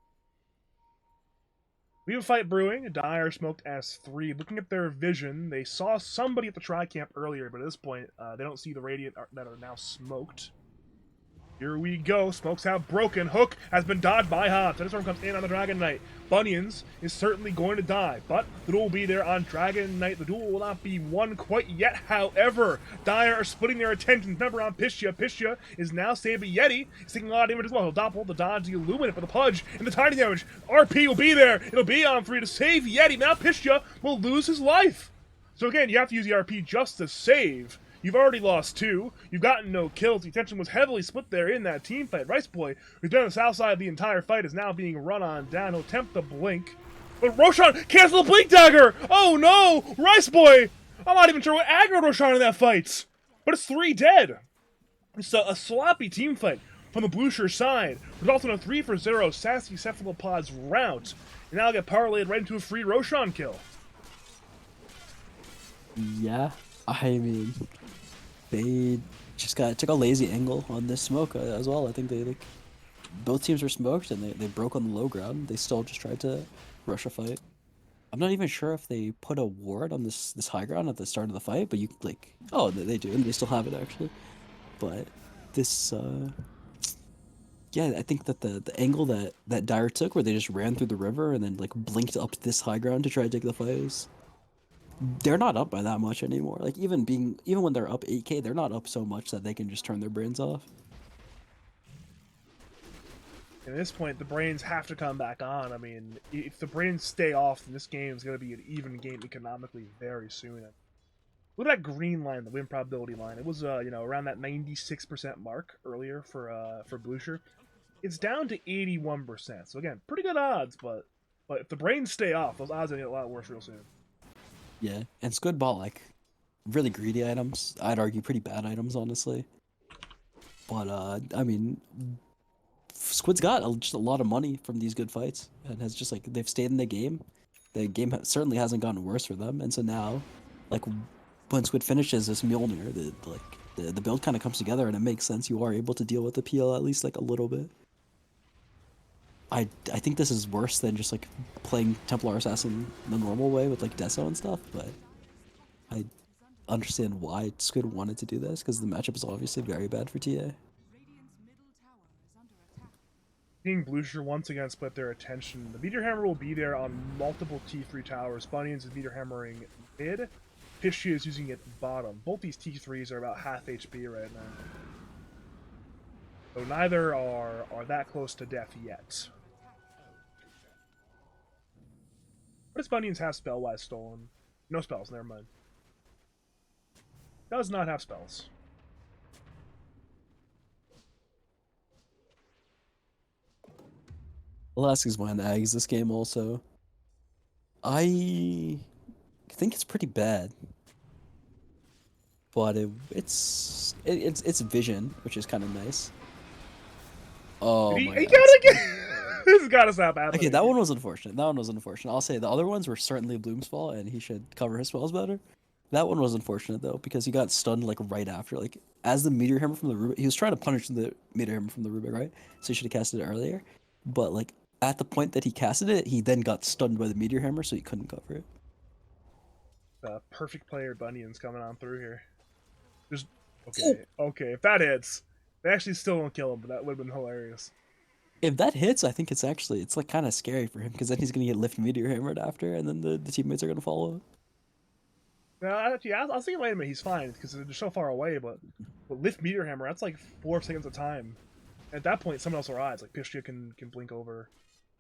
We have a fight brewing. Dire smoked S3. Looking at their vision, they saw somebody at the tri-camp earlier, but at this point, they don't see the Radiant that are now smoked. Here we go. Smokes have broken. Hook has been dodged by Hobbs. Thunderstorm comes in on the Dragon Knight. Bunions is certainly going to die, but the duel will be there on Dragon Knight. The duel will not be won quite yet, however. Dire are splitting their attention. Remember on Pistia. Pistia is now saved, but Yeti is taking a lot of damage as well. He'll doppel the dodge, the Illuminate for the Pudge, and the tiny damage. RP will be there. It'll be on 3 to save Yeti. Now Pistia will lose his life. So again, you have to use the RP just to save. You've already lost 2. You've gotten no kills. The attention was heavily split there in that team fight. Rice Boy, who's been on the south side of the entire fight, is now being run on down. He'll attempt the blink. But Roshan cancel the blink dagger! Oh no! Rice Boy! I'm not even sure what aggroed Roshan in that fight. But it's 3 dead. It's a sloppy team fight from the Bloosher side. Resulting in a 3-for-0 Sassy Cephalopods rout. And now get parlayed right into a free Roshan kill. Yeah, I mean, they just took a lazy angle on this smoke as well. I think they both teams were smoked and they broke on the low ground. They still just tried to rush a fight. I'm not even sure if they put a ward on this high ground at the start of the fight, but you oh, they do, and they still have it actually. But this yeah, I think that the angle that Dire took, where they just ran through the river and then like blinked up this high ground to try to take the fight, is they're not up by that much anymore. Like even when they're up 8k, they're not up so much that they can just turn their brains off. At this point, the brains have to come back on. I mean, if the brains stay off, then this game is going to be an even game economically very soon. Look at that green line, the win probability line. It was, around that 96% mark earlier for Bloosher. It's down to 81%. So again, pretty good odds, but if the brains stay off, those odds are going to get a lot worse real soon. Yeah, and Squid bought like really greedy items. I'd argue pretty bad items, honestly. But I mean, Squid's got just a lot of money from these good fights, and has just they've stayed in the game. The game certainly hasn't gotten worse for them, and so now, like when Squid finishes this Mjolnir, the build kind of comes together, and it makes sense. You are able to deal with the PL at least like a little bit. I think this is worse than just like playing Templar Assassin the normal way with like Deso and stuff, but I understand why Squid wanted to do this, because the matchup is obviously very bad for TA. Seeing Bloosher once again split their attention. The Meteor Hammer will be there on multiple T3 towers. Bunions is Meteor Hammering mid. Pishy is using it bottom. Both these T3s are about half HP right now. So neither are that close to death yet. What does Bunions have spell-wise stolen? No spells, never mind. Does not have spells. Alaska's behind the Aggies this game also. I think it's pretty bad. But it's vision, which is kind of nice. Oh my god. He gotta get this has gotta stop happening. Okay, that one was unfortunate. I'll say the other ones were certainly Bloom's fault, and he should cover his spells better. That one was unfortunate though, because he got stunned like right after, like as the Meteor Hammer from the Rubik. He was trying to punish the Meteor Hammer from the Rubik, right? So he should have casted it earlier. But like at the point that he casted it, he then got stunned by the Meteor Hammer, so he couldn't cover it. Perfect player Bunion's coming on through here. Just okay. If that hits, they actually still don't kill him, but that would have been hilarious. If that hits, I think it's like kind of scary for him, because then he's gonna get lift Meteor Hammered after, and then the teammates are gonna follow. No, actually, I was thinking, wait a minute, he's fine because they're so far away. But lift Meteor Hammer, that's like 4 seconds of time. At that point, someone else will rise. Like Pistia can blink over,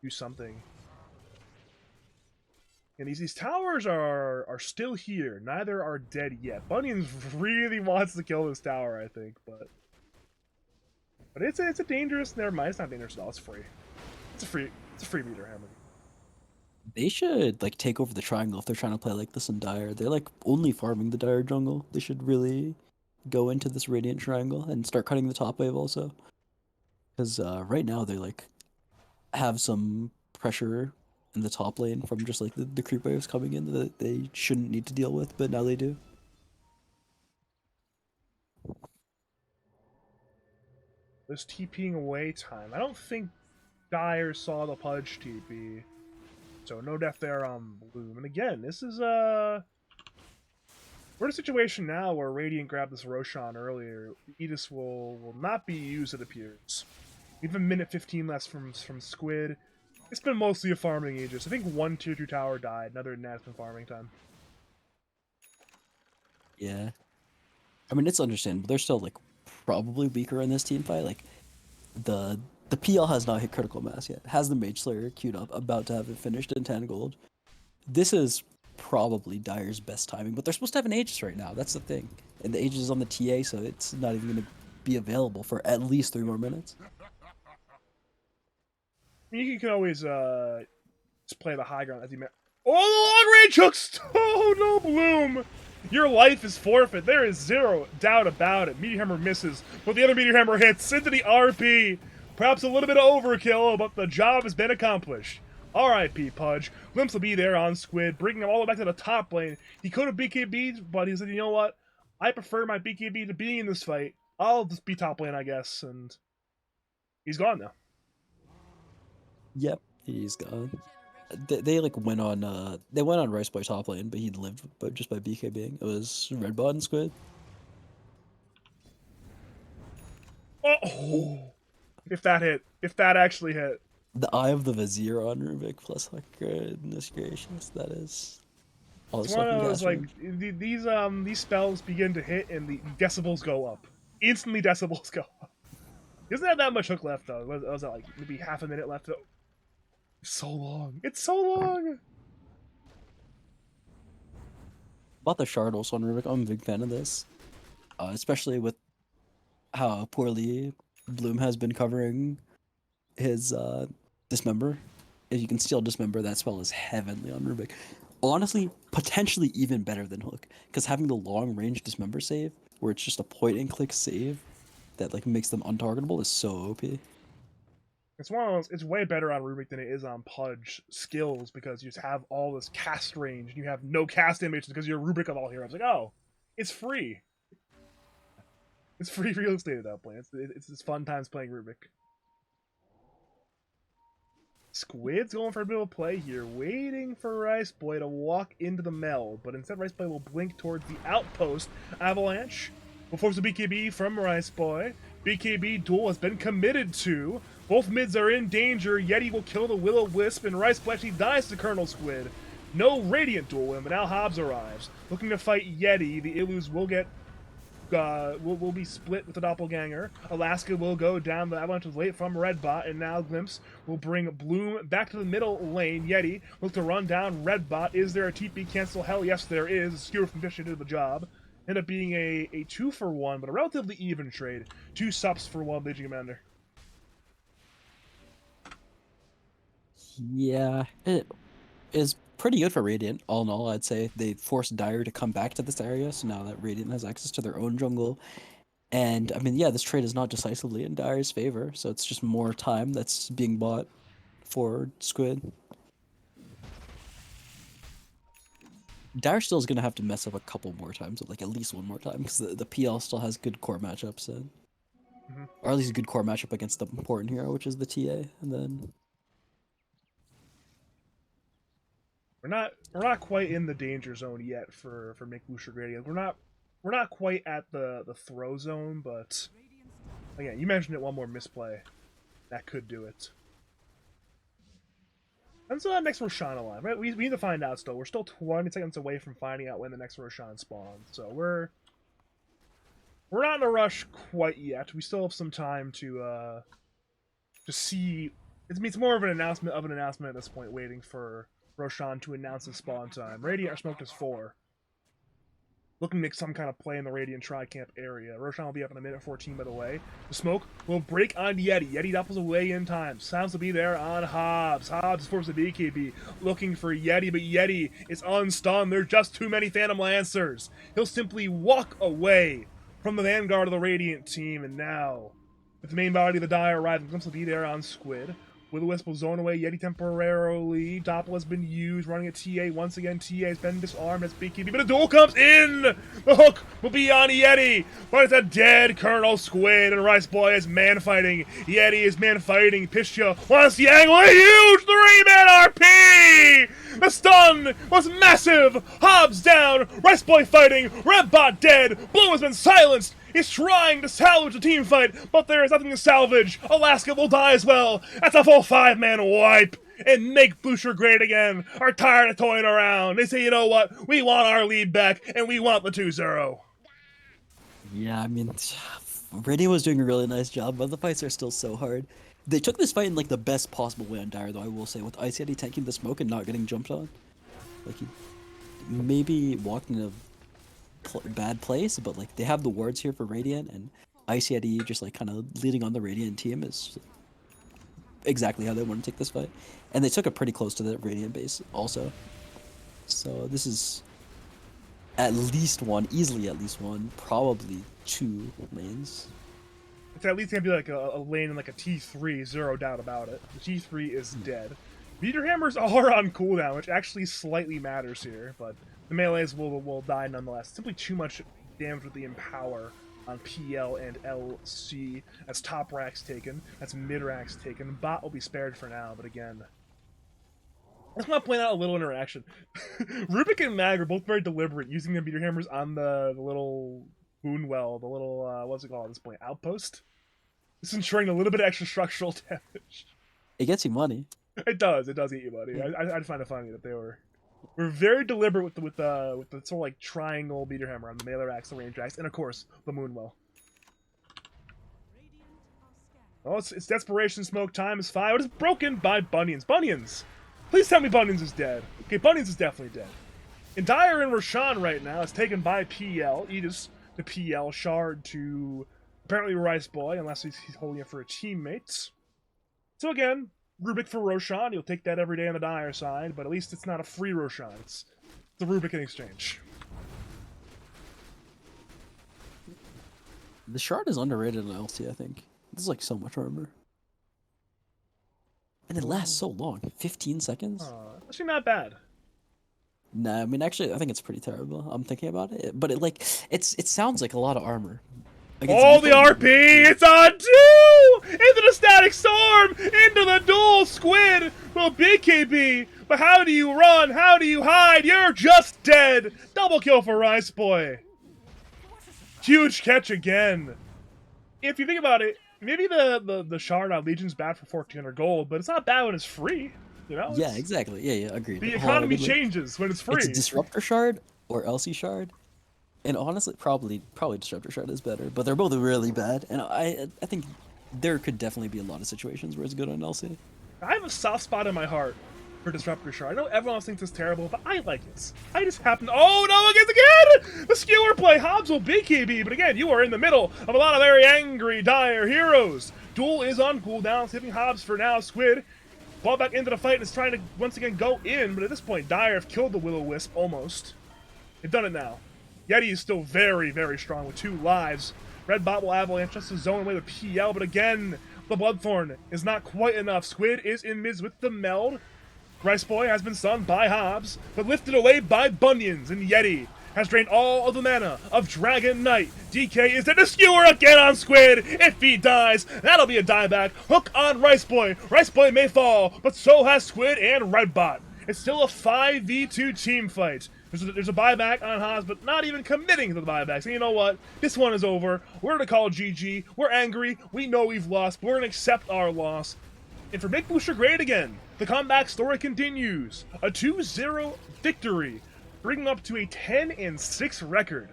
do something. And these towers are still here. Neither are dead yet. Bunions really wants to kill this tower, I think, but it's a dangerous. Never mind, it's not dangerous at all. It's free. It's a free Meteor Hammer. They should like take over the triangle if they're trying to play like this in Dire. They're like only farming the Dire jungle. They should really go into this Radiant triangle and start cutting the top wave also. Because right now they like have some pressure in the top lane from just like the creep waves coming in that they shouldn't need to deal with, but now they do. This TPing away time. I don't think Dire saw the Pudge TP. So no death there on Bloom. And again, this is we're in a situation now where Radiant grabbed this Roshan earlier. Aegis will not be used, it appears. We have a minute 15 left from Squid. It's been mostly a farming Aegis. I think one tier 2 tower died. Another than that, it's been farming time. Yeah. I mean, it's understandable. They're still, like, probably weaker in this team fight. Like, the PL has not hit critical mass yet. Has the Mage Slayer queued up, about to have it finished in 10 gold. This is probably Dire's best timing, but they're supposed to have an Aegis right now. That's the thing. And the Aegis is on the TA, so it's not even going to be available for at least 3 more minutes. You can always just play the high ground as you meant. Oh, the long range hooks! Oh no, Bloom! Your life is forfeit. There is zero doubt about it. Meteor Hammer misses, but the other Meteor Hammer hits into the RP. Perhaps a little bit of overkill, but the job has been accomplished. R.I.P. Pudge. Glimpse will be there on Squid, bringing him all the way back to the top lane. He could have BKB'd, but he said, you know what? I prefer my BKB to being in this fight. I'll just be top lane, I guess. And he's gone now. Yep, he's gone. They like went on Rice Boy top lane, but he lived just by BKBing. It was Red Bot and Squid. Oh, if that actually hit. The Eye of the Vizier on Rubik plus goodness gracious, that is. It's one of those like these spells begin to hit and the decibels go up. Instantly, decibels go up. He doesn't have that much hook left though. Was that like maybe half a minute left? It's so long. It's so long. About the Shard also on Rubik, I'm a big fan of this, especially with how poorly Bloom has been covering his Dismember. If you can still Dismember, that spell is heavenly on Rubik. Honestly, potentially even better than Hook, because having the long range Dismember save, where it's just a point and click save that like makes them untargetable, is so OP. It's one of those. It's way better on Rubik than it is on Pudge skills because you just have all this cast range and you have no cast animations because you're Rubik of all heroes. Like, oh, it's free. It's free real estate at that point. It's fun times playing Rubik. Squid's going for a bit of a play here, waiting for Rice Boy to walk into the meld, but instead Rice Boy will blink towards the outpost. Avalanche will force a BKB from Rice Boy. BKB duel has been committed to. Both mids are in danger. Yeti will kill the Will-O-Wisp, and Rice Boy actually dies to Colonel Squid. No Radiant duel win, but now Hobbs arrives. Looking to fight Yeti, the Illus will get will be split with the Doppelganger. Alaska will go down. The Avalanche was late from Red Bot, and now Glimpse will bring Bloom back to the middle lane. Yeti look to run down Red Bot. Is there a TP cancel? Hell yes, there is. A skewer from Fish did the job. Ended up being a 2-for-1, but a relatively even trade. 2 subs for 1 Legion Commander. Yeah, it is pretty good for Radiant. All in all, I'd say they forced Dire to come back to this area, so now that Radiant has access to their own jungle. And, I mean, yeah, this trade is not decisively in Dire's favor, so it's just more time that's being bought for Squid. Dire still is going to have to mess up a couple more times, like at least one more time, because the PL still has good core matchups, and, or at least a good core matchup against the important hero, which is the TA, and then... We're not quite in the danger zone yet for Make Bloosher Gradient. We're not quite at the throw zone, but again, you mentioned it, one more misplay that could do it. And so that next Roshan alive, right? We need to find out still. We're still 20 seconds away from finding out when the next Roshan spawns. So we're not in a rush quite yet. We still have some time to see. It's more of an announcement at this point, waiting for Roshan to announce his spawn time. Radiant are smoked as 4. Looking to make some kind of play in the Radiant Tri-Camp area. Roshan will be up in a minute 14, by the way. The smoke will break on Yeti. Yeti doppels away in time. Sounds will be there on Hobbs. Hobbs is forced to BKB. Looking for Yeti, but Yeti is unstunned. There's just too many Phantom Lancers. He'll simply walk away from the vanguard of the Radiant team. And now, with the main body of the Dire arriving, Glimpse will be there on Squid. Will-O-Wisp will zone away Yeti temporarily. Doppel has been used, running at TA. Once again, TA has been disarmed as BKB, but a duel comes in! The hook will be on Yeti, but it's a dead Colonel Squid, and Rice Boy is man-fighting. Yeti is man-fighting. Pistia wants the angle. A huge 3-man RP! The stun was massive! Hobbs down! Rice Boy fighting! Redbot dead! Blue has been silenced! He's trying to salvage the team fight, but there is nothing to salvage. Alaska will die as well. That's a full 5-man wipe. And make Bloosher great again. Are tired of toying around. They say, you know what? We want our lead back, and we want the 2-0. Yeah, I mean, Radiant was doing a really nice job, but the fights are still so hard. They took this fight in like the best possible way on Dire, though, I will say, with Ice Yeti tanking the smoke and not getting jumped on. Like, he maybe walked in a bad place, but like they have the wards here for Radiant, and Ice Yeti just like kind of leading on the Radiant team is exactly how they want to take this fight. And they took it pretty close to the Radiant base also. So this is at least one, easily at least one, probably 2 lanes. It's at least gonna be like a lane in like a T3, zero doubt about it. The T3 is dead. Meteor Hammers are on cooldown, which actually slightly matters here, but the melees will die nonetheless. Simply too much damage with the Empower on PL and LC. That's top racks taken. That's mid racks taken. Bot will be spared for now, but again, I just want to point out a little interaction. Rubik and Mag are both very deliberate, using the Meteor Hammers on the little wound well, the little, what's it called at this point? Outpost? It's ensuring a little bit of extra structural damage. It gets you money. It does get you money. I'd find it funny that they were very deliberate with the sort of like triangle Meteor Hammer on the melee racks, the range racks, and of course the Moonwell. Oh, it's desperation smoke time is 5. It is broken by Bunions. Bunions! Please tell me Bunions is dead. Okay, Bunions is definitely dead. And Dire and Roshan right now is taken by PL. Aegis to PL, Shard to apparently Rice Boy, unless he's holding it for a teammate. So again, Rubik for Roshan. You'll take that every day on the Dire side, but at least it's not a free Roshan. It's the Rubik in exchange. The Shard is underrated in LC, I think. This is like so much armor. And it lasts so long. 15 seconds? Actually not bad. Nah, I mean, actually, I think it's pretty terrible. I'm thinking about it. But it sounds like a lot of armor. Like oh, the RP! It's on 2! Into the Static Storm! Into the dual Squid! Well, BKB! But how do you run? How do you hide? You're just dead! Double kill for Rice Boy. Huge catch again. If you think about it, maybe the Shard on Legion's bad for 1400 gold, but it's not bad when it's free. You know? Yeah, exactly. Yeah, agreed. The economy changes when it's free. It's a Disruptor Shard or LC Shard. And honestly, probably Disruptor Shard is better, but they're both really bad. And I think there could definitely be a lot of situations where it's good on LC. I have a soft spot in my heart for Disruptor Shard. I know everyone else thinks it's terrible, but I like it. I just happen to... Oh, no, again! The skewer play! Hobbs will BKB, but again, you are in the middle of a lot of very angry, dire heroes. Duel is on cooldown, saving Hobbs for now. Squid, ball back into the fight, and is trying to once again go in, but at this point, Dire have killed the Will-O-Wisp, almost. They've done it now. Yeti is still very, very strong with 2 lives. Red Bot will avalanche just to zone away with PL, but again, the Bloodthorn is not quite enough. Squid is in mids with the meld. Rice Boy has been stunned by Hobbs, but lifted away by Bunions, and Yeti has drained all of the mana of Dragon Knight. DK is dead. The skewer again on Squid. If he dies, that'll be a dieback. Hook on Rice Boy. Rice Boy may fall, but so has Squid and Red Bot. It's still a 5v2 team fight. There's a buyback on Haas, but not even committing to the buyback. So you know what? This one is over. We're going to call GG. We're angry. We know we've lost, but we're going to accept our loss. And for Make Bloosher great again, the comeback story continues. A 2-0 victory, bringing up to a 10-6 record.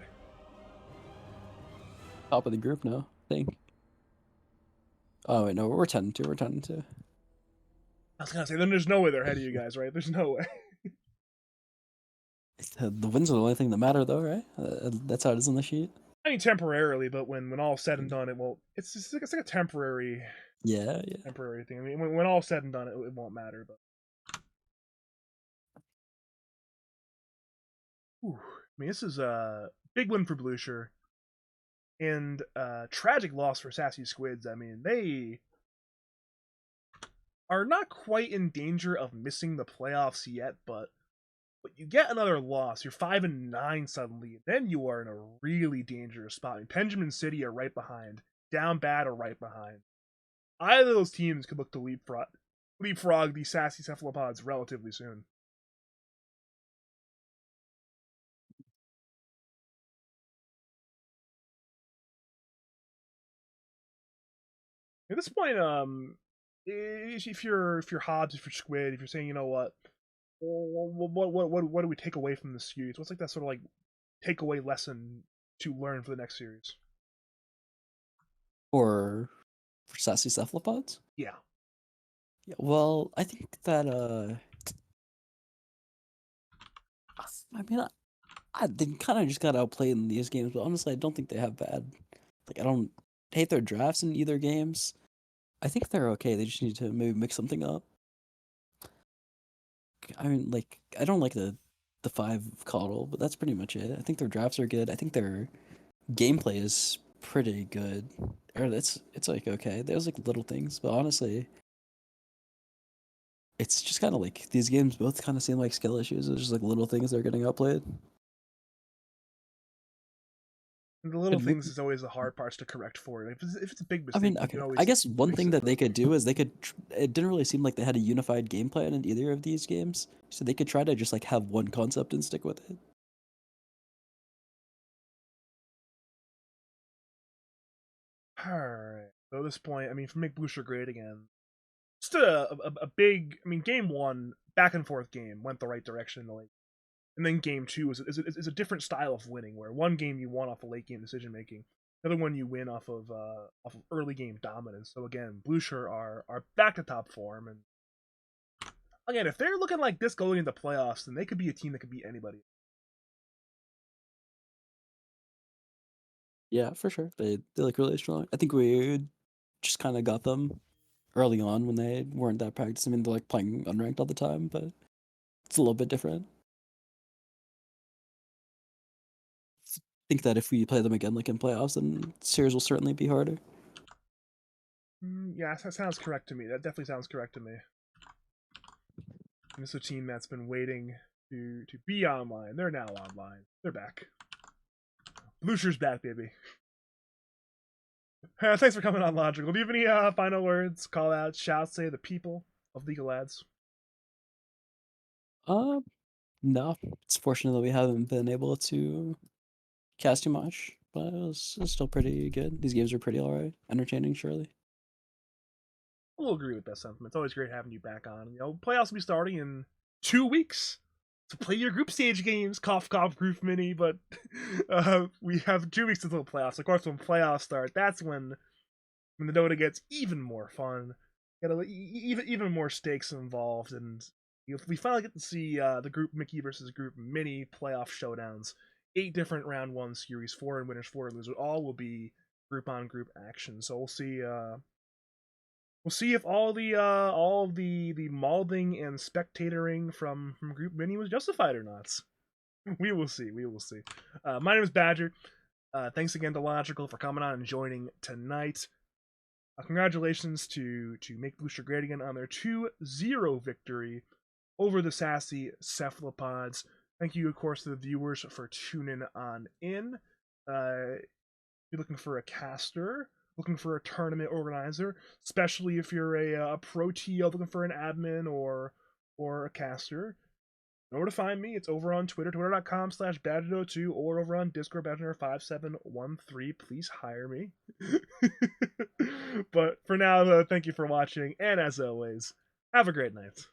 Top of the group now, I think. Oh, wait, no, we're 10-2. We're 10-2. I was going to say, then there's no way they're ahead of you guys, right? There's no way. The wins are the only thing that matter, though, right? That's how it is on the sheet. I mean, temporarily, but when all said and done, it won't. It's like a temporary. Yeah. Temporary thing. I mean, when all said and done, it won't matter. But I mean, this is a big win for Bloosher, and tragic loss for Sassy Squids. I mean, are not quite in danger of missing the playoffs yet, but you get another loss, you're 5-9 suddenly, then you are in a really dangerous spot. I mean, Benjamin City are right behind, down bad are right behind. Either of those teams could look to leapfrog the Sassy Cephalopods relatively soon. At this point, if you're Hobbs, if you're Squid, if you're saying, you know what do we take away from this series? What's like that sort of like takeaway lesson to learn for the next series? Or for Sassy Cephalopods? Yeah. Yeah, well, I think that I mean, they kind of just got outplayed in these games, but honestly, I don't think they have bad. Like, I don't hate their drafts in either games. I think they're okay. They just need to maybe mix something up. I mean, like, I don't like the five coddle, but that's pretty much it. I think their drafts are good. I think their gameplay is pretty good. Or it's like okay. There's like little things, but honestly, it's just kind of like these games both kind of seem like skill issues. It's just like little things that are getting outplayed. And the little And things is always the hard parts to correct for. If it's a big I mean, mistake, you can okay, I always guess one fix thing it. that they But could do is they could. It didn't really seem like they had a unified game plan in either of these games, so they could try to just like have one concept and stick with it. all right. So at this point, I mean, for make Bloosher great again, just a big. I mean, game one back and forth game went the right direction. Like, and then game two is a different style of winning, where one game you won off of late game decision making, the other one you win off of early game dominance. So again, Bloosher are back to top form, and again, if they're looking like this going into playoffs, then they could be a team that could beat anybody. Yeah, for sure. They look really strong. I think we just kind of got them early on when they weren't that practiced. I mean, they're like playing unranked all the time, but it's a little bit different. I think that if we play them again, like in playoffs, then series will certainly be harder. Yeah, that sounds correct to me. That definitely sounds correct to me. And this is a team that's been waiting to be online. They're now online. They're back. Bloosher's back, baby. Thanks for coming on, Logical. Do you have any final words, call outs, shouts, say the people of League of Lads? Uh, no, it's fortunate that we haven't been able to cast too much, but it's still pretty good. These games are pretty alright, entertaining, surely. We'll agree with that sentiment. It's always great having you back on. You know, playoffs will be starting in 2 weeks to play your group stage games. Cough, cough, group mini. But we have 2 weeks until the playoffs. Of course, when playoffs start, that's when the Dota gets even more fun. Even more stakes involved, and we finally get to see the group Mickey versus group mini playoff showdowns. 8 different round one series, 4 winners, 4 losers. All will be group on group action. So we'll see. We'll see if all of the maulding and spectatoring from Group Mini was justified or not. We will see. We will see. My name is Badger. Thanks again to Logical for coming on and joining tonight. Congratulations to Make Bloosher great again on their 2-0 victory over the Sassy Cephalopods. Thank you, of course, to the viewers for tuning on in. If you're looking for a caster, looking for a tournament organizer, especially if you're a pro TL looking for an admin or a caster, know where to find me. It's over on Twitter, twitter.com/badger02, or over on Discord, badger5713. Please hire me. But for now, though, thank you for watching, and as always, have a great night.